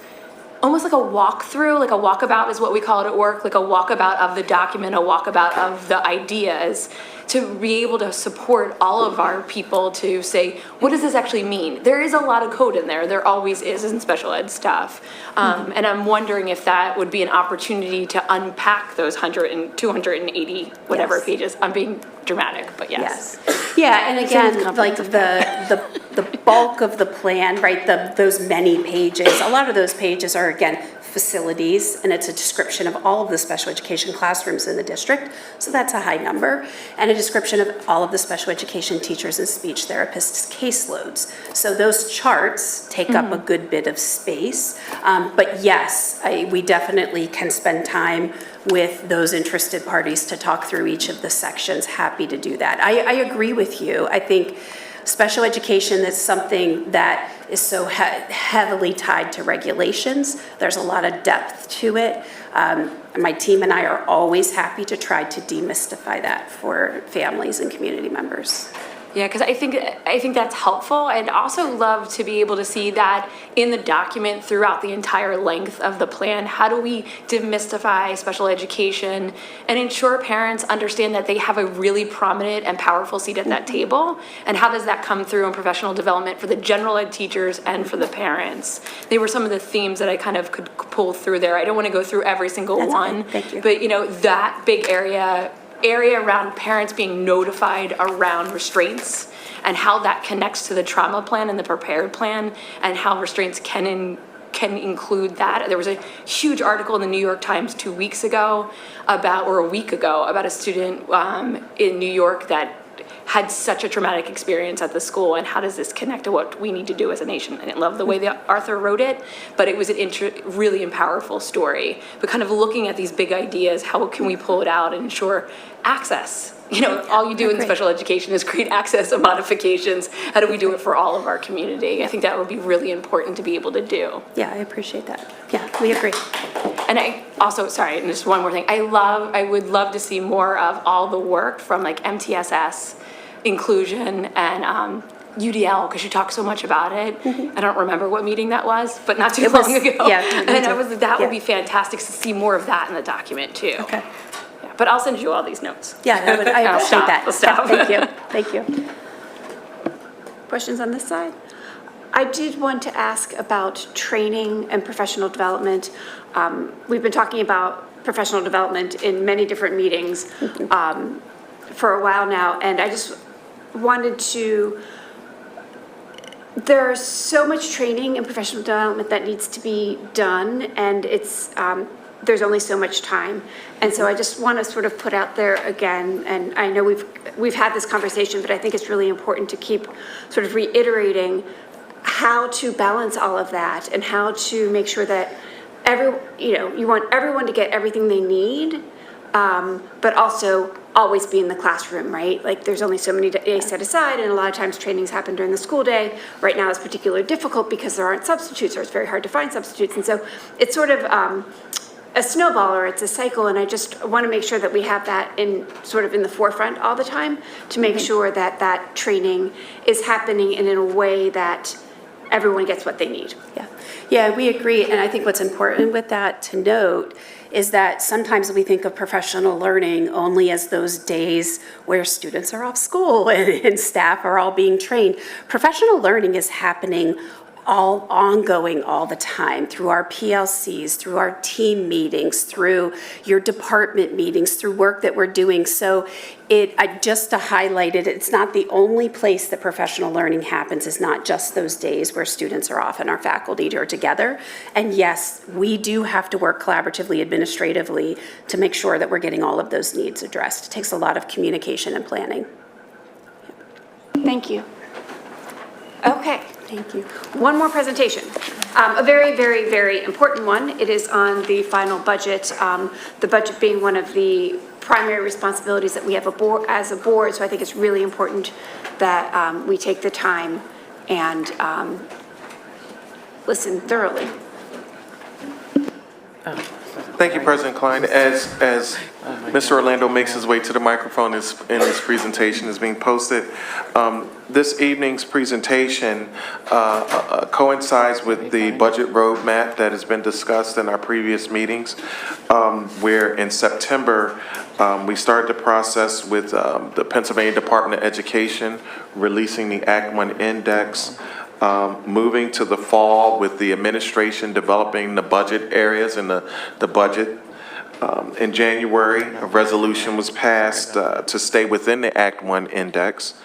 [SPEAKER 10] almost like a walkthrough, like a walkabout is what we call it at work, like a walkabout of the document, a walkabout of the ideas, to be able to support all of our people to say, what does this actually mean? There is a lot of code in there. There always is in special ed stuff. And I'm wondering if that would be an opportunity to unpack those 280 whatever pages. I'm being dramatic, but yes.
[SPEAKER 12] Yeah, and again, like the bulk of the plan, right, those many pages, a lot of those pages are, again, facilities, and it's a description of all of the special education classrooms in the district, so that's a high number, and a description of all of the special education teachers and speech therapists' caseloads. So those charts take up a good bit of space, but yes, we definitely can spend time with those interested parties to talk through each of the sections. Happy to do that. I agree with you. I think special education is something that is so heavily tied to regulations. There's a lot of depth to it. My team and I are always happy to try to demystify that for families and community members.
[SPEAKER 10] Yeah, because I think that's helpful. I'd also love to be able to see that in the document throughout the entire length of the plan. How do we demystify special education and ensure parents understand that they have a really prominent and powerful seat at that table? And how does that come through in professional development for the general ed teachers and for the parents? They were some of the themes that I kind of could pull through there. I don't want to go through every single one.
[SPEAKER 12] Thank you.
[SPEAKER 10] But that big area around parents being notified around restraints and how that connects to the trauma plan and the prepared plan and how restraints can include that. There was a huge article in the New York Times 2 weeks ago or a week ago about a student in New York that had such a traumatic experience at the school, and how does this connect to what we need to do as a nation? I didn't love the way that Arthur wrote it, but it was a really powerful story. But kind of looking at these big ideas, how can we pull it out and ensure access? All you do in special education is create access and modifications. How do we do it for all of our community? I think that would be really important to be able to do.
[SPEAKER 12] Yeah, I appreciate that. Yeah, we agree.
[SPEAKER 10] And I also, sorry, and just one more thing. I would love to see more of all the work from like MTSS, inclusion, and UDL, because you talk so much about it. I don't remember what meeting that was, but not too long ago.
[SPEAKER 12] Yeah,
[SPEAKER 10] and that would be fantastic to see more of that in the document too.
[SPEAKER 12] Okay.
[SPEAKER 10] Yeah, but I'll send you all these notes.
[SPEAKER 12] Yeah, I appreciate that.
[SPEAKER 10] I'll stop.
[SPEAKER 12] Yeah, thank you.
[SPEAKER 1] Questions on this side? I did want to ask about training and professional development. We've been talking about professional development in many different meetings for a while now, and I just wanted to, there's so much training and professional development that needs to be done, and there's only so much time. And so I just want to sort of put out there again, and I know we've had this conversation, but I think it's really important to keep sort of reiterating how to balance all of that and how to make sure that you want everyone to get everything they need, but also always be in the classroom, right? Like there's only so many days set aside, and a lot of times trainings happen during the school day. Right now it's particularly difficult because there aren't substitutes, or it's very hard to find substitutes. And so it's sort of a snowball, or it's a cycle, and I just want to make sure that we have that in the forefront all the time to make sure that that training is happening in a way that everyone gets what they need.
[SPEAKER 12] Yeah, we agree. And I think what's important with that to note is that sometimes we think of professional learning only as those days where students are off school and staff are all being trained. Professional learning is happening all ongoing all the time through our PLCs, through our team meetings, through your department meetings, through work that we're doing. So just to highlight it, it's not the only place that professional learning happens. It's not just those days where students are off and our faculty are together. And yes, we do have to work collaboratively, administratively, to make sure that we're getting all of those needs addressed. It takes a lot of communication and planning.
[SPEAKER 1] Thank you. Okay. Thank you. One more presentation, a very, very, very important one. It is on the final budget, the budget being one of the primary responsibilities that we have as a board, so I think it's really important that we take the time and listen thoroughly.
[SPEAKER 6] Thank you, President Klein. As Mr. Orlando makes his way to the microphone and his presentation is being posted, this evening's presentation coincides with the budget roadmap that has been discussed in our previous meetings, where in September, we started the process with the Pennsylvania Department of Education releasing the Act 1 Index, moving to the fall with the administration developing the budget areas and the budget. In January, a resolution was passed to stay within the Act 1 Index.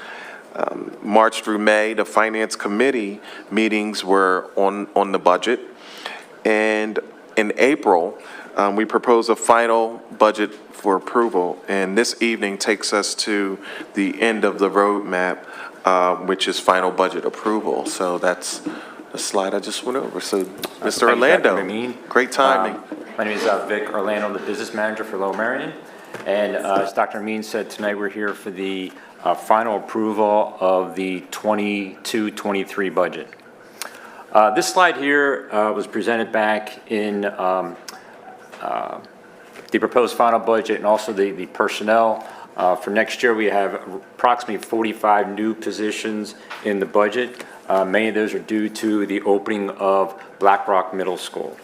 [SPEAKER 6] March through May, the Finance Committee meetings were on the budget. And in April, we proposed a final budget for approval. And this evening takes us to the end of the roadmap, which is final budget approval. So that's the slide I just went over. So, Mr. Orlando, great timing.
[SPEAKER 14] My name is Vic Orlando. I'm the business manager for Lower Merion. And as Dr. Amin said, tonight we're here for the final approval of the 22-23 budget. This slide here was presented back in the proposed final budget and also the personnel. For next year, we have approximately 45 new positions in the budget. Many of those are due to the opening of Black Rock Middle School.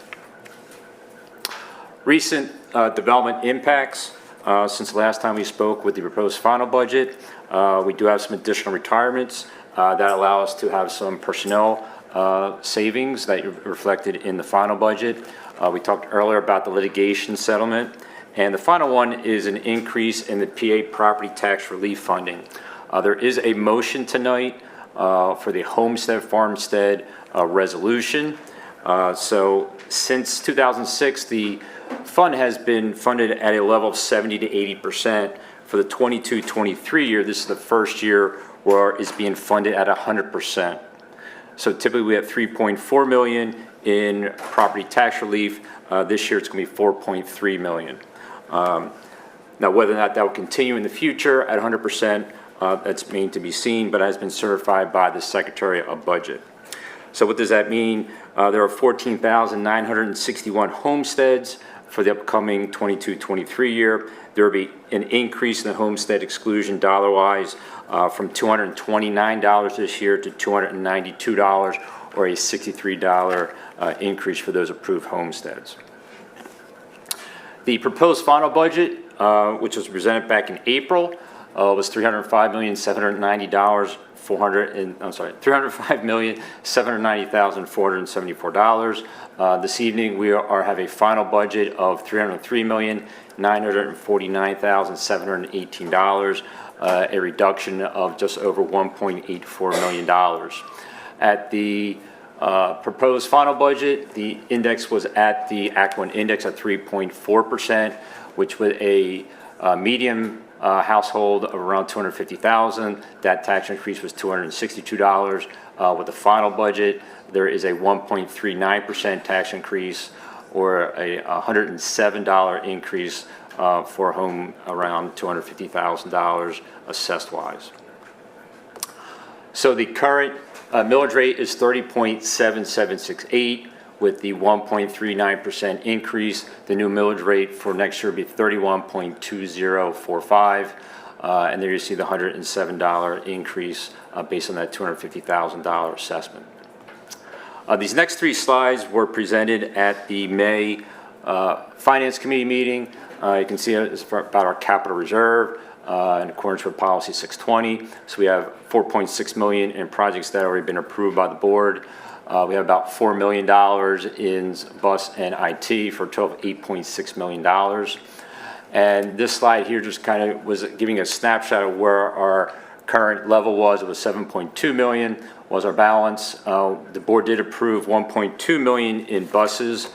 [SPEAKER 14] Recent development impacts since the last time we spoke with the proposed final budget. We do have some additional retirements that allow us to have some personnel savings that are reflected in the final budget. We talked earlier about the litigation settlement. And the final one is an increase in the PA property tax relief funding. There is a motion tonight for the homestead farmstead resolution. So since 2006, the fund has been funded at a level of 70 to 80%. For the 22-23 year, this is the first year where it's being funded at 100%. So typically we have $3.4 million in property tax relief. This year it's going to be $4.3 million. Now, whether or not that will continue in the future at 100%, that's remains to be seen, but has been certified by the Secretary of Budget. So what does that mean? There are 14,961 homesteads for the upcoming 22-23 year. There will be an increase in the homestead exclusion dollar-wise from $229 this year to $292, or a $63 increase for those approved homesteads. The proposed final budget, which was presented back in April, was $305,790,474. This evening, we have a final budget of $303,949,718, a reduction of just over $1.84 million. At the proposed final budget, the index was at the Act 1 index at 3.4%, which with a medium household of around $250,000, that tax increase was $262. With the final budget, there is a 1.39% tax increase, or a $107 increase for a home around $250,000 assessed-wise. So the current millage rate is 30.7768. With the 1.39% increase, the new millage rate for next year will be 31.2045. And there you see the $107 increase based on that $250,000 assessment. These next three slides were presented at the May Finance Committee meeting. You can see it's about our capital reserve in accordance with Policy 620. So we have $4.6 million in projects that have already been approved by the board. We have about $4 million in bus and IT for a total of $8.6 million. And this slide here just kind of was giving a snapshot of where our current level was. It was $7.2 million was our balance. The board did approve $1.2 million in buses.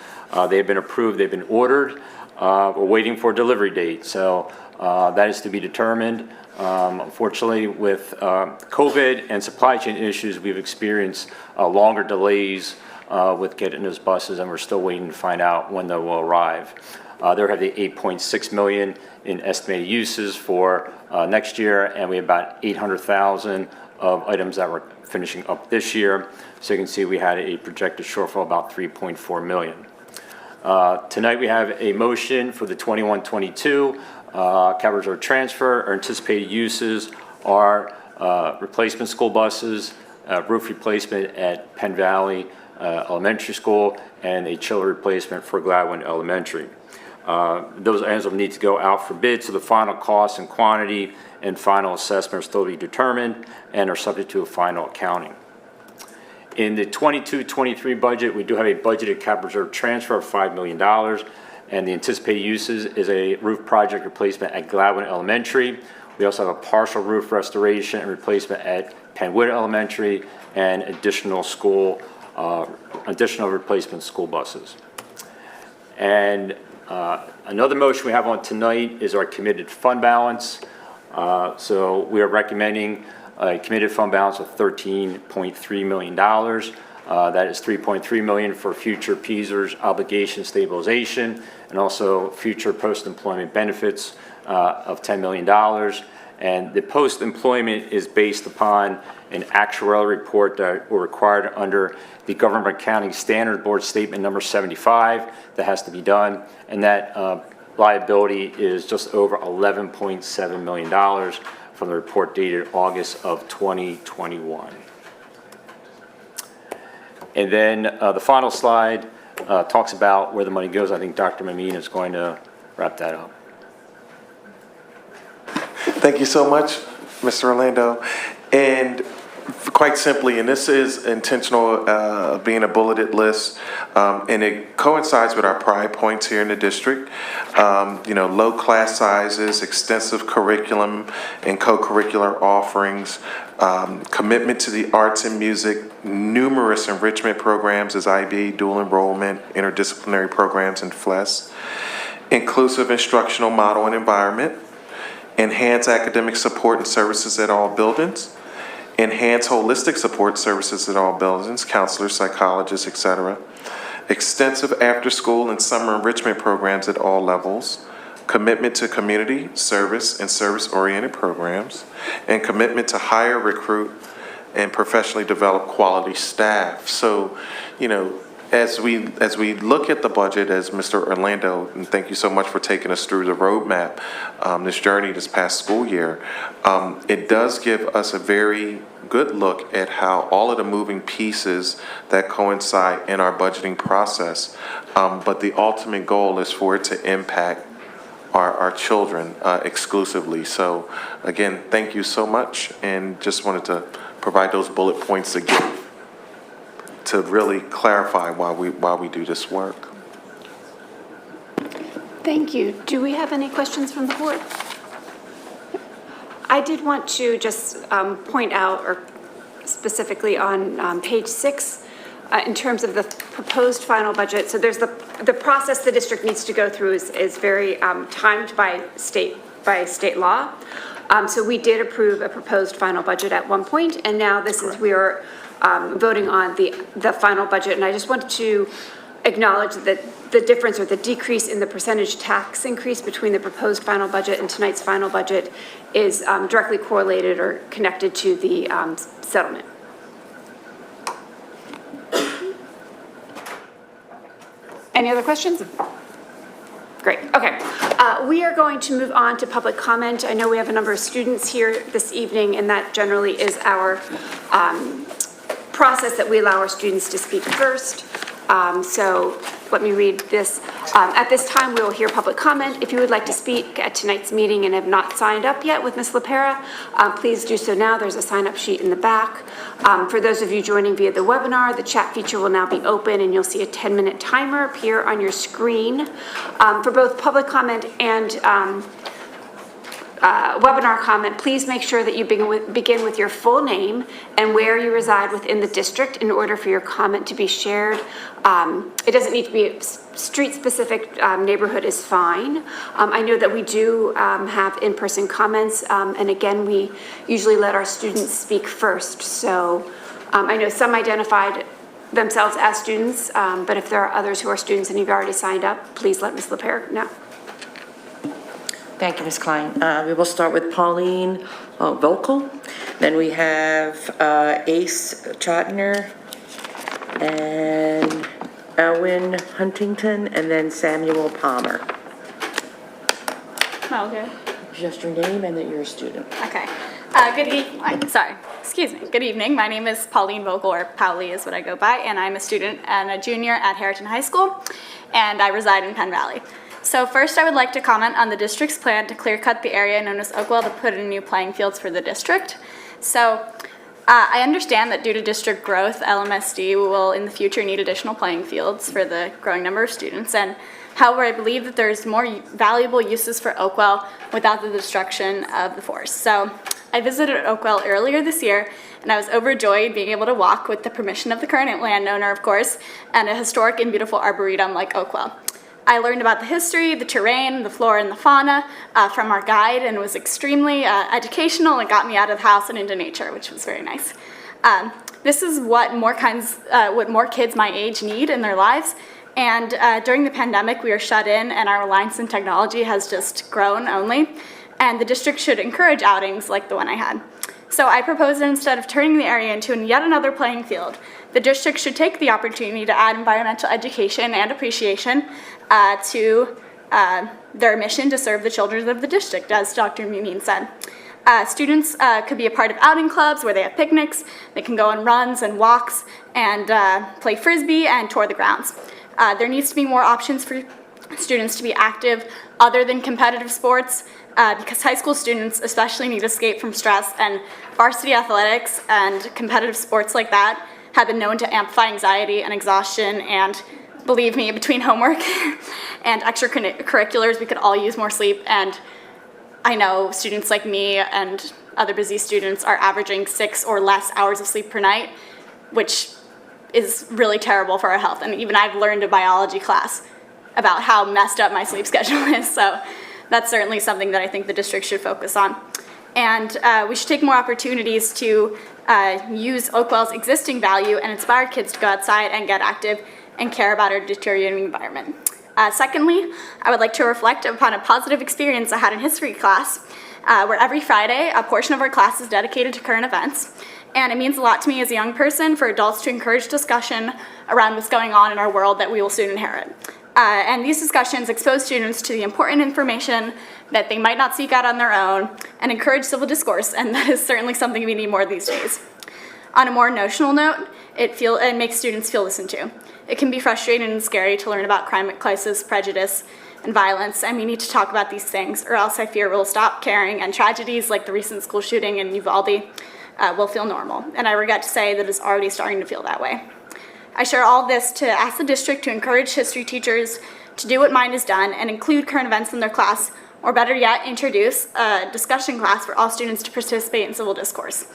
[SPEAKER 14] They've been approved, they've been ordered. We're waiting for a delivery date. So that is to be determined. Unfortunately, with COVID and supply chain issues, we've experienced longer delays with getting those buses, and we're still waiting to find out when they will arrive. There have the 8.6 million in estimated uses for next year, and we have about 800,000 of items that we're finishing up this year. So you can see we had a projected shortfall about 3.4 million. Tonight we have a motion for the 21-22 capital reserve transfer. Our anticipated uses are replacement school buses, roof replacement at Penn Valley Elementary School, and a chiller replacement for Gladwin Elementary. Those items will need to go out for bid, so the final cost and quantity and final assessment are still to be determined and are subject to a final accounting. In the 22-23 budget, we do have a budgeted capital reserve transfer of $5 million, and the anticipated uses is a roof project replacement at Gladwin Elementary. We also have a partial roof restoration and replacement at Penwood Elementary, and additional replacement school buses. And another motion we have on tonight is our committed fund balance. So we are recommending a committed fund balance of $13.3 million. That is $3.3 million for future PSERS obligation stabilization, and also future post-employment benefits of $10 million. And the post-employment is based upon an actuarial report that were required under the Government Accounting Standard Board Statement number 75 that has to be done, and that liability is just over $11.7 million from the report dated August of 2021. And then the final slide talks about where the money goes. I think Dr. Mameen is going to wrap that up.
[SPEAKER 6] Thank you so much, Mr. Orlando. And quite simply, and this is intentional, being a bulleted list, and it coincides with our pride points here in the district. Low class sizes, extensive curriculum and co-curricular offerings, commitment to the arts and music, numerous enrichment programs as IB, dual enrollment, interdisciplinary programs, and FLES, inclusive instructional model and environment, enhance academic support and services at all buildings, enhance holistic support services at all buildings, counselors, psychologists, etc., extensive after-school and summer enrichment programs at all levels, commitment to community, service, and service-oriented programs, and commitment to hire, recruit, and professionally develop quality staff. So, as we look at the budget, as Mr. Orlando, and thank you so much for taking us through the roadmap, this journey this past school year, it does give us a very good look at how all of the moving pieces that coincide in our budgeting process, but the ultimate goal is for it to impact our children exclusively. So again, thank you so much, and just wanted to provide those bullet points again to really clarify why we do this work.
[SPEAKER 1] Thank you. Do we have any questions from the board? I did want to just point out, or specifically on page 6, in terms of the proposed final budget. So there's the process the district needs to go through is very timed by state law. So we did approve a proposed final budget at one point, and now this is, we are voting on the final budget. And I just wanted to acknowledge that the difference or the decrease in the percentage tax increase between the proposed final budget and tonight's final budget is directly correlated or connected to the settlement. Any other questions? Great, okay. We are going to move on to public comment. I know we have a number of students here this evening, and that generally is our process that we allow our students to speak first. So let me read this. At this time, we will hear public comment. If you would like to speak at tonight's meeting and have not signed up yet with Ms. LaPera, please do so now. There's a sign-up sheet in the back. For those of you joining via the webinar, the chat feature will now be open, and you'll see a 10-minute timer appear on your screen. For both public comment and webinar comment, please make sure that you begin with your full name and where you reside within the district in order for your comment to be shared. It doesn't need to be street-specific, neighborhood is fine. I know that we do have in-person comments, and again, we usually let our students speak first. So I know some identified themselves as students, but if there are others who are students and you've already signed up, please let Ms. LePere know.
[SPEAKER 8] Thank you, Ms. Klein. We will start with Pauline Volkel. Then we have Ace Chotner and Elwin Huntington, and then Samuel Palmer.
[SPEAKER 15] Okay.
[SPEAKER 8] Just your name and that you're a student.
[SPEAKER 15] Okay. Good evening. My name is Pauline Vogel, or Pauli is what I go by, and I'm a student and a junior at Harriton High School, and I reside in Penn Valley. So first, I would like to comment on the district's plan to clear cut the area known as Oakwell to put in new playing fields for the district. So I understand that due to district growth, Lmsb will in the future need additional playing fields for the growing number of students. And however, I believe that there's more valuable uses for Oakwell without the destruction of the forest. So I visited Oakwell earlier this year, and I was overjoyed being able to walk with the permission of the current landowner, of course, and a historic and beautiful arboretum like Oakwell. I learned about the history, the terrain, the flora and the fauna from our guide, and it was extremely educational and got me out of the house and into nature, which was very nice. This is what more kids my age need in their lives. And during the pandemic, we were shut in, and our reliance on technology has just grown only. And the district should encourage outings like the one I had. So I propose that instead of turning the area into yet another playing field, the district should take the opportunity to add environmental education and appreciation to their mission to serve the children of the district, as Dr. Mumine said. Students could be a part of outing clubs where they have picnics, they can go on runs and walks and play Frisbee and tour the grounds. There needs to be more options for students to be active other than competitive sports because high school students especially need escape from stress, and varsity athletics and competitive sports like that have been known to amplify anxiety and exhaustion, and believe me, between homework and extracurriculars, we could all use more sleep. And I know students like me and other busy students are averaging 6 or less hours of sleep per night, which is really terrible for our health. And even I've learned a biology class about how messed up my sleep schedule is. So that's certainly something that I think the district should focus on. And we should take more opportunities to use Oakwell's existing value and inspire kids to go outside and get active and care about our deteriorating environment. Secondly, I would like to reflect upon a positive experience I had in history class, where every Friday a portion of our class is dedicated to current events. And it means a lot to me as a young person for adults to encourage discussion around what's going on in our world that we will soon inherit. And these discussions expose students to the important information that they might not seek out on their own and encourage civil discourse, and that is certainly something we need more these days. On a more notional note, it makes students feel listened to. It can be frustrating and scary to learn about climate crisis, prejudice, and violence, and we need to talk about these things, or else I fear we'll stop caring, and tragedies like the recent school shooting in Uvalde will feel normal. And I regret to say that it's already starting to feel that way. I share all this to ask the district to encourage history teachers to do what mine has done and include current events in their class, or better yet, introduce a discussion class for all students to participate in civil discourse.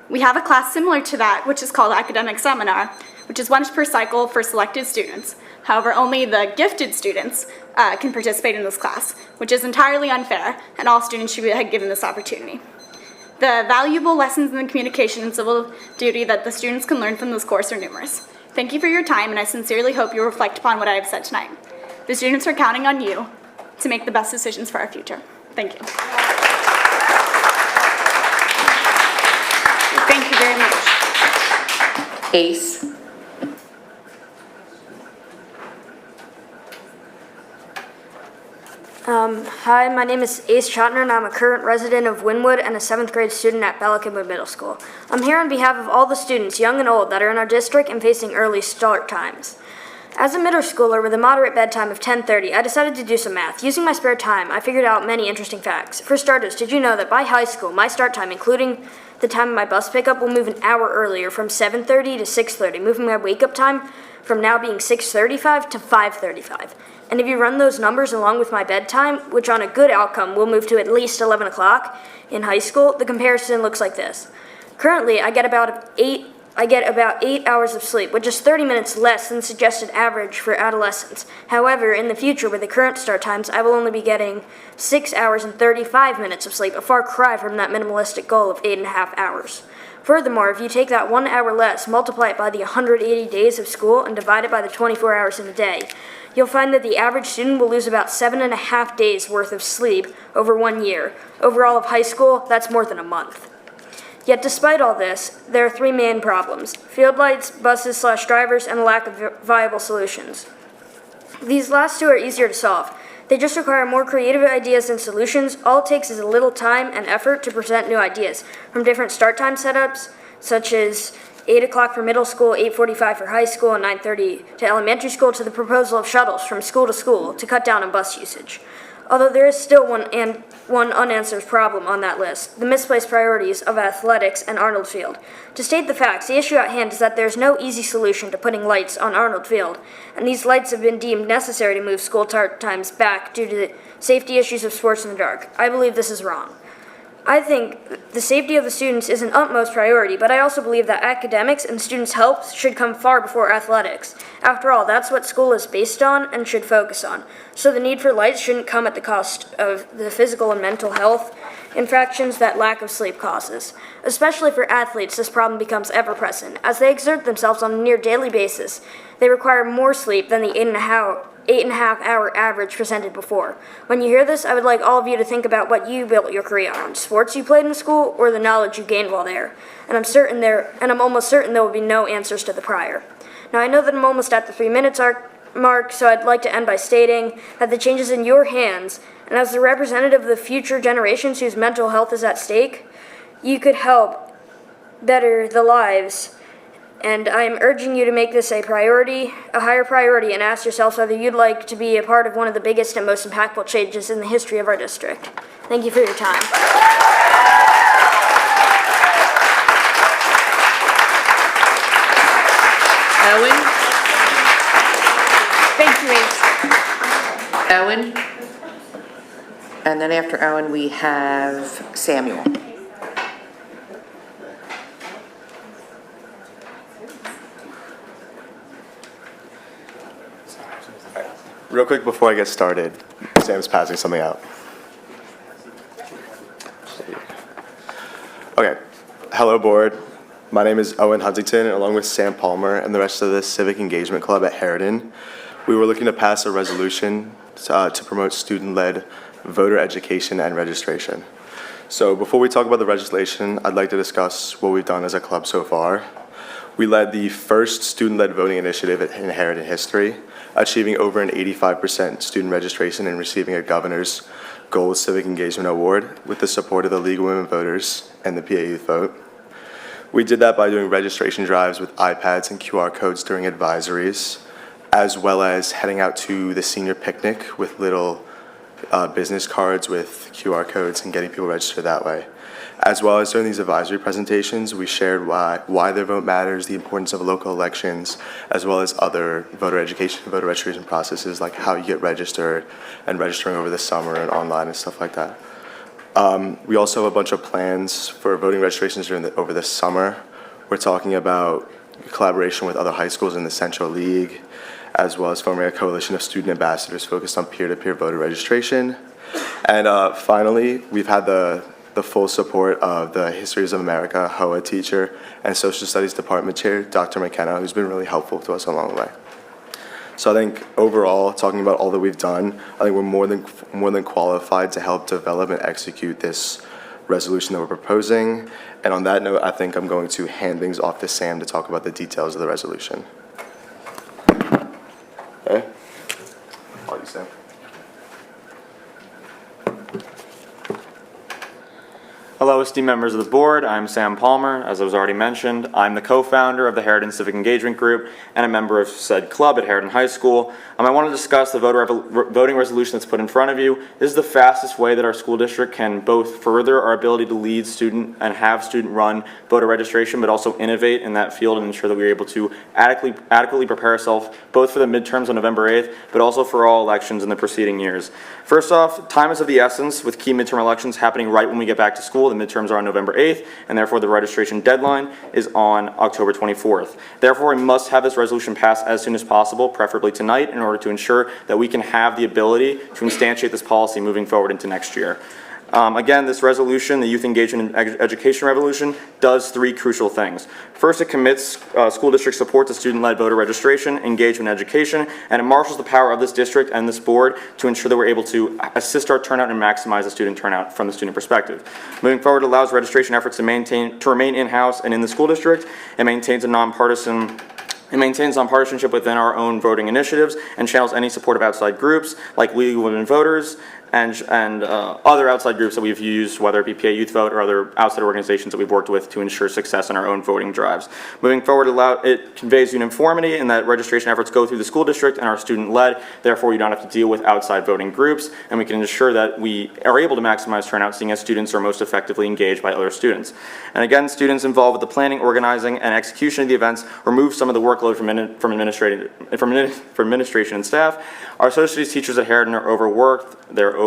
[SPEAKER 15] We have a class similar to that, which is called Academic Seminar, which is once per cycle for selected students. However, only the gifted students can participate in this class, which is entirely unfair, and all students should be given this opportunity. The valuable lessons in the communication and civil duty that the students can learn from this course are numerous. Thank you for your time, and I sincerely hope you reflect upon what I have said tonight. The students are counting on you to make the best decisions for our future. Thank you.
[SPEAKER 1] Thank you very much.
[SPEAKER 8] Ace.
[SPEAKER 4] Hi, my name is Ace Chotner, and I'm a current resident of Wynwood and a 7th grade student at Bellacombe Middle School. I'm here on behalf of all the students, young and old, that are in our district and facing early start times. As a middle schooler with a moderate bedtime of 10:30, I decided to do some math. Using my spare time, I figured out many interesting facts. For starters, did you know that by high school, my start time, including the time of my bus pickup, will move an hour earlier from 7:30 to 6:30, moving my wake-up time from now being 6:35 to 5:35. And if you run those numbers along with my bedtime, which on a good outcome will move to at least 11 o'clock in high school, the comparison looks like this. Currently, I get about 8 hours of sleep, which is 30 minutes less than suggested average for adolescents. However, in the future, with the current start times, I will only be getting 6 hours and 35 minutes of sleep, a far cry from that minimalistic goal of 8.5 hours. Furthermore, if you take that 1 hour less, multiply it by the 180 days of school, and divide it by the 24 hours in a day, you'll find that the average student will lose about 7.5 days worth of sleep over 1 year. Overall of high school, that's more than a month. Yet despite all this, there are 3 main problems: field lights, buses/drivers, and a lack of viable solutions. These last 2 are easier to solve. They just require more creative ideas and solutions. All it takes is a little time and effort to present new ideas, from different start time setups, such as 8 o'clock for middle school, 8:45 for high school, and 9:30 to elementary school, to the proposal of shuttles from school to school to cut down on bus usage. Although there is still one unanswered problem on that list: the misplaced priorities of athletics and Arnold Field. To state the facts, the issue at hand is that there's no easy solution to putting lights on Arnold Field, and these lights have been deemed necessary to move school start times back due to the safety issues of sports in the dark. I believe this is wrong. I think the safety of the students is an utmost priority, but I also believe that academics and students' health should come far before athletics. After all, that's what school is based on and should focus on. So the need for lights shouldn't come at the cost of the physical and mental health infractions that lack of sleep causes. Especially for athletes, this problem becomes ever-present. As they exert themselves on a near daily basis, they require more sleep than the 8.5 hour average presented before. When you hear this, I would like all of you to think about what you built your career on: sports you played in school or the knowledge you gained while there. And I'm almost certain there will be no answers to the prior. Now, I know that I'm almost at the 3 minutes mark, so I'd like to end by stating that the change is in your hands, and as the representative of the future generations whose mental health is at stake, you could help better the lives. And I am urging you to make this a higher priority, and ask yourselves whether you'd like to be a part of one of the biggest and most impactful changes in the history of our district. Thank you for your time.
[SPEAKER 8] Owen?
[SPEAKER 1] Thank you, Ace.
[SPEAKER 8] Owen? And then after Owen, we have Samuel.
[SPEAKER 16] Real quick before I get started, Sam's passing something out. Okay, hello board. My name is Owen Huntington, along with Sam Palmer and the rest of the Civic Engagement Club at Harridan. We were looking to pass a resolution to promote student-led voter education and registration. So before we talk about the legislation, I'd like to discuss what we've done as a club so far. We led the first student-led voting initiative in Harridan history, achieving over an 85% student registration and receiving a Governor's Gold Civic Engagement Award with the support of the League of Women Voters and the PA Youth Vote. We did that by doing registration drives with iPads and QR codes during advisories, as well as heading out to the senior picnic with little business cards with QR codes and getting people registered that way. As well as during these advisory presentations, we shared why their vote matters, the importance of local elections, as well as other voter education and voter registration processes, like how you get registered and registering over the summer and online and stuff like that. We also have a bunch of plans for voting registrations over the summer. We're talking about collaboration with other high schools in the Central League, as well as forming a coalition of student ambassadors focused on peer-to-peer voter registration. And finally, we've had the full support of the Histories of America HOA teacher and Social Studies Department chair, Dr. McKenna, who's been really helpful to us along the way. So I think overall, talking about all that we've done, I think we're more than qualified to help develop and execute this resolution that we're proposing. And on that note, I think I'm going to hand things off to Sam to talk about the details of the resolution. Okay? All you, Sam.
[SPEAKER 17] Hello, esteemed members of the board. I'm Sam Palmer. As I was already mentioned, I'm the co-founder of the Harridan Civic Engagement Group and a member of said club at Harridan High School. I want to discuss the voting resolution that's put in front of you. This is the fastest way that our school district can both further our ability to lead student and have student-run voter registration, but also innovate in that field and ensure that we're able to adequately prepare ourselves both for the midterms on November 8th, but also for all elections in the preceding years. First off, time is of the essence with key midterm elections happening right when we get back to school. The midterms are on November 8th, and therefore the registration deadline is on October 24th. Therefore, we must have this resolution passed as soon as possible, preferably tonight, in order to ensure that we can have the ability to instantiate this policy moving forward into next year. Again, this resolution, the Youth Engagement and Education Revolution, does three crucial things. First, it commits school district support to student-led voter registration, engagement, and education, and it marshals the power of this district and this board to ensure that we're able to assist our turnout and maximize the student turnout from the student perspective. Moving forward, it allows registration efforts to remain in-house and in the school district. It maintains nonpartisanship within our own voting initiatives and channels any support of outside groups like League of Women Voters and other outside groups that we've used, whether it be PA Youth Vote or other outside organizations that we've worked with to ensure success in our own voting drives. Moving forward, it conveys uniformity in that registration efforts go through the school district and are student-led. Therefore, you don't have to deal with outside voting groups, and we can ensure that we are able to maximize turnout, seeing as students are most effectively engaged by other students. And again, students involved with the planning, organizing, and execution of the events remove some of the workload from administration and staff. Our associates teachers at Heriton are overworked, they're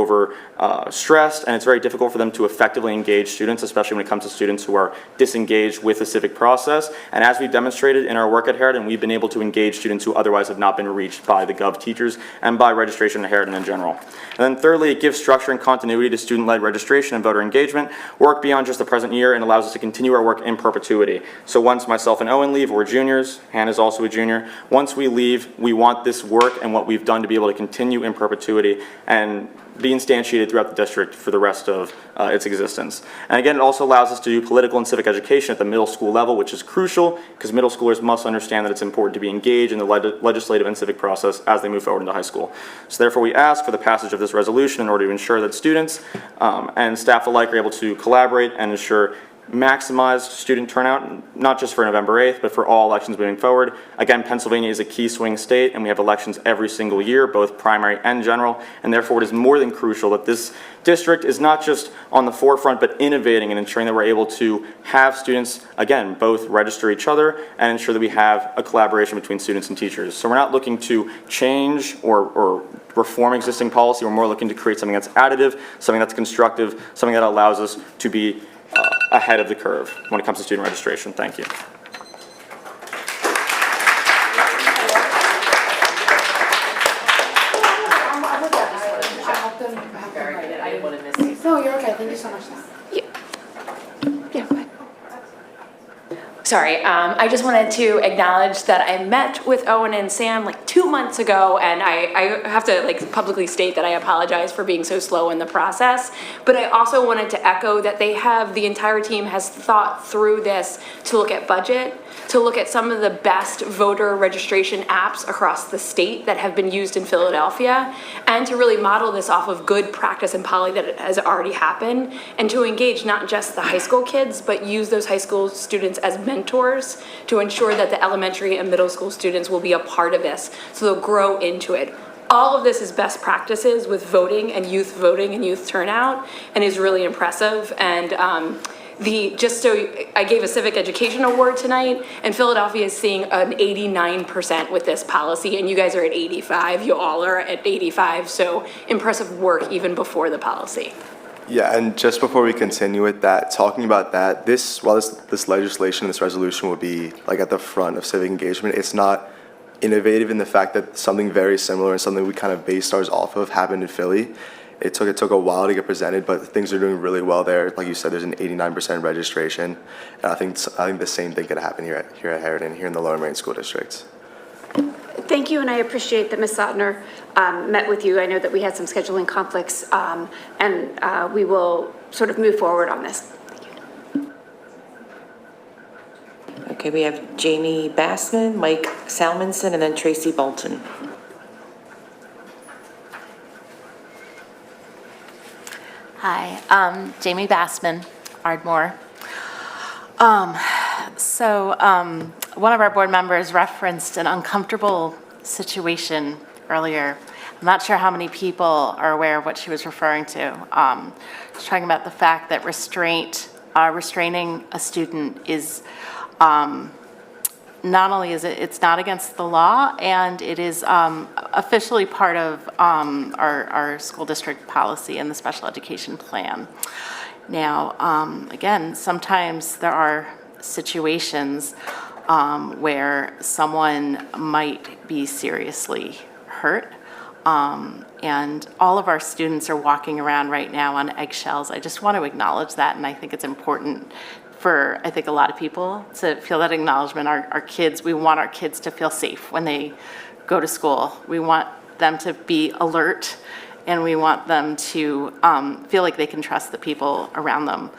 [SPEAKER 17] stressed, and it's very difficult for them to effectively engage students, especially when it comes to students who are disengaged with the civic process. And as we've demonstrated in our work at Heriton, we've been able to engage students who otherwise have not been reached by the Gov teachers and by registration at Heriton in general. And then thirdly, it gives structure and continuity to student-led registration and voter engagement, work beyond just the present year, and allows us to continue our work in perpetuity. So once myself and Owen leave, we're juniors, Hannah's also a junior. Once we leave, we want this work and what we've done to be able to continue in perpetuity and be instantiated throughout the district for the rest of its existence. And again, it also allows us to do political and civic education at the middle school level, which is crucial because middle schoolers must understand that it's important to be engaged in the legislative and civic process as they move forward into high school. So therefore, we ask for the passage of this resolution in order to ensure that students and staff alike are able to collaborate and ensure maximize student turnout, not just for November 8th, but for all elections moving forward. Again, Pennsylvania is a key swing state, and we have elections every single year, both primary and general, and therefore it is more than crucial that this district is not just on the forefront, but innovating and ensuring that we're able to have students, again, both register each other and ensure that we have a collaboration between students and teachers. So we're not looking to change or reform existing policy, we're more looking to create something that's additive, something that's constructive, something that allows us to be ahead of the curve when it comes to student registration. Thank you.
[SPEAKER 10] No, you're okay. Thank you so much. Sorry, I just wanted to acknowledge that I met with Owen and Sam like 2 months ago, and I have to like publicly state that I apologize for being so slow in the process. But I also wanted to echo that the entire team has thought through this to look at budget, to look at some of the best voter registration apps across the state that have been used in Philadelphia, and to really model this off of good practice and policy that has already happened, and to engage not just the high school kids, but use those high school students as mentors to ensure that the elementary and middle school students will be a part of this, so they'll grow into it. All of this is best practices with voting and youth turnout, and is really impressive. And just so I gave a civic education award tonight, and Philadelphia is seeing an 89% with this policy, and you guys are at 85. You all are at 85. So impressive work even before the policy.
[SPEAKER 16] Yeah, and just before we continue with that, talking about that, this legislation, this resolution will be like at the front of civic engagement. It's not innovative in the fact that something very similar and something we kind of based ours off of happened in Philly. It took a while to get presented, but things are doing really well there. Like you said, there's an 89% registration, and I think the same thing could happen here at Heriton, here in the Lower Merion School District.
[SPEAKER 1] Thank you, and I appreciate that Ms. Sotner met with you. I know that we had some scheduling conflicts, and we will sort of move forward on this. Thank you.
[SPEAKER 8] Okay, we have Jamie Bassman, Mike Salmonson, and then Tracy Bolton.
[SPEAKER 18] Hi, Jamie Bassman, Ardmore. One of our board members referenced an uncomfortable situation earlier. I'm not sure how many people are aware of what she was referring to. She's talking about the fact that restraining a student is not only is it's not against the law, and it is officially part of our school district policy and the special education plan. Now, again, sometimes there are situations where someone might be seriously hurt, And all of our students are walking around right now on eggshells. I just want to acknowledge that, and I think it's important for, I think, a lot of people to feel that acknowledgement. Our kids, we want our kids to feel safe when they go to school. We want them to be alert, and we want them to feel like they can trust the people around them.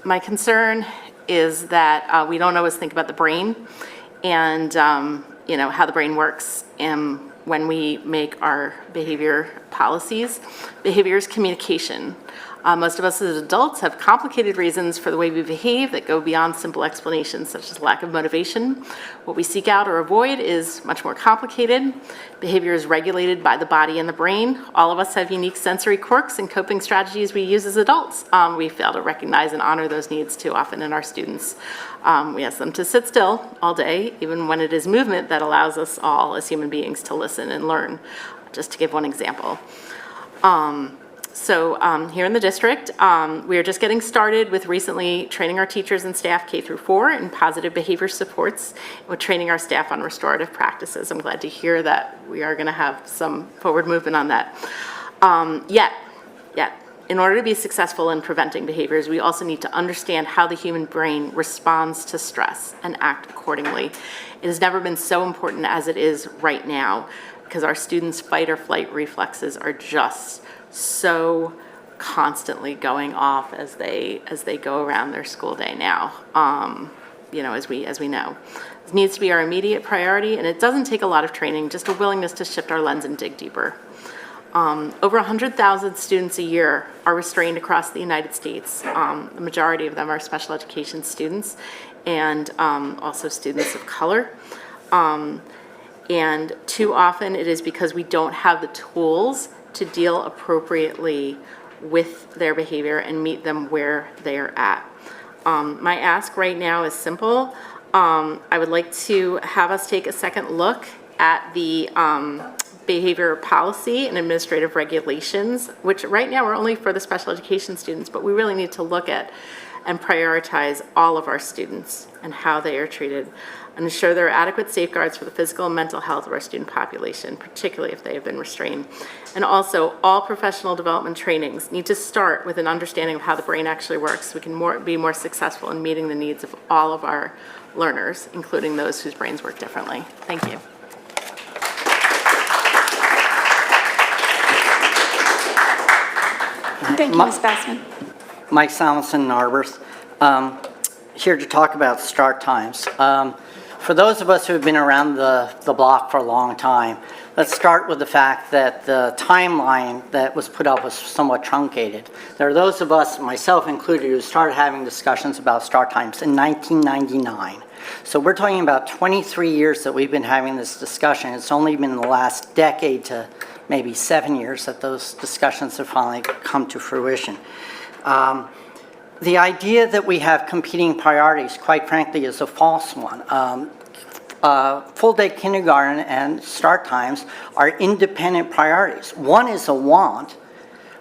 [SPEAKER 18] My concern is that we don't always think about the brain and how the brain works when we make our behavior policies. Behavior is communication. Most of us as adults have complicated reasons for the way we behave that go beyond simple explanations, such as lack of motivation. What we seek out or avoid is much more complicated. Behavior is regulated by the body and the brain. All of us have unique sensory quirks and coping strategies we use as adults. We fail to recognize and honor those needs too often in our students. We ask them to sit still all day, even when it is movement that allows us all as human beings to listen and learn. Just to give one example. Here in the district, we are just getting started with recently training our teachers and staff K through 4 in positive behavior supports. We're training our staff on restorative practices. I'm glad to hear that we are going to have some forward movement on that. Yet, in order to be successful in preventing behaviors, we also need to understand how the human brain responds to stress and act accordingly. It has never been so important as it is right now, because our students' fight or flight reflexes are just so constantly going off as they go around their school day now. As we know, it needs to be our immediate priority, and it doesn't take a lot of training, just a willingness to shift our lens and dig deeper. Over 100,000 students a year are restrained across the United States. The majority of them are special education students and also students of color. And too often it is because we don't have the tools to deal appropriately with their behavior and meet them where they are at. My ask right now is simple. I would like to have us take a second look at the behavior policy and administrative regulations, which right now are only for the special education students, but we really need to look at and prioritize all of our students and how they are treated, and ensure there are adequate safeguards for the physical and mental health of our student population, particularly if they have been restrained. And also, all professional development trainings need to start with an understanding of how the brain actually works so we can be more successful in meeting the needs of all of our learners, including those whose brains work differently. Thank you.
[SPEAKER 1] Thank you, Ms. Bassman.
[SPEAKER 19] Mike Samuelson, Narberth, here to talk about start times. For those of us who have been around the block for a long time, let's start with the fact that the timeline that was put up was somewhat truncated. There are those of us, myself included, who started having discussions about start times in 1999. So we're talking about 23 years that we've been having this discussion. It's only been the last decade to maybe 7 years that those discussions have finally come to fruition. The idea that we have competing priorities, quite frankly, is a false one. Full-day kindergarten and start times are independent priorities. One is a want,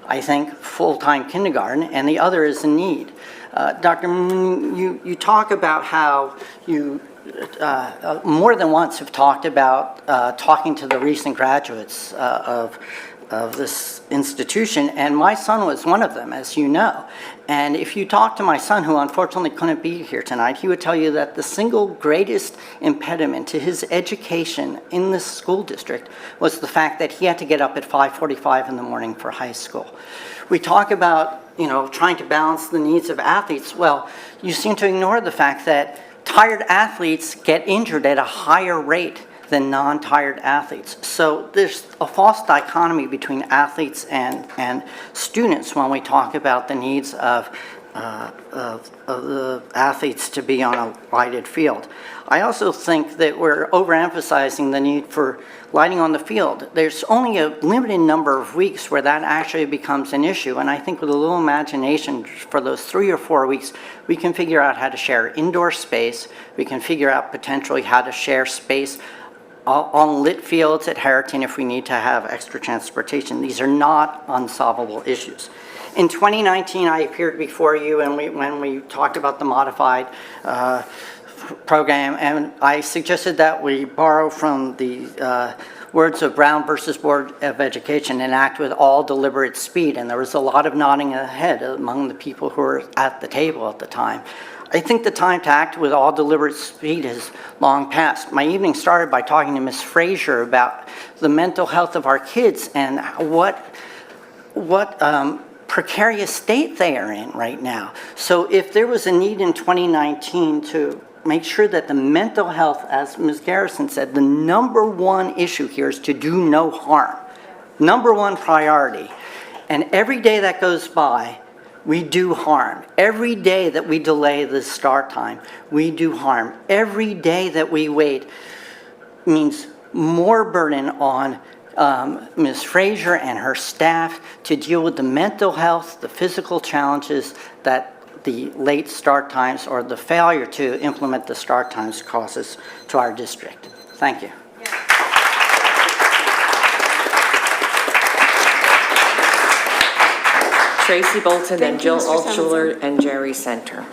[SPEAKER 19] I think, full-time kindergarten, and the other is a need. Dr. Moon, you talk about how you more than once have talked about talking to the recent graduates of this institution, and my son was one of them, as you know. And if you talk to my son, who unfortunately couldn't be here tonight, he would tell you that the single greatest impediment to his education in this school district was the fact that he had to get up at 5:45 in the morning for high school. We talk about, trying to balance the needs of athletes. Well, you seem to ignore the fact that tired athletes get injured at a higher rate than non-tired athletes. So there's a false dichotomy between athletes and students when we talk about the needs of the athletes to be on a lighted field. I also think that we're overemphasizing the need for lighting on the field. There's only a limited number of weeks where that actually becomes an issue, and I think with a little imagination for those 3 or 4 weeks, we can figure out how to share indoor space, we can figure out potentially how to share space on lit fields at Harriton if we need to have extra transportation. These are not unsolvable issues. In 2019, I appeared before you and when we talked about the modified program, and I suggested that we borrow from the words of Brown versus Board of Education and act with all deliberate speed. And there was a lot of nodding ahead among the people who were at the table at the time. I think the time to act with all deliberate speed has long passed. My evening started by talking to Ms. Frazier about the mental health of our kids and what precarious state they are in right now. So if there was a need in 2019 to make sure that the mental health, as Ms. Garrison said, the number one issue here is to do no harm. Number one priority. And every day that goes by, we do harm. Every day that we delay the start time, we do harm. Every day that we wait means more burden on Ms. Frazier and her staff to deal with the mental health, the physical challenges that the late start times or the failure to implement the start times causes to our district. Thank you.
[SPEAKER 8] Tracy Bolton, then
[SPEAKER 1] Thank you,
[SPEAKER 8] Jill
[SPEAKER 1] Mr.
[SPEAKER 8] Altshuler and Jerry Center.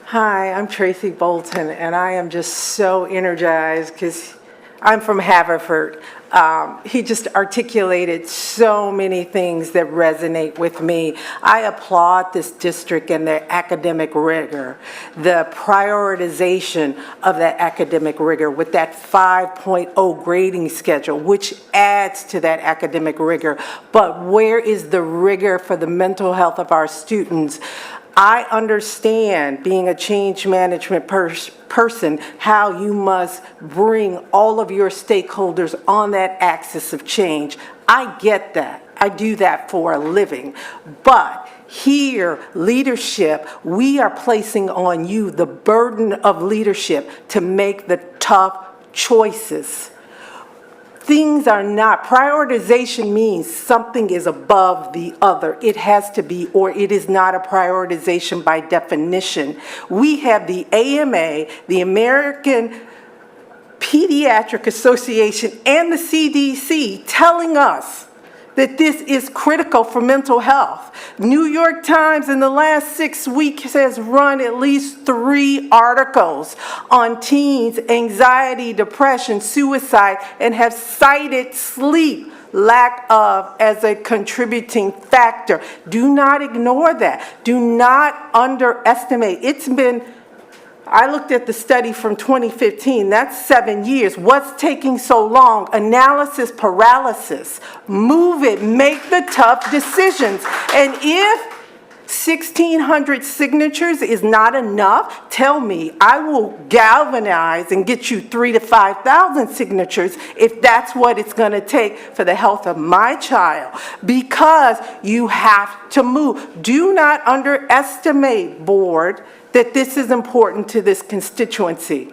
[SPEAKER 3] Hi, I'm Tracy Bolton, and I am just so energized because I'm from Haverford. He just articulated so many things that resonate with me. I applaud this district and their academic rigor, the prioritization of that academic rigor with that 5.0 grading schedule, which adds to that academic rigor. But where is the rigor for the mental health of our students? I understand, being a change management person, how you must bring all of your stakeholders on that axis of change. I get that. I do that for a living. But here, leadership, we are placing on you the burden of leadership to make the tough choices. Things are not, prioritization means something is above the other. It has to be, or it is not a prioritization by definition. We have the AMA, the American Pediatric Association, and the CDC telling us that this is critical for mental health. New York Times in the last 6 weeks has run at least 3 articles on teens, anxiety, depression, suicide, and have cited sleep lack of as a contributing factor. Do not ignore that. Do not underestimate. I looked at the study from 2015. That's 7 years. What's taking so long? Analysis paralysis. Move it. Make the tough decisions. And if 1,600 signatures is not enough, tell me. I will galvanize and get you 3,000 to 5,000 signatures if that's what it's going to take for the health of my child. Because you have to move. Do not underestimate, board, that this is important to this constituency.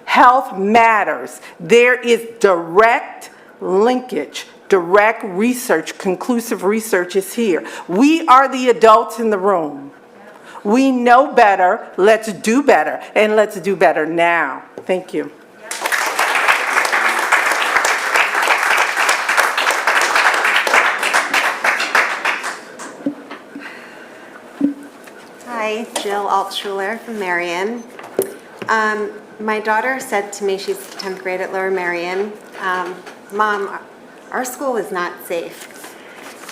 [SPEAKER 3] Health matters. There is direct linkage, direct research, conclusive research is here. We are the adults in the room. We know better, let's do better, and let's do better now. Thank you.
[SPEAKER 20] Hi, Jill Altshuler from Marion. My daughter said to me, she's 10th grade at Lower Marion, Mom, our school is not safe.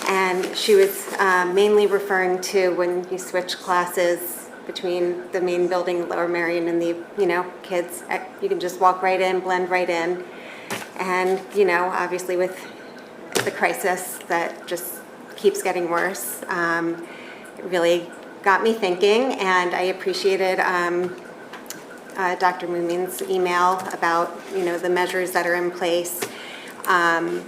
[SPEAKER 20] And she was mainly referring to when you switch classes between the main building, Lower Marion, and the, kids, you can just walk right in, blend right in. And, obviously with the crisis that just keeps getting worse, it really got me thinking, and I appreciated Dr. Moomin's email about, the measures that are in place. And,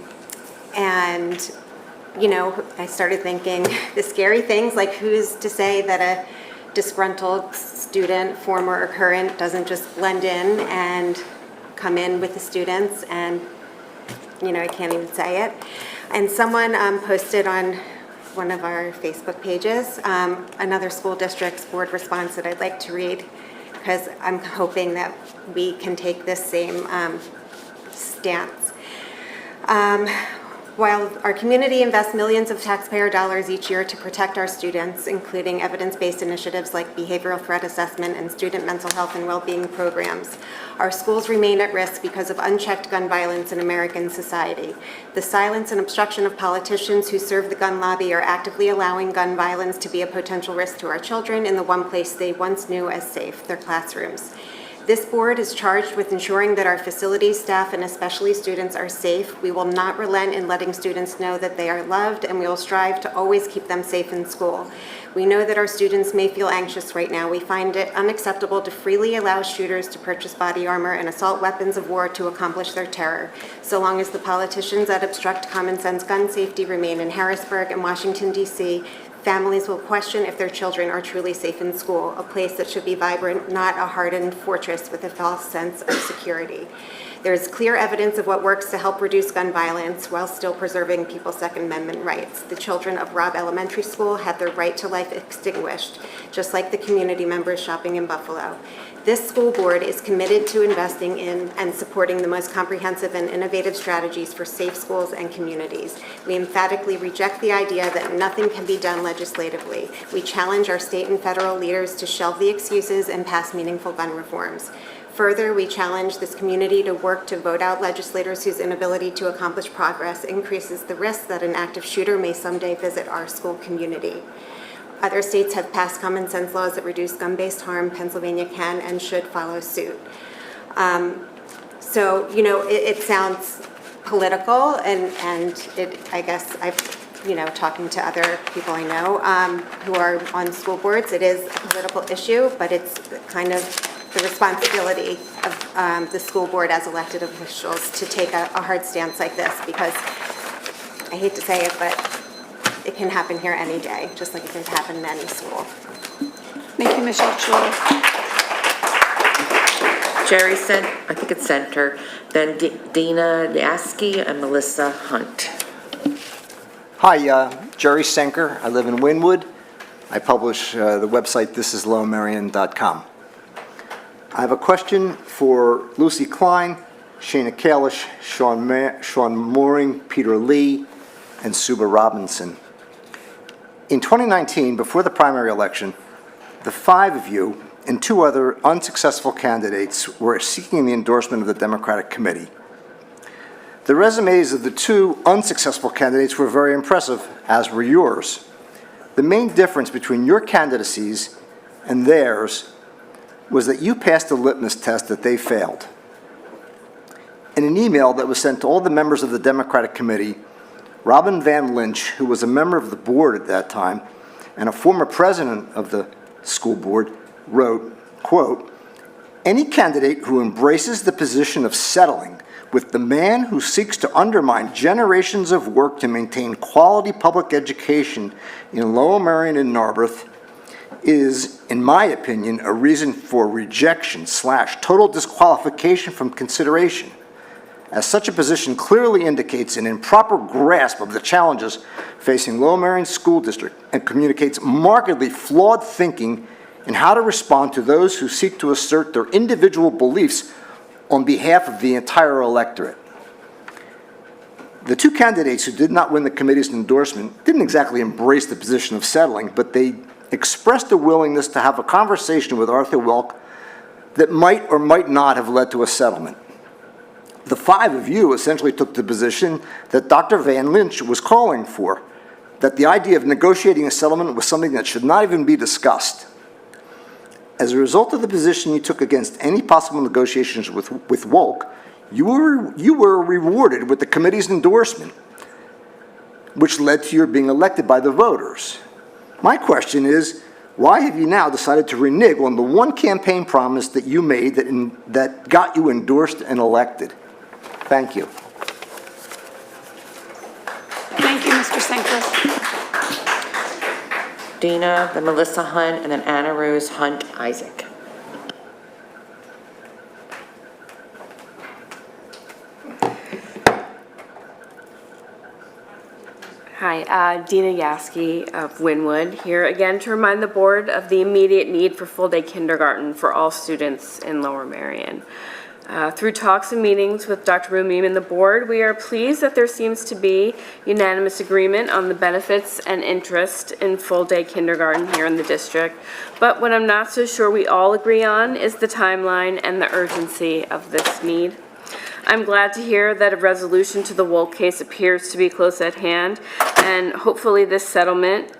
[SPEAKER 20] I started thinking the scary things, like who's to say that a disgruntled student, former or current, doesn't just blend in and come in with the students, and, I can't even say it. And someone posted on one of our Facebook pages, another school district's board response that I'd like to read, because I'm hoping that we can take this same stance. While our community invests millions of taxpayer dollars each year to protect our students, including evidence-based initiatives like behavioral threat assessment and student mental health and well-being programs, our schools remain at risk because of unchecked gun violence in American society. The silence and obstruction of politicians who serve the gun lobby are actively allowing gun violence to be a potential risk to our children in the one place they once knew as safe, their classrooms. This board is charged with ensuring that our facilities, staff, and especially students are safe. We will not relent in letting students know that they are loved, and we will strive to always keep them safe in school. We know that our students may feel anxious right now. We find it unacceptable to freely allow shooters to purchase body armor and assault weapons of war to accomplish their terror. So long as the politicians that obstruct common sense gun safety remain in Harrisburg and Washington, D.C., families will question if their children are truly safe in school, a place that should be vibrant, not a hardened fortress with a false sense of security. There is clear evidence of what works to help reduce gun violence while still preserving people's Second Amendment rights. The children of Robb Elementary School had their right to life extinguished, just like the community members shopping in Buffalo. This school board is committed to investing in and supporting the most comprehensive and innovative strategies for safe schools and communities. We emphatically reject the idea that nothing can be done legislatively. We challenge our state and federal leaders to shelve the excuses and pass meaningful gun reforms. Further, we challenge this community to work to vote out legislators whose inability to accomplish progress increases the risk that an active shooter may someday visit our school community. Other states have passed common sense laws that reduce gun-based harm. Pennsylvania can and should follow suit. So, you know, it sounds political, and I guess talking to other people I know who are on school boards, it is a political issue, but it's kind of the responsibility of the school board as elected officials to take a hard stance like this, because I hate to say it, but it can happen here any day, just like it can happen in any school.
[SPEAKER 1] Thank you, Ms. Schuler.
[SPEAKER 8] Jerry sent, I think it's Center, then Dina Yaski and Melissa Hunt.
[SPEAKER 21] Hi, Jerry Senker. I live in Wynwood. I publish the website thisislowmarion.com. I have a question for Lucy Klein, Shana Kalish, Sean Mooring, Peter Lee, and Suba Robinson. In 2019, before the primary election, the 5 of you and 2 other unsuccessful candidates were seeking the endorsement of the Democratic Committee. The resumes of the 2 unsuccessful candidates were very impressive, as were yours. The main difference between your candidacies and theirs was that you passed the litmus test that they failed. In an email that was sent to all the members of the Democratic Committee, Robin Van Lynch, who was a member of the board at that time and a former president of the school board, wrote, quote, "Any candidate who embraces the position of settling with the man who seeks to undermine generations of work to maintain quality public education in Lower Merion and Narberth is, in my opinion, a reason for rejection / total disqualification from consideration, as such a position clearly indicates an improper grasp of the challenges facing Lower Merion School District and communicates markedly flawed thinking in how to respond to those who seek to assert their individual beliefs on behalf of the entire electorate." The 2 candidates who did not win the committee's endorsement didn't exactly embrace the position of settling, but they expressed a willingness to have a conversation with Arthur Welk that might or might not have led to a settlement. The 5 of you essentially took the position that Dr. Van Lynch was calling for, that the idea of negotiating a settlement was something that should not even be discussed. As a result of the position you took against any possible negotiations with Wolk, you were rewarded with the committee's endorsement, which led to your being elected by the voters. My question is, why have you now decided to renege on the one campaign promise that you made that got you endorsed and elected? Thank you.
[SPEAKER 1] Thank you, Mr. Senker.
[SPEAKER 8] Dina, then Melissa Hunt, and then Anna Rose Hunt Isaac.
[SPEAKER 22] Hi, Dina Yaski of Wynwood, here again to remind the board of the immediate need for full-day kindergarten for all students in Lower Merion. Through talks and meetings with Dr. Rumim and the board, we are pleased that there seems to be unanimous agreement on the benefits and interest in full-day kindergarten here in the district. But what I'm not so sure we all agree on is the timeline and the urgency of this need. I'm glad to hear that a resolution to the Wolk case appears to be close at hand, and hopefully this settlement,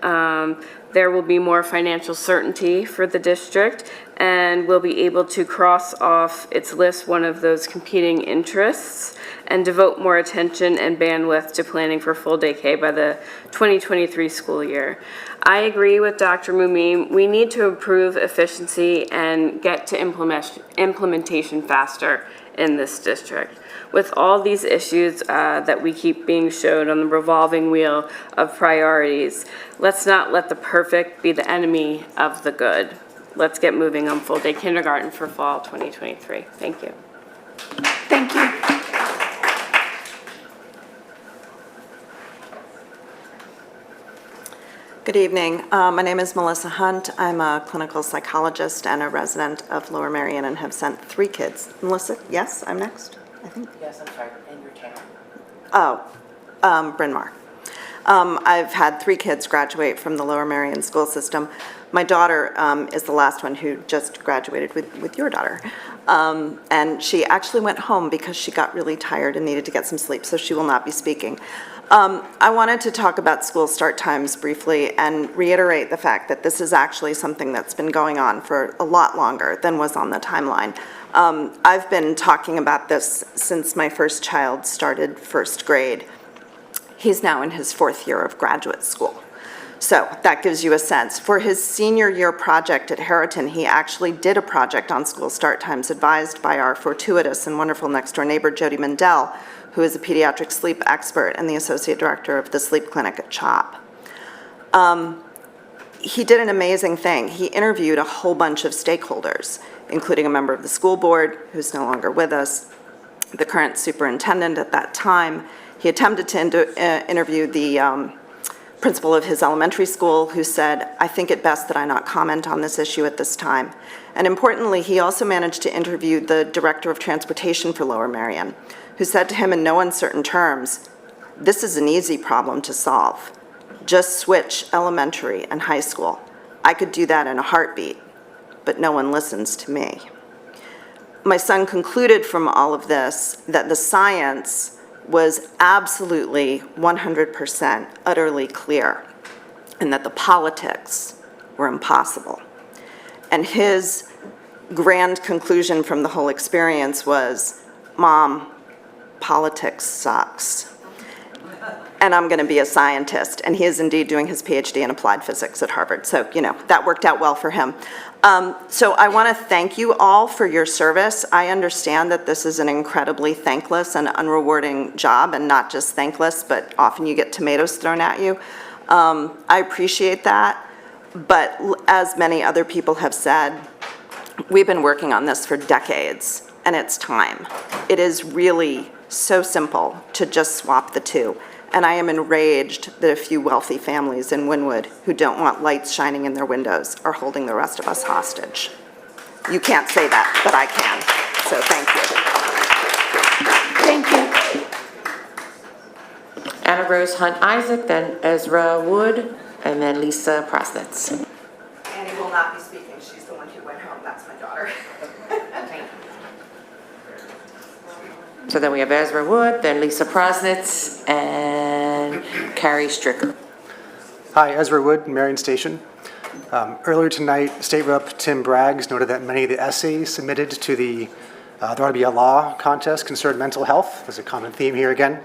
[SPEAKER 22] there will be more financial certainty for the district, and we'll be able to cross off its list one of those competing interests and devote more attention and bandwidth to planning for full-day K by the 2023 school year. I agree with Dr. Mumim. We need to improve efficiency and get to implementation faster in this district. With all these issues that we keep being showed on the revolving wheel of priorities, let's not let the perfect be the enemy of the good. Let's get moving on full-day kindergarten for fall 2023. Thank you.
[SPEAKER 1] Thank you.
[SPEAKER 2] Good evening. My name is Melissa Hunt. I'm a clinical psychologist and a resident of Lower Merion and have sent 3 kids. Melissa, yes, I'm next, I think.
[SPEAKER 8] Yes, I'm sorry, and your town.
[SPEAKER 2] Oh, Bryn Mawr. I've had 3 kids graduate from the Lower Merion school system. My daughter is the last one who just graduated with your daughter. And she actually went home because she got really tired and needed to get some sleep, so she will not be speaking. I wanted to talk about school start times briefly and reiterate the fact that this is actually something that's been going on for a lot longer than was on the timeline. I've been talking about this since my first child started first grade. He's now in his 4th year of graduate school. So that gives you a sense. For his senior year project at Harriton, he actually did a project on school start times advised by our fortuitous and wonderful next door neighbor, Jody Mendel, who is a pediatric sleep expert and the associate director of the sleep clinic at CHOP. He did an amazing thing. He interviewed a whole bunch of stakeholders, including a member of the school board, who's no longer with us, the current superintendent at that time. He attempted to interview the principal of his elementary school, who said, "I think it best that I not comment on this issue at this time." And importantly, he also managed to interview the director of transportation for Lower Merion, who said to him in no uncertain terms, "This is an easy problem to solve. Just switch elementary and high school. I could do that in a heartbeat, but no one listens to me." My son concluded from all of this that the science was absolutely 100% utterly clear, and that the politics were impossible. And his grand conclusion from the whole experience was, "Mom, politics sucks, and I'm going to be a scientist." And he is indeed doing his PhD in applied physics at Harvard. So, that worked out well for him. So I want to thank you all for your service. I understand that this is an incredibly thankless and unrewarding job, and not just thankless, but often you get tomatoes thrown at you. I appreciate that. But as many other people have said, we've been working on this for decades, and it's time. It is really so simple to just swap the two. And I am enraged that a few wealthy families in Wynwood who don't want lights shining in their windows are holding the rest of us hostage. You can't say that, but I can. So thank you.
[SPEAKER 8] Thank you. Anna Rose Hunt Isaac, then Ezra Wood, and then Lisa Prosnitz.
[SPEAKER 2] Annie will not be speaking. She's the one who went home. That's my daughter.
[SPEAKER 8] So then we have Ezra Wood, then Lisa Prosnitz, and Carrie Stricker.
[SPEAKER 7] Hi, Ezra Wood, Marion Station. Earlier tonight, State Rep Tim Braggs noted that many of the essays submitted to the There Ought to Be a Law contest concerned mental health. There's a common theme here again.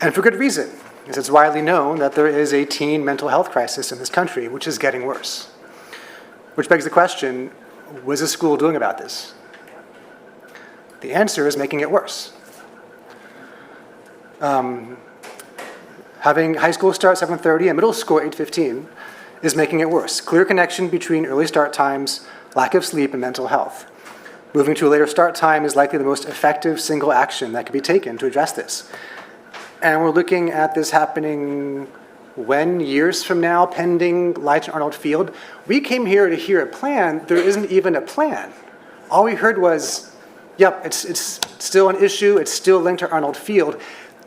[SPEAKER 7] And for good reason, because it's widely known that there is a teen mental health crisis in this country, which is getting worse. Which begs the question, what is the school doing about this? The answer is making it worse. Having high school start 7:30 and middle school 8:15 is making it worse. Clear connection between early start times, lack of sleep, and mental health. Moving to a later start time is likely the most effective single action that could be taken to address this. And we're looking at this happening when, years from now, pending Leitch and Arnold Field. We came here to hear a plan. There isn't even a plan. All we heard was Yep, it's still an issue, it's still linked to Arnold Field.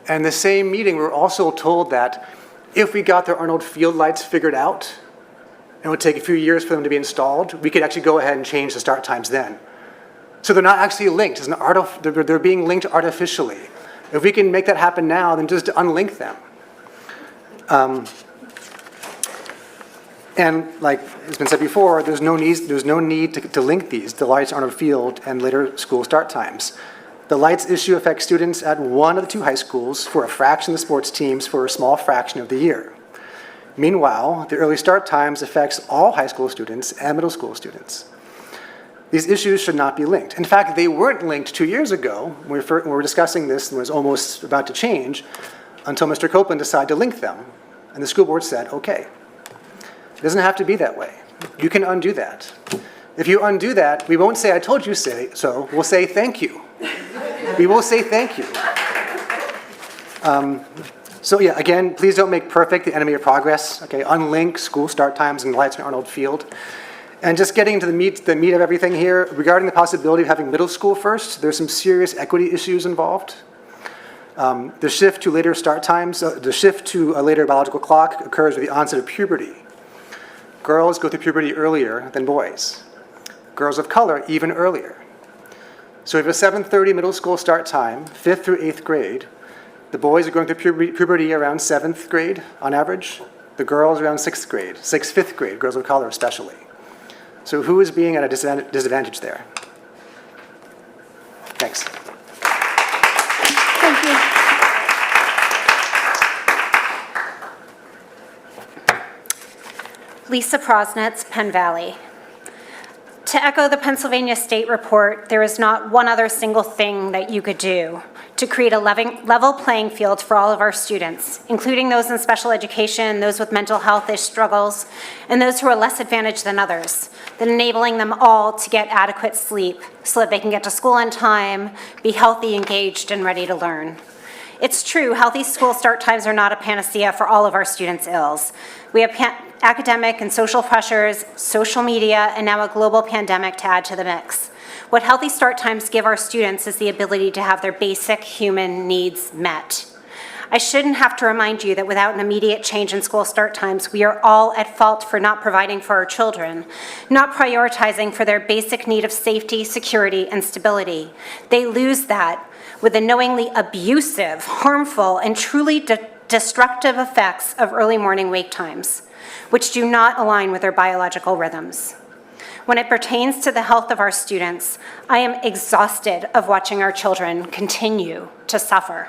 [SPEAKER 7] And the same meeting, we were also told that if we got the Arnold Field lights figured out, and it would take a few years for them to be installed, we could actually go ahead and change the start times then. So they're not actually linked, they're being linked artificially. If we can make that happen now, then just unlink them. And like has been said before, there's no need to link these, the lights on a field and later school start times. The lights issue affects students at one of the two high schools for a fraction of the sports teams for a small fraction of the year. Meanwhile, the early start times affects all high school students and middle school students. These issues should not be linked. In fact, they weren't linked 2 years ago when we were discussing this and was almost about to change until Mr. Copeland decided to link them. And the school board said, okay. It doesn't have to be that way. You can undo that. If you undo that, we won't say, I told you so, we'll say thank you. We will say thank you. So yeah, again, please don't make perfect the enemy of progress. Okay, unlink school start times and lights on Arnold Field. And just getting into the meat of everything here, regarding the possibility of having middle school first, there's some serious equity issues involved. The shift to later start times, the shift to a later biological clock occurs with the onset of puberty. Girls go through puberty earlier than boys. Girls of color even earlier. So we have a 7:30 middle school start time, 5th through 8th grade. The boys are going through puberty around 7th grade on average. The girls around 6th grade, 5th grade, girls of color especially. So who is being at a disadvantage there? Thanks.
[SPEAKER 1] Thank you. Lisa Prosnitz, Penn Valley. To echo the Pennsylvania State report, there is not one other single thing that you could do to create a level playing field for all of our students, including those in special education, those with mental health struggles, and those who are less advantaged than others, than enabling them all to get adequate sleep so that they can get to school on time, be healthy, engaged, and ready to learn. It's true, healthy school start times are not a panacea for all of our students' ills. We have academic and social pressures, social media, and now a global pandemic to add to the mix. What healthy start times give our students is the ability to have their basic human needs met. I shouldn't have to remind you that without an immediate change in school start times, we are all at fault for not providing for our children, not prioritizing for their basic need of safety, security, and stability. They lose that with the knowingly abusive, harmful, and truly destructive effects of early morning wake times, which do not align with their biological rhythms. When it pertains to the health of our students, I am exhausted of watching our children continue to suffer.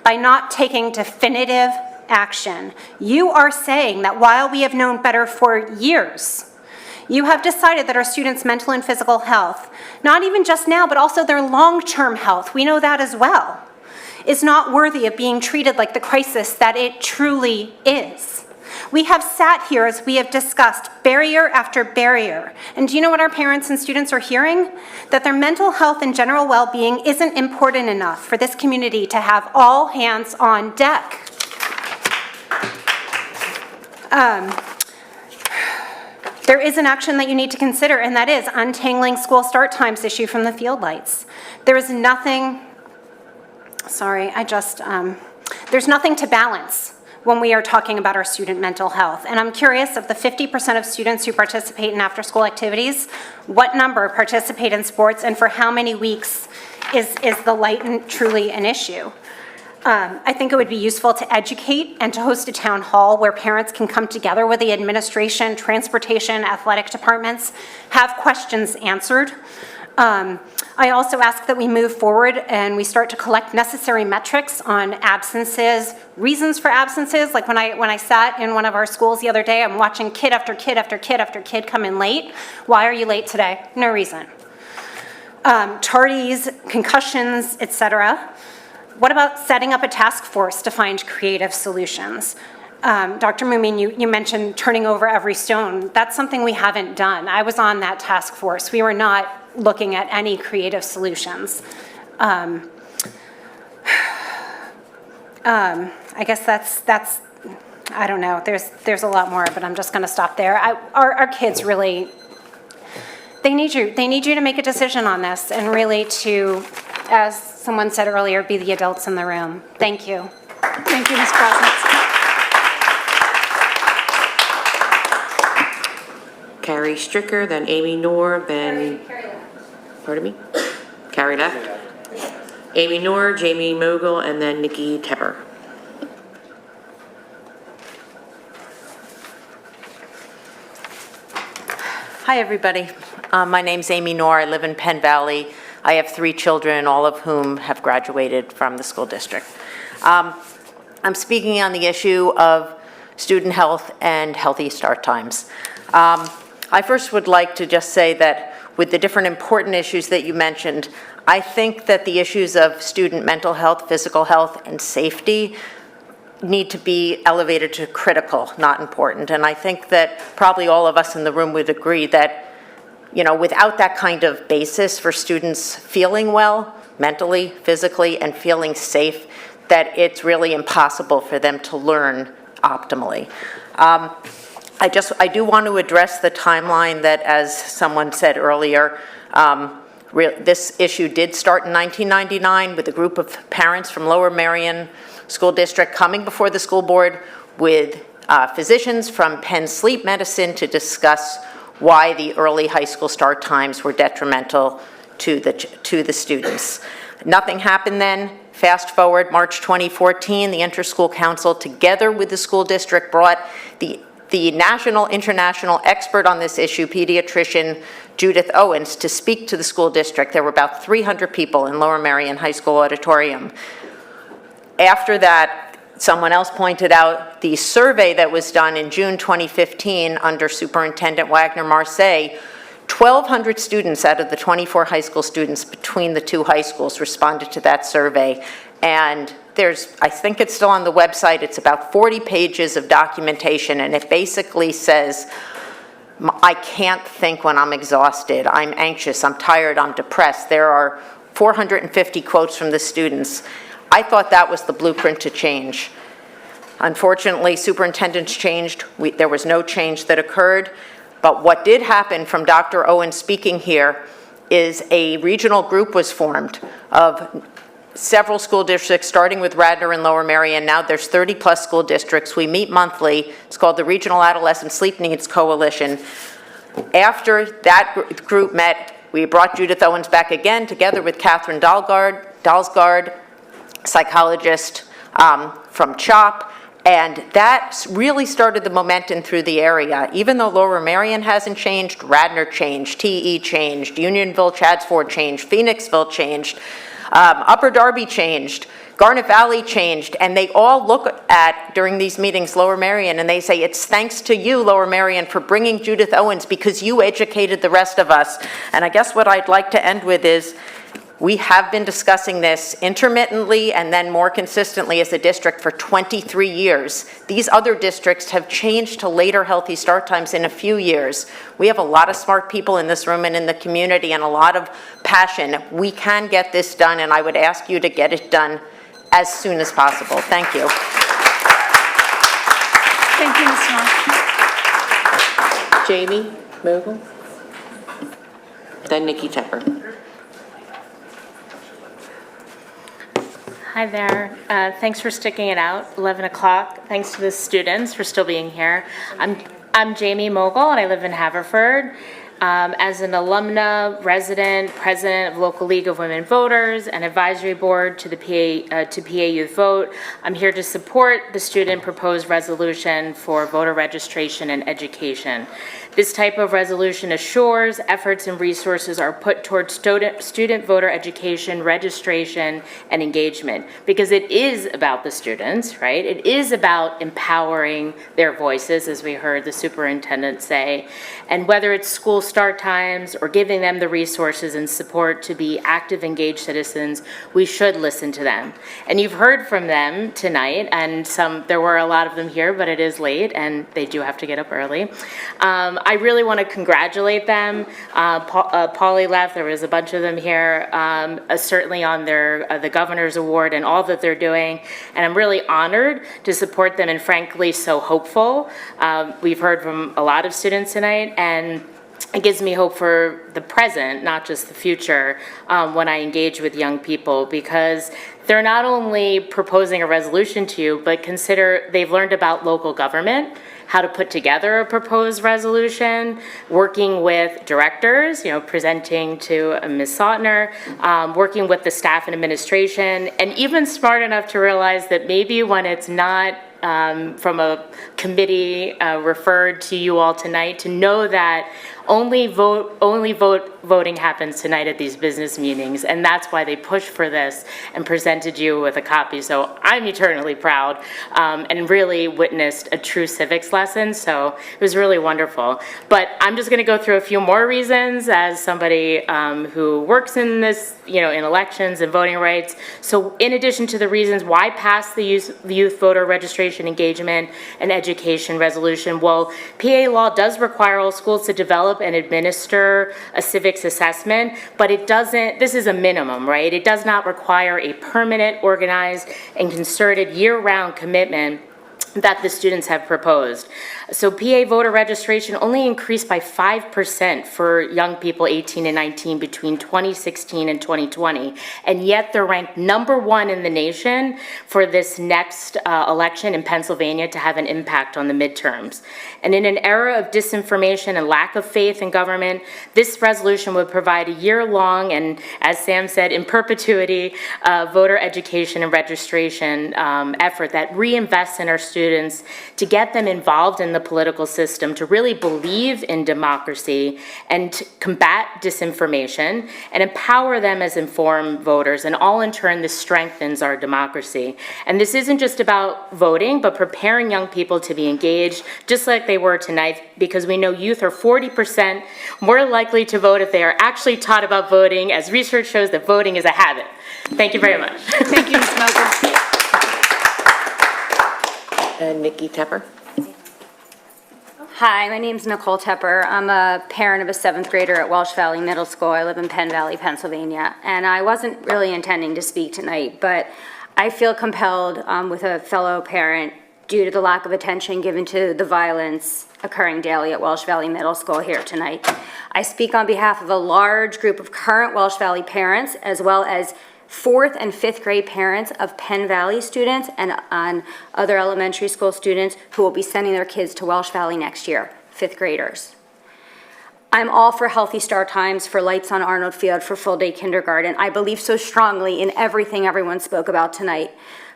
[SPEAKER 1] By not taking definitive action, you are saying that while we have known better for years, you have decided that our students' mental and physical health, not even just now, but also their long-term health, we know that as well, is not worthy of being treated like the crisis that it truly is. We have sat here as we have discussed barrier after barrier. And do you know what our parents and students are hearing? That their mental health and general well-being isn't important enough for this community to have all hands on deck. There is an action that you need to consider, and that is untangling school start times issue from the field lights. There is nothing, there's nothing to balance when we are talking about our student mental health. And I'm curious, of the 50% of students who participate in after-school activities, what number participate in sports, and for how many weeks is the light truly an issue? I think it would be useful to educate and to host a town hall where parents can come together with the administration, transportation, athletic departments, have questions answered. I also ask that we move forward and we start to collect necessary metrics on absences, reasons for absences. Like when I sat in one of our schools the other day, I'm watching kid after kid after kid after kid come in late. Why are you late today? No reason. Tardies, concussions, etc. What about setting up a task force to find creative solutions? Dr. Moomin, you mentioned turning over every stone. That's something we haven't done. I was on that task force. We were not looking at any creative solutions. I guess that's I don't know. There's a lot more, but I'm just going to stop there. Our kids really,
[SPEAKER 5] They need you. They need you to make a decision on this and really to, as someone said earlier, be the adults in the room. Thank you.
[SPEAKER 1] Thank you, Ms. Krasnitz.
[SPEAKER 8] Carrie Stricker, then Amy Noor, then, pardon me? Carrie left. Amy Noor, Jamie Mogul, and then Nikki Tepper.
[SPEAKER 11] Hi, everybody. My name's Amy Noor. I live in Penn Valley. I have 3 children, all of whom have graduated from the school district. I'm speaking on the issue of student health and healthy start times. I first would like to just say that with the different important issues that you mentioned, I think that the issues of student mental health, physical health, and safety need to be elevated to critical, not important. And I think that probably all of us in the room would agree that, you know, without that kind of basis for students feeling well, mentally, physically, and feeling safe, that it's really impossible for them to learn optimally. I do want to address the timeline that, as someone said earlier, this issue did start in 1999 with a group of parents from Lower Merion School District coming before the school board with physicians from Penn Sleep Medicine to discuss why the early high school start times were detrimental to the students. Nothing happened then. Fast forward, March 2014, the Inter-School Council, together with the school district, brought the national, international expert on this issue, pediatrician Judith Owens, to speak to the school district. There were about 300 people in Lower Merion High School auditorium. After that, someone else pointed out the survey that was done in June 2015 under Superintendent Wagner-Marseille. 1,200 students out of the 24 high school students between the 2 high schools responded to that survey. And I think it's still on the website, it's about 40 pages of documentation, and it basically says, I can't think when I'm exhausted, I'm anxious, I'm tired, I'm depressed. There are 450 quotes from the students. I thought that was the blueprint to change. Unfortunately, superintendents changed. There was no change that occurred. But what did happen from Dr. Owen speaking here is a regional group was formed of several school districts, starting with Radnor and Lower Merion. Now there's 30+ school districts. We meet monthly. It's called the Regional Adolescent Sleep Needs Coalition. After that group met, we brought Judith Owens back again, together with Catherine Dalsgaard, psychologist from CHOP, and that really started the momentum through the area. Even though Lower Merion hasn't changed, Radnor changed, TE changed, Unionville, Chadsford changed, Phoenixville changed, Upper Darby changed, Garnet Valley changed, and they all look at, during these meetings, Lower Merion, and they say, it's thanks to you, Lower Merion, for bringing Judith Owens, because you educated the rest of us. And I guess what I'd like to end with is, we have been discussing this intermittently and then more consistently as a district for 23 years. These other districts have changed to later healthy start times in a few years. We have a lot of smart people in this room and in the community and a lot of passion. We can get this done, and I would ask you to get it done as soon as possible. Thank you.
[SPEAKER 1] Thank you, Ms. Moore.
[SPEAKER 8] Jamie Mogul, then Nikki Tepper.
[SPEAKER 18] Hi there. Thanks for sticking it out, 11 o'clock. Thanks to the students for still being here. I'm Jamie Mogul, and I live in Haverford. As an alumna, resident, president of Local League of Women Voters, and advisory board to the PA Youth Vote, I'm here to support the student proposed resolution for voter registration and education. This type of resolution assures efforts and resources are put towards student voter education, registration, and engagement, because it is about the students, right? It is about empowering their voices, as we heard the superintendent say, and whether it's school start times or giving them the resources and support to be active, engaged citizens, we should listen to them. And you've heard from them tonight, and there were a lot of them here, but it is late, and they do have to get up early. I really want to congratulate them. Polly left, there was a bunch of them here, certainly on the Governor's Award and all that they're doing, and I'm really honored to support them and frankly so hopeful. We've heard from a lot of students tonight, and
[SPEAKER 9] it gives me hope for the present, not just the future, when I engage with young people, because they're not only proposing a resolution to you, but consider they've learned about local government, how to put together a proposed resolution, working with directors, presenting to Ms. Sautner, working with the staff and administration, and even smart enough to realize that maybe when it's not from a committee referred to you all tonight, to know that voting happens tonight at these business meetings, and that's why they pushed for this and presented you with a copy. So I'm eternally proud, and really witnessed a true civics lesson, so it was really wonderful. But I'm just gonna go through a few more reasons as somebody who works in this, in elections and voting rights. So in addition to the reasons why pass the youth voter registration engagement and education resolution, well, PA law does require all schools to develop and administer a civics assessment, but it doesn't, this is a minimum, right? It does not require a permanent, organized, and concerted year-round commitment that the students have proposed. So PA voter registration only increased by 5% for young people 18 and 19 between 2016 and 2020, and yet they're ranked #1 in the nation for this next election in Pennsylvania to have an impact on the midterms. And in an era of disinformation and lack of faith in government, this resolution would provide a year-long and, as Sam said, in perpetuity, voter education and registration effort that reinvests in our students to get them involved in the political system, to really believe in democracy and to combat disinformation and empower them as informed voters. And all in turn, this strengthens our democracy. And this isn't just about voting, but preparing young people to be engaged, just like they were tonight, because we know youth are 40% more likely to vote if they are actually taught about voting, as research shows that voting is a habit. Thank you very much.
[SPEAKER 1] Thank you, Ms. Mogul.
[SPEAKER 8] And Nikki Tepper.
[SPEAKER 13] Hi, my name's Nicole Tepper. I'm a parent of a 7th grader at Welsh Valley Middle School. I live in Penn Valley, Pennsylvania. And I wasn't really intending to speak tonight, but I feel compelled with a fellow parent due to the lack of attention given to the violence occurring daily at Welsh Valley Middle School here tonight. I speak on behalf of a large group of current Welsh Valley parents, as well as 4th and 5th grade parents of Penn Valley students and on other elementary school students who will be sending their kids to Welsh Valley next year, 5th graders. I'm all for healthy start times, for lights on Arnold Field, for full-day kindergarten. I believe so strongly in everything everyone spoke about tonight.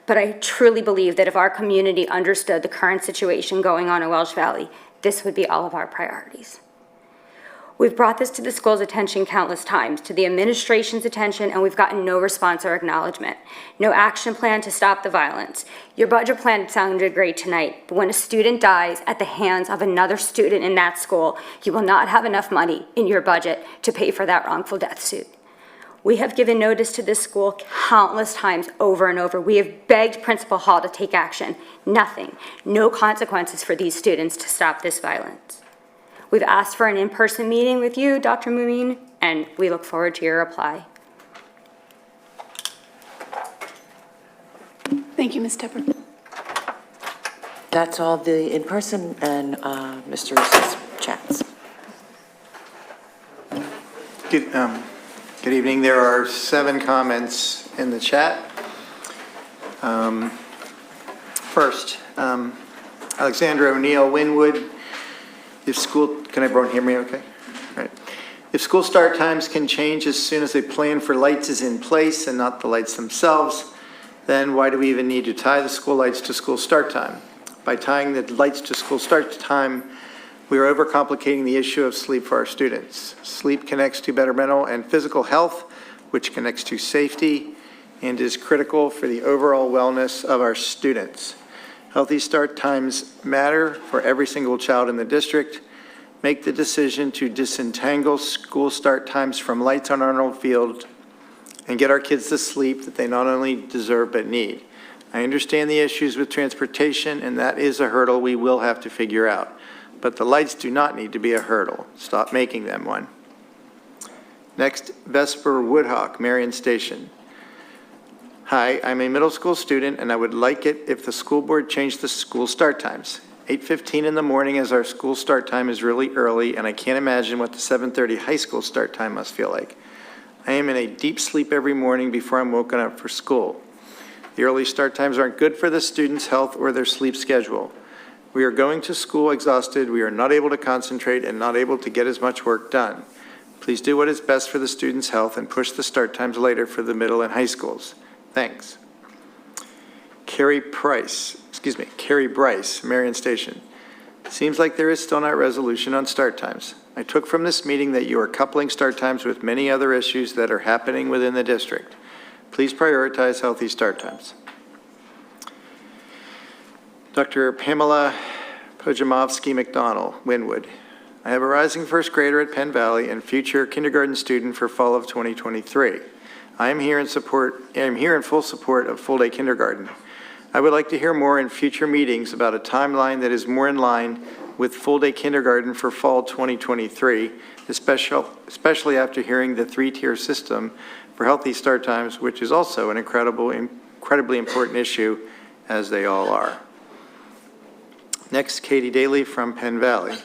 [SPEAKER 13] But I truly believe that if our community understood the current situation going on in Welsh Valley, this would be all of our priorities. We've brought this to the school's attention countless times, to the administration's attention, and we've gotten no response or acknowledgement. No action plan to stop the violence. Your budget plan sounded great tonight, but when a student dies at the hands of another student in that school, you will not have enough money in your budget to pay for that wrongful death suit. We have given notice to this school countless times over and over. We have begged Principal Hall to take action. Nothing. No consequences for these students to stop this violence. We've asked for an in-person meeting with you, Dr. Mumin, and we look forward to your reply.
[SPEAKER 1] Thank you, Ms. Tepper.
[SPEAKER 8] That's all the in-person and Mr. Rose's chats.
[SPEAKER 23] Good evening. There are 7 comments in the chat. First, Alexandra O'Neill, Winwood. Can everyone hear me okay? All right. If school start times can change as soon as a plan for lights is in place and not the lights themselves, then why do we even need to tie the school lights to school start time? By tying the lights to school start time, we are overcomplicating the issue of sleep for our students. Sleep connects to better mental and physical health, which connects to safety and is critical for the overall wellness of our students. Healthy start times matter for every single child in the district. Make the decision to disentangle school start times from lights on Arnold Field and get our kids the sleep that they not only deserve but need. I understand the issues with transportation, and that is a hurdle we will have to figure out. But the lights do not need to be a hurdle. Stop making them one. Next, Vesper Woodhawk, Marion Station. Hi, I'm a middle school student, and I would like it if the school board changed the school start times. 8:15 in the morning as our school start time is really early, and I can't imagine what the 7:30 high school start time must feel like. I am in a deep sleep every morning before I'm woken up for school. The early start times aren't good for the students' health or their sleep schedule. We are going to school exhausted, we are not able to concentrate and not able to get as much work done. Please do what is best for the students' health and push the start times later for the middle and high schools. Thanks. Carrie Bryce, Marion Station. Seems like there is still not resolution on start times. I took from this meeting that you are coupling start times with many other issues that are happening within the district. Please prioritize healthy start times. Dr. Pamela Pojamovsky-McDonald, Wynwood. I have a rising first grader at Penn Valley and future kindergarten student for fall of 2023. I am here in full support of full-day kindergarten. I would like to hear more in future meetings about a timeline that is more in line with full-day kindergarten for fall 2023, especially after hearing the 3-tier system for healthy start times, which is also an incredibly important issue, as they all are. Next, Katie Daly from Penn Valley.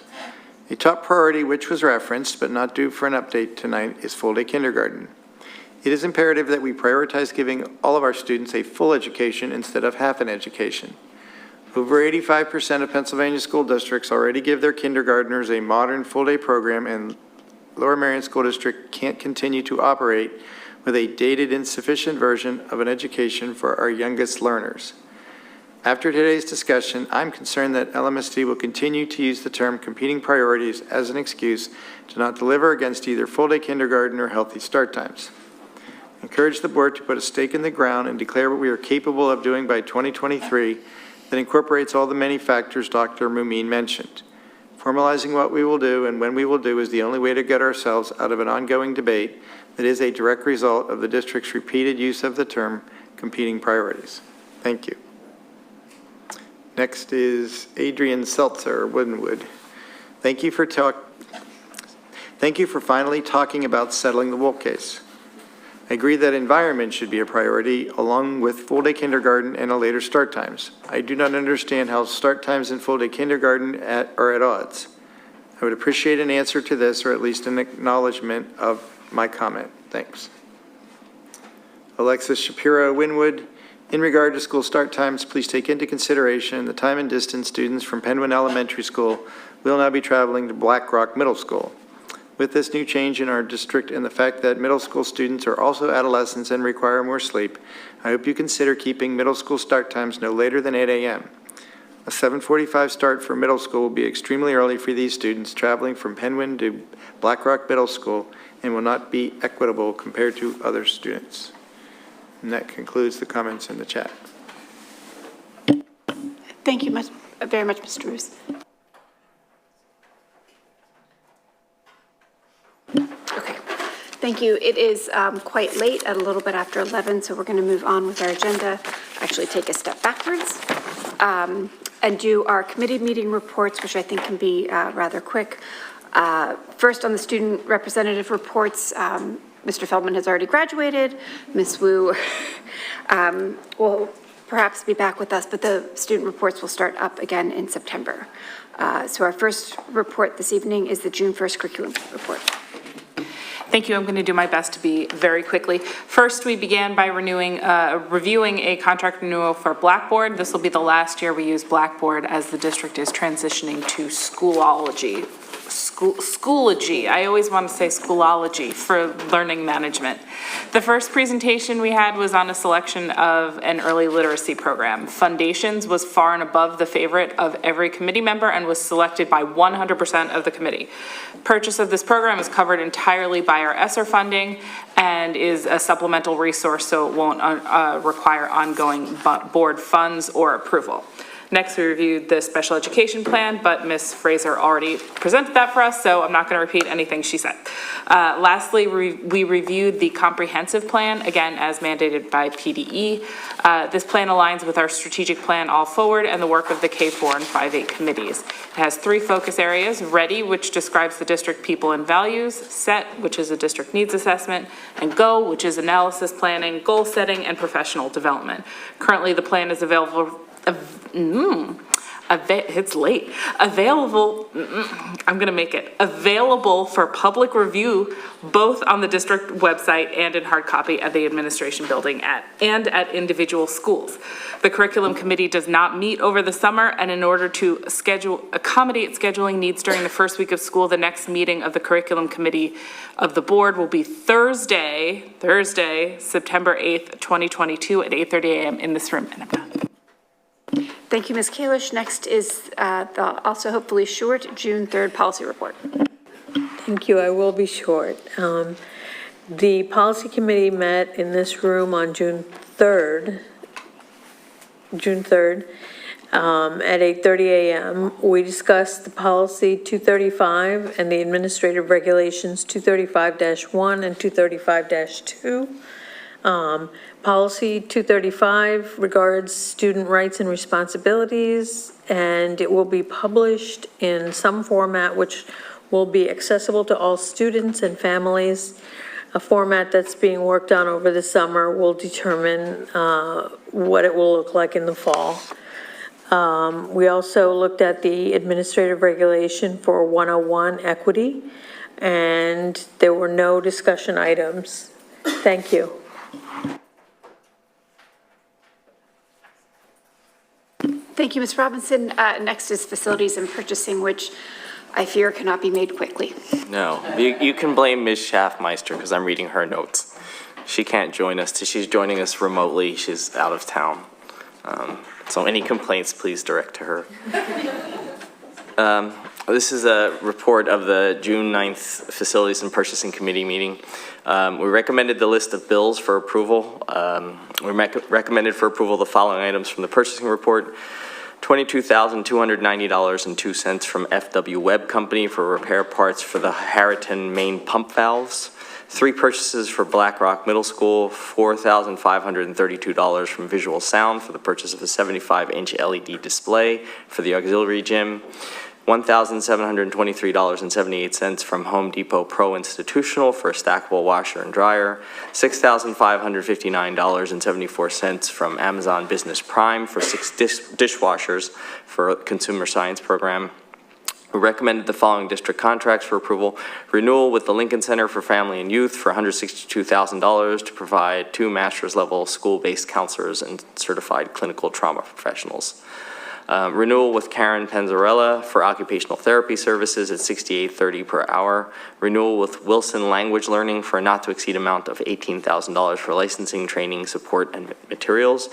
[SPEAKER 23] A top priority which was referenced but not due for an update tonight is full-day kindergarten. It is imperative that we prioritize giving all of our students a full education instead of half an education. Over 85% of Pennsylvania school districts already give their kindergartners a modern full-day program, and Lower Merion School District can't continue to operate with a dated, insufficient version of an education for our youngest learners. After today's discussion, I'm concerned that Lmsb will continue to use the term competing priorities as an excuse to not deliver against either full-day kindergarten or healthy start times. I encourage the board to put a stake in the ground and declare what we are capable of doing by 2023 that incorporates all the many factors Dr. Mumin mentioned. Formalizing what we will do and when we will do is the only way to get ourselves out of an ongoing debate that is a direct result of the district's repeated use of the term competing priorities. Thank you. Next is Adrian Seltzer, Woodenwood. Thank you for finally talking about settling the Wolk case. I agree that environment should be a priority along with full-day kindergarten and a later start times. I do not understand how start times in full-day kindergarten are at odds. I would appreciate an answer to this, or at least an acknowledgement of my comment. Thanks. Alexis Shapiro, Wynwood. In regard to school start times, please take into consideration the time and distance students from Penguin Elementary School will now be traveling to Black Rock Middle School. With this new change in our district and the fact that middle school students are also adolescents and require more sleep, I hope you consider keeping middle school start times no later than 8 a.m. A 7:45 start for middle school will be extremely early for these students traveling from Penguin to Black Rock Middle School and will not be equitable compared to other students. And that concludes the comments in the chat.
[SPEAKER 1] Thank you very much, Mr. Roos. Okay, thank you. It is quite late, at a little bit after 11, so we're going to move on with our agenda, actually take a step backwards, and do our committee meeting reports, which I think can be rather quick. First, on the student representative reports, Mr. Feldman has already graduated. Ms. Wu will perhaps be back with us, but the student reports will start up again in September. So our first report this evening is the June 1st curriculum report.
[SPEAKER 6] Thank you. I'm going to do my best to be very quickly. First, we began by reviewing a contract renewal for Blackboard. This will be the last year we use Blackboard as the district is transitioning to Schoology. Schoology. I always want to say Schoology for learning management. The first presentation we had was on a selection of an early literacy program. Foundations was far and above the favorite of every committee member and was selected by 100% of the committee. Purchase of this program is covered entirely by our ESSER funding and is a supplemental resource, so it won't require ongoing board funds or approval. Next, we reviewed the special education plan, but Ms. Fraser already presented that for us, so I'm not going to repeat anything she said. Lastly, we reviewed the comprehensive plan, again, as mandated by PDE. This plan aligns with our strategic plan All Forward and the work of the K4 and 5-8 committees. It has 3 focus areas: READY, which describes the district people and values; SET, which is a district needs assessment; and GO, which is analysis planning, goal setting, and professional development. Currently, the plan is available it's late. Available, I'm gonna make it, available for public review, both on the district website and in hard copy at the administration building and at individual schools. The curriculum committee does not meet over the summer, and in order to accommodate scheduling needs during the first week of school, the next meeting of the curriculum committee of the board will be Thursday, September 8th, 2022 at 8:30 a.m. in this room. And I'm done.
[SPEAKER 1] Thank you, Ms. Kalish. Next is the also hopefully short June 3rd policy report.
[SPEAKER 12] Thank you. I will be short. The policy committee met in this room on June 3rd at 8:30 a.m. We discussed the policy 235 and the administrative regulations 235-1 and 235-2. Policy 235 regards student rights and responsibilities, and it will be published in some format which will be accessible to all students and families. A format that's being worked on over the summer will determine what it will look like in the fall. We also looked at the administrative regulation for 101 equity, and there were no discussion items. Thank you.
[SPEAKER 1] Thank you, Ms. Robinson. Next is facilities and purchasing, which I fear cannot be made quickly.
[SPEAKER 14] No, you can blame Ms. Schaffmeister because I'm reading her notes. She can't join us. She's joining us remotely. She's out of town. So any complaints, please direct to her. This is a report of the June 9th Facilities and Purchasing Committee meeting. We recommended the list of bills for approval. We recommended for approval the following items from the purchasing report. $22,290.02 from FW Webb Company for repair parts for the Harriton main pump valves. 3 purchases for Black Rock Middle School, $4,532 from Visual Sound for the purchase of a 75-inch LED display for the auxiliary gym. $1,723.78 from Home Depot Pro Institutional for a stackable washer and dryer, $6,559.74 from Amazon Business Prime for 6 dishwashers for a consumer science program. We recommended the following district contracts for approval. Renewal with the Lincoln Center for Family and Youth for $162,000 to provide 2 master's level school-based counselors and certified clinical trauma professionals. Renewal with Karen Penzarella for occupational therapy services at $68.30 per hour. Renewal with Wilson Language Learning for a not to exceed amount of $18,000 for licensing, training, support, and materials.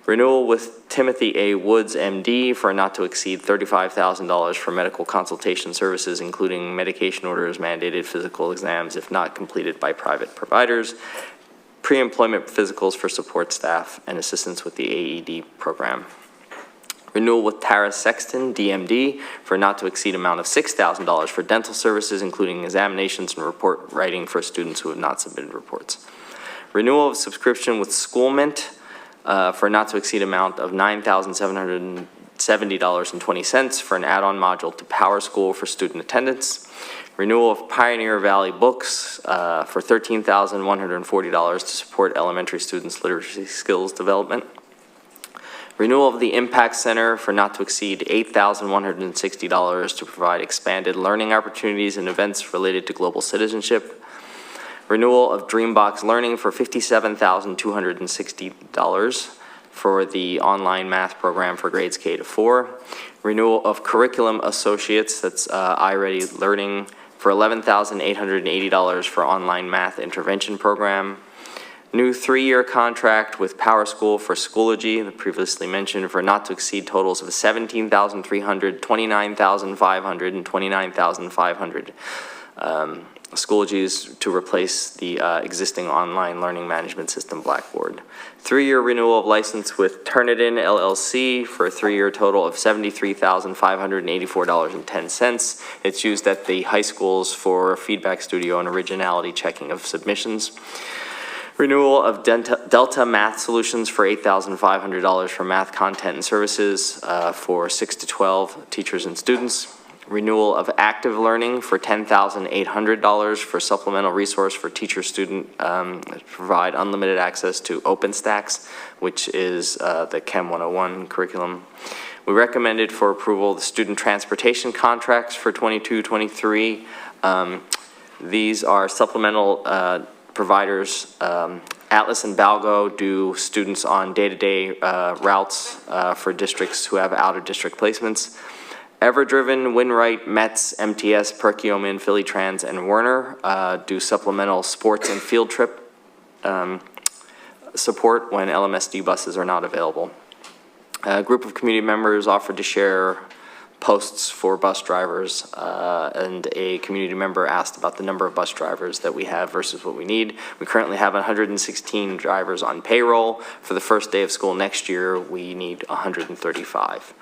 [SPEAKER 14] Renewal with Timothy A. Woods, MD, for a not to exceed $35,000 for medical consultation services, including medication orders, mandated physical exams if not completed by private providers, pre-employment physicals for support staff, and assistance with the AED program. Renewal with Tara Sexton, DMD, for a not to exceed amount of $6,000 for dental services, including examinations and report writing for students who have not submitted reports. Renewal of subscription with Schoolmint for a not to exceed amount of $9,770.20 for an add-on module to Power School for student attendance. Renewal of Pioneer Valley Books for $13,140 to support elementary students' literacy skills development. Renewal of the Impact Center for not to exceed $8,160 to provide expanded learning opportunities and events related to global citizenship. Renewal of Dreambox Learning for $57,260 for the online math program for grades K to 4. Renewal of Curriculum Associates, that's iReady Learning, for $11,880 for online math intervention program. New 3-year contract with Power School for Schoology, the previously mentioned, for not to exceed totals of $17,300, $29,500, and $29,500. Schoology is to replace the existing online learning management system, Blackboard. 3-year renewal of license with Turnitin LLC for a 3-year total of $73,584.10. It's used at the high schools for feedback studio and originality checking of submissions. Renewal of Delta Math Solutions for $8,500 for math content and services for 6 to 12 teachers and students. renewal of active learning for $10,800 for supplemental resource for teacher-student, provide unlimited access to OpenStax, which is the Chem 101 curriculum. We recommended for approval the student transportation contracts for 22-23. These are supplemental providers. Atlas and Balgo do students on day-to-day routes for districts who have out-of-district placements. Everdriven, Winwright, Metz, MTS, Perkiomen, Philly Trans, and Werner do supplemental sports and field trip support when LMSD buses are not available. A group of community members offered to share posts for bus drivers, and a community member asked about the number of bus drivers that we have versus what we need. We currently have 116 drivers on payroll. For the first day of school next year, we need 135.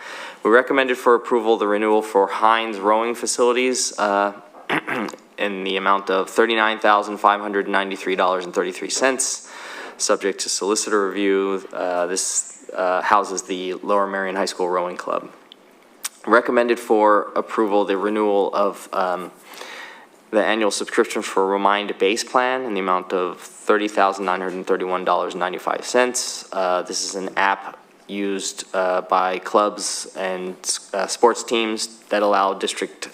[SPEAKER 14] We recommended for approval the renewal for Heinz rowing facilities in the amount of $39,593.33, subject to solicitor review. This houses the Lower Merion High School Rowing Club. Recommended for approval the renewal of the annual subscription for Remind Base Plan in the amount of $30,931.95. This is an app used by clubs and sports teams that allow district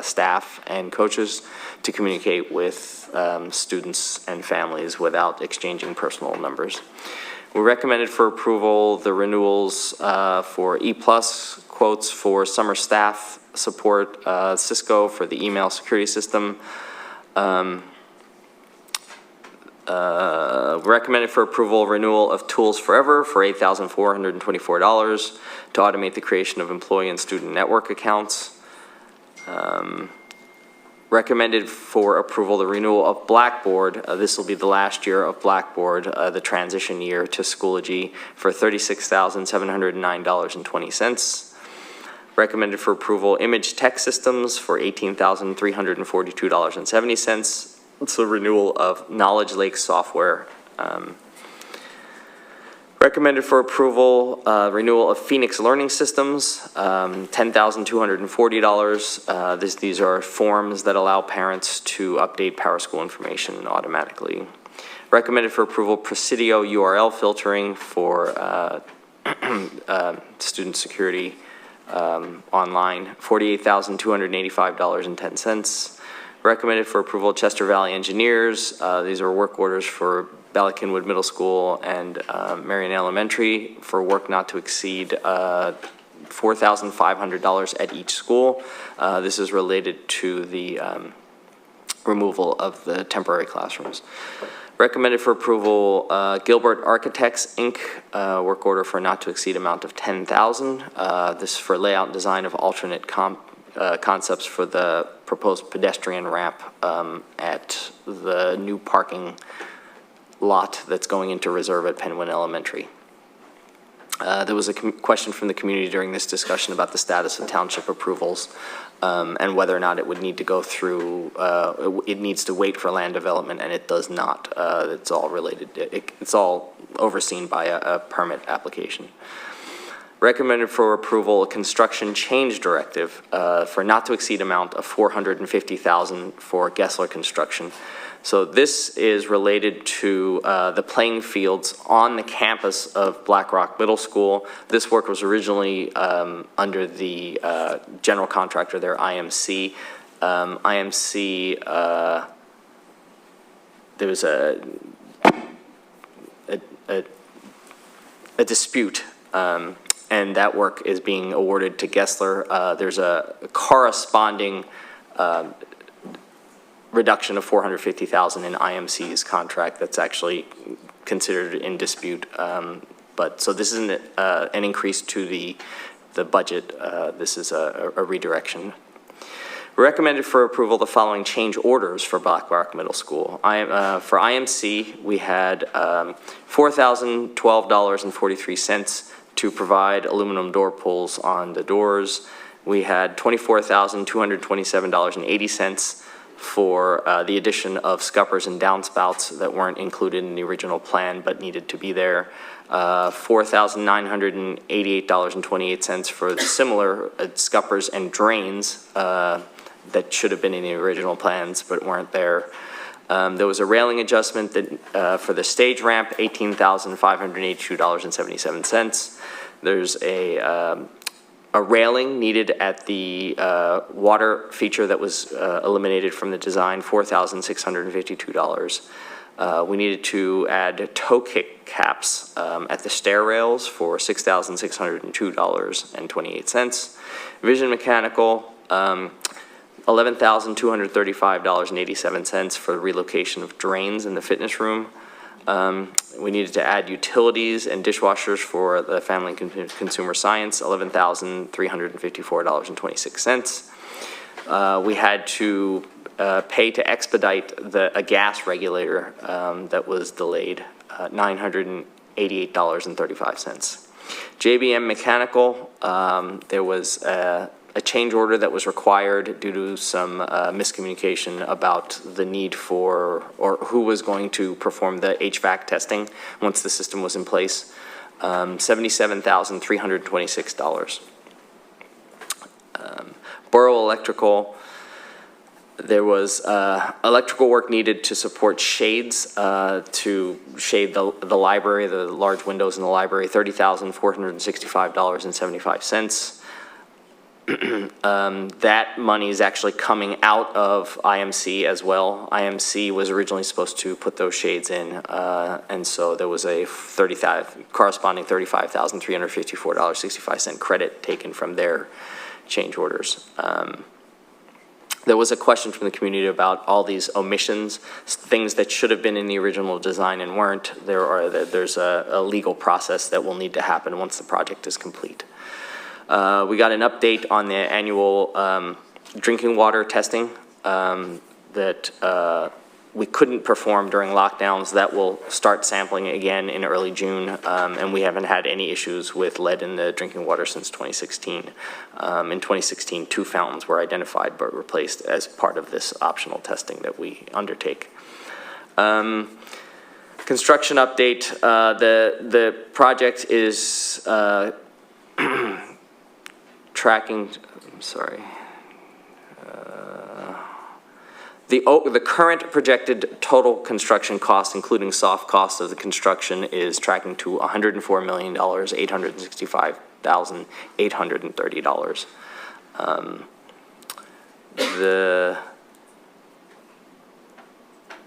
[SPEAKER 14] staff and coaches to communicate with students and families without exchanging personal numbers. We recommended for approval the renewals for E+ quotes for summer staff support, Cisco for the email security system. Recommended for approval renewal of Tools Forever for $8,424 to automate the creation of employee and student network accounts. Recommended for approval the renewal of Blackboard. This will be the last year of Blackboard, the transition year to Schoology, for $36,709.20. Recommended for approval Image Tech Systems for $18,342.70. It's the renewal of Knowledge Lake software. Recommended for approval renewal of Phoenix Learning Systems, $10,240. These are forms that allow parents to update PowerSchool information automatically. Recommended for approval Presidio URL filtering for student security online, $48,285.10. Recommended for approval Chester Valley Engineers. These are work orders for Bala Cynwyd Middle School and Marion Elementary for work not to exceed $4,500 at each school. This is related to the removal of the temporary classrooms. Recommended for approval Gilbert Architects, Inc., work order for not to exceed amount of $10,000. This is for layout and design of alternate concepts for the proposed pedestrian ramp at the new parking lot that's going into reserve at Penguin Elementary. There was a question from the community during this discussion about the status of township approvals and whether or not it would need to go through, it needs to wait for land development, and it does not. It's all related, it's all overseen by a permit application. Recommended for approval a construction change directive for not to exceed amount of $450,000 for Gessler Construction. So this is related to the playing fields on the campus of Black Rock Middle School. This work was originally under the general contractor there, IMC. There was a dispute, and that work is being awarded to Gessler. There's a corresponding reduction of $450,000 in IMC's contract that's actually considered in dispute. But so this isn't an increase to the budget. This is a redirection. Recommended for approval the following change orders for Black Rock Middle School. For IMC, we had $4,012.43 to provide aluminum door pulls on the doors. We had $24,227.80 for the addition of scuppers and downspouts that weren't included in the original plan but needed to be there. $4,988.28 for similar scuppers and drains that should have been in the original plans but weren't there. There was a railing adjustment that, for the stage ramp, $18,582.77. There's a railing needed at the water feature that was eliminated from the design, $4,652. We needed to add toe kick caps at the stair rails for $6,602.28. Vision mechanical, $11,235.87 for the relocation of drains in the fitness room. We needed to add utilities and dishwashers for the family and consumer science, $11,354.26. We had to pay to expedite a gas regulator that was delayed, $988.35. JBM Mechanical, there was a change order that was required due to some miscommunication about the need for, or who was going to perform the HVAC testing once the system was in place, $77,326. Borough Electrical, there was electrical work needed to support shades to shade the library, the large windows in the library, $30,465.75. That money is actually coming out of IMC as well. IMC was originally supposed to put those shades in, and so there was a corresponding $35,354.65 credit taken from their change orders. There was a question from the community about all these omissions, things that should have been in the original design and weren't. There's a legal process that will need to happen once the project is complete. We got an update on the annual drinking water testing that we couldn't perform during lockdowns. That will start sampling again in early June, and we haven't had any issues with lead in the drinking water since 2016. In 2016, 2 fountains were identified but replaced as part of this optional testing that we undertake. Construction update, the project is tracking, I'm sorry. The current projected total construction cost, including soft costs of the construction, is tracking to $104,865,830.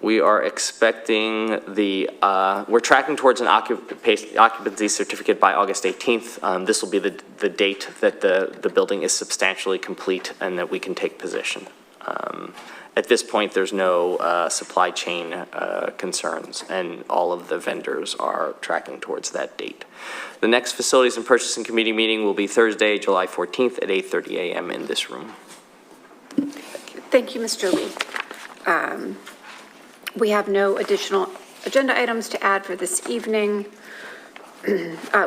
[SPEAKER 14] We are expecting we're tracking towards an occupancy certificate by August 18th. This will be the date that the building is substantially complete and that we can take possession. At this point, there's no supply chain concerns, and all of the vendors are tracking towards that date. The next Facilities and Purchasing Committee meeting will be Thursday, July 14th at 8:30 a.m. in this room.
[SPEAKER 1] Thank you, Mr. Lee. We have no additional agenda items to add for this evening.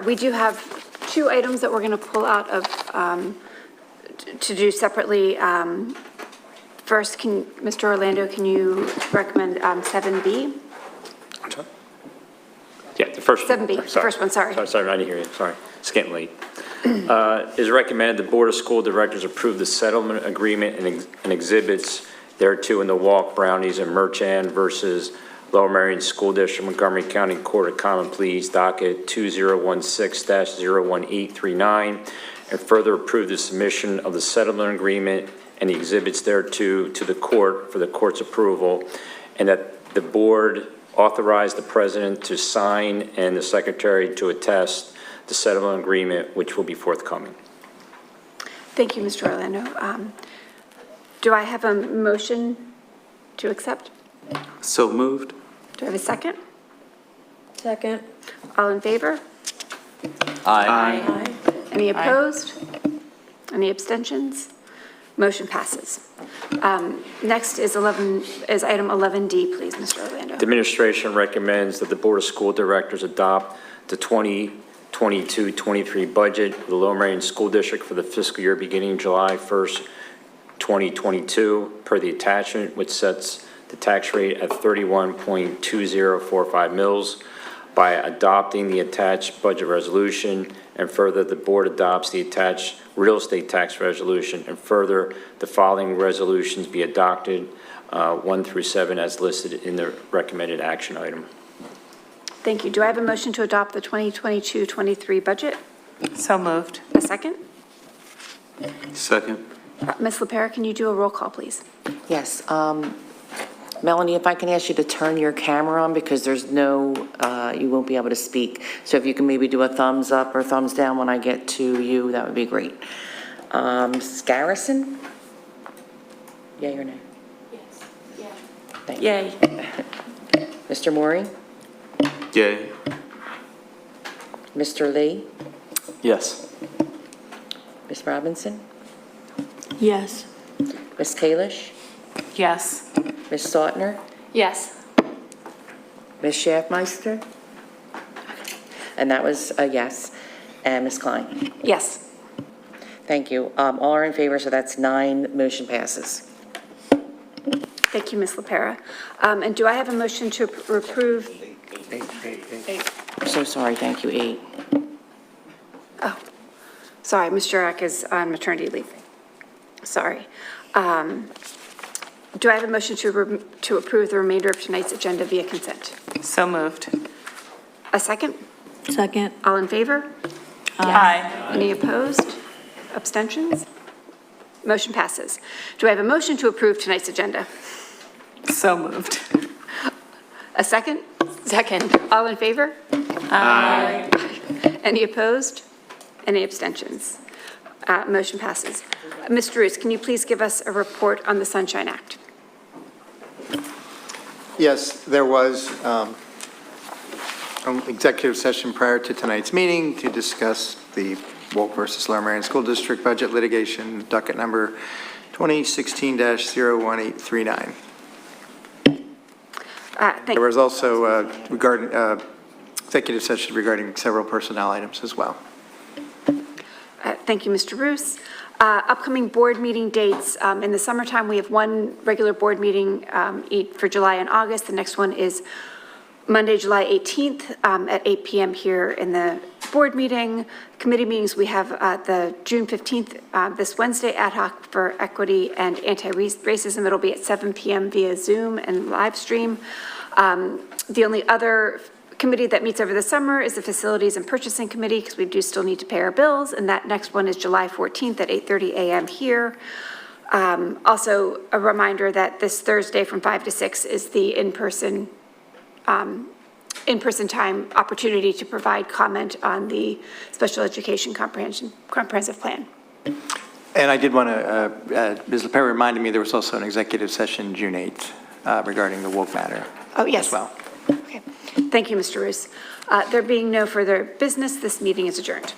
[SPEAKER 1] We do have 2 items that we're going to pull out of to do separately. First, Mr. Orlando, can you recommend 7B?
[SPEAKER 4] Yeah, the first one.
[SPEAKER 1] 7B, the first one, sorry.
[SPEAKER 4] Sorry, I didn't hear you, sorry. It's getting late. It is recommended the Board of School Directors approve the settlement agreement and exhibits thereto in the Walk, Brownies, and Merchant versus Lower Merion School District, Montgomery County Court of Common Pleas, docket 2016-01839, and further approve the submission of the settlement agreement and the exhibits thereto to the court for the court's approval, and that the board authorize the president to sign and the secretary to attest the settlement agreement, which will be forthcoming.
[SPEAKER 1] Thank you, Mr. Orlando. Do I have a motion to accept?
[SPEAKER 14] So moved.
[SPEAKER 1] Do I have a second?
[SPEAKER 12] Second.
[SPEAKER 1] All in favor?
[SPEAKER 14] Aye.
[SPEAKER 1] Any opposed? Any abstentions? Motion passes. Next is item 11D, please, Mr. Orlando.
[SPEAKER 4] The administration recommends that the Board of School Directors adopt the 2022-23 budget of the Lower Merion School District for the fiscal year beginning July 1st, 2022 per the attachment, which sets the tax rate at 31.2045 mils by adopting the attached budget resolution, and further, the board adopts the attached real estate tax resolution, and further, the following resolutions be adopted, 1 through 7 as listed in the recommended action item.
[SPEAKER 1] Thank you. Do I have a motion to adopt the 2022-23 budget?
[SPEAKER 6] So moved.
[SPEAKER 1] A second?
[SPEAKER 14] Second.
[SPEAKER 1] Ms. LaPera, can you do a roll call, please?
[SPEAKER 8] Yes, Melanie, if I can ask you to turn your camera on because there's no, you won't be able to speak. So if you can maybe do a thumbs up or thumbs down when I get to you, that would be great. Mrs. Garrison? Yay or nay?
[SPEAKER 22] Yes.
[SPEAKER 8] Thank you.
[SPEAKER 22] Yay.
[SPEAKER 8] Mr. Maury?
[SPEAKER 14] Yay.
[SPEAKER 8] Mr. Lee?
[SPEAKER 14] Yes.
[SPEAKER 8] Ms. Robinson?
[SPEAKER 22] Yes.
[SPEAKER 8] Ms. Kalish?
[SPEAKER 6] Yes.
[SPEAKER 8] Ms. Sautner?
[SPEAKER 22] Yes.
[SPEAKER 8] Ms. Schaffmeister? And that was a yes. And Ms. Klein?
[SPEAKER 1] Yes.
[SPEAKER 8] Thank you. All are in favor, so that's 9, motion passes.
[SPEAKER 1] Thank you, Ms. LaPera. And do I have a motion to approve?
[SPEAKER 8] I'm so sorry, thank you, 8.
[SPEAKER 1] Oh, sorry, Ms. Jurek is on maternity leave. Sorry. Do I have a motion to approve the remainder of tonight's agenda via consent?
[SPEAKER 6] So moved.
[SPEAKER 1] A second?
[SPEAKER 12] Second.
[SPEAKER 1] All in favor?
[SPEAKER 6] Aye.
[SPEAKER 1] Any opposed? Abstentions? Motion passes. Do I have a motion to approve tonight's agenda?
[SPEAKER 6] So moved.
[SPEAKER 1] A second?
[SPEAKER 22] Second.
[SPEAKER 1] All in favor?
[SPEAKER 6] Aye.
[SPEAKER 1] Any opposed? Any abstentions? Motion passes. Mr. Roos, can you please give us a report on the Sunshine Act?
[SPEAKER 23] Yes, there was an executive session prior to tonight's meeting to discuss the Wolf versus Lower Merion School District budget litigation, docket number 2016-01839. There was also regarding executive session regarding several personnel items as well.
[SPEAKER 1] Thank you, Mr. Roos. Upcoming board meeting dates. In the summertime, we have one regular board meeting for July and August. The next one is Monday, July 18th at 8 p.m. here in the board meeting. Committee meetings, we have the June 15th, this Wednesday, ad hoc for equity and anti-racism. It'll be at 7 p.m. via Zoom and live stream. The only other committee that meets over the summer is the Facilities and Purchasing Committee, because we do still need to pay our bills, and that next one is July 14th at 8:30 a.m. here. Also, a reminder that this Thursday from 5 to 6 is the in-person time opportunity to provide comment on the Special Education Comprehensive Plan.
[SPEAKER 23] And I did want to, Ms. LaPera reminded me there was also an executive session June 8th regarding the Wolf matter.
[SPEAKER 1] Oh, yes.
[SPEAKER 23] As well.
[SPEAKER 1] Okay. Thank you, Mr. Roos. There being no further business, this meeting is adjourned.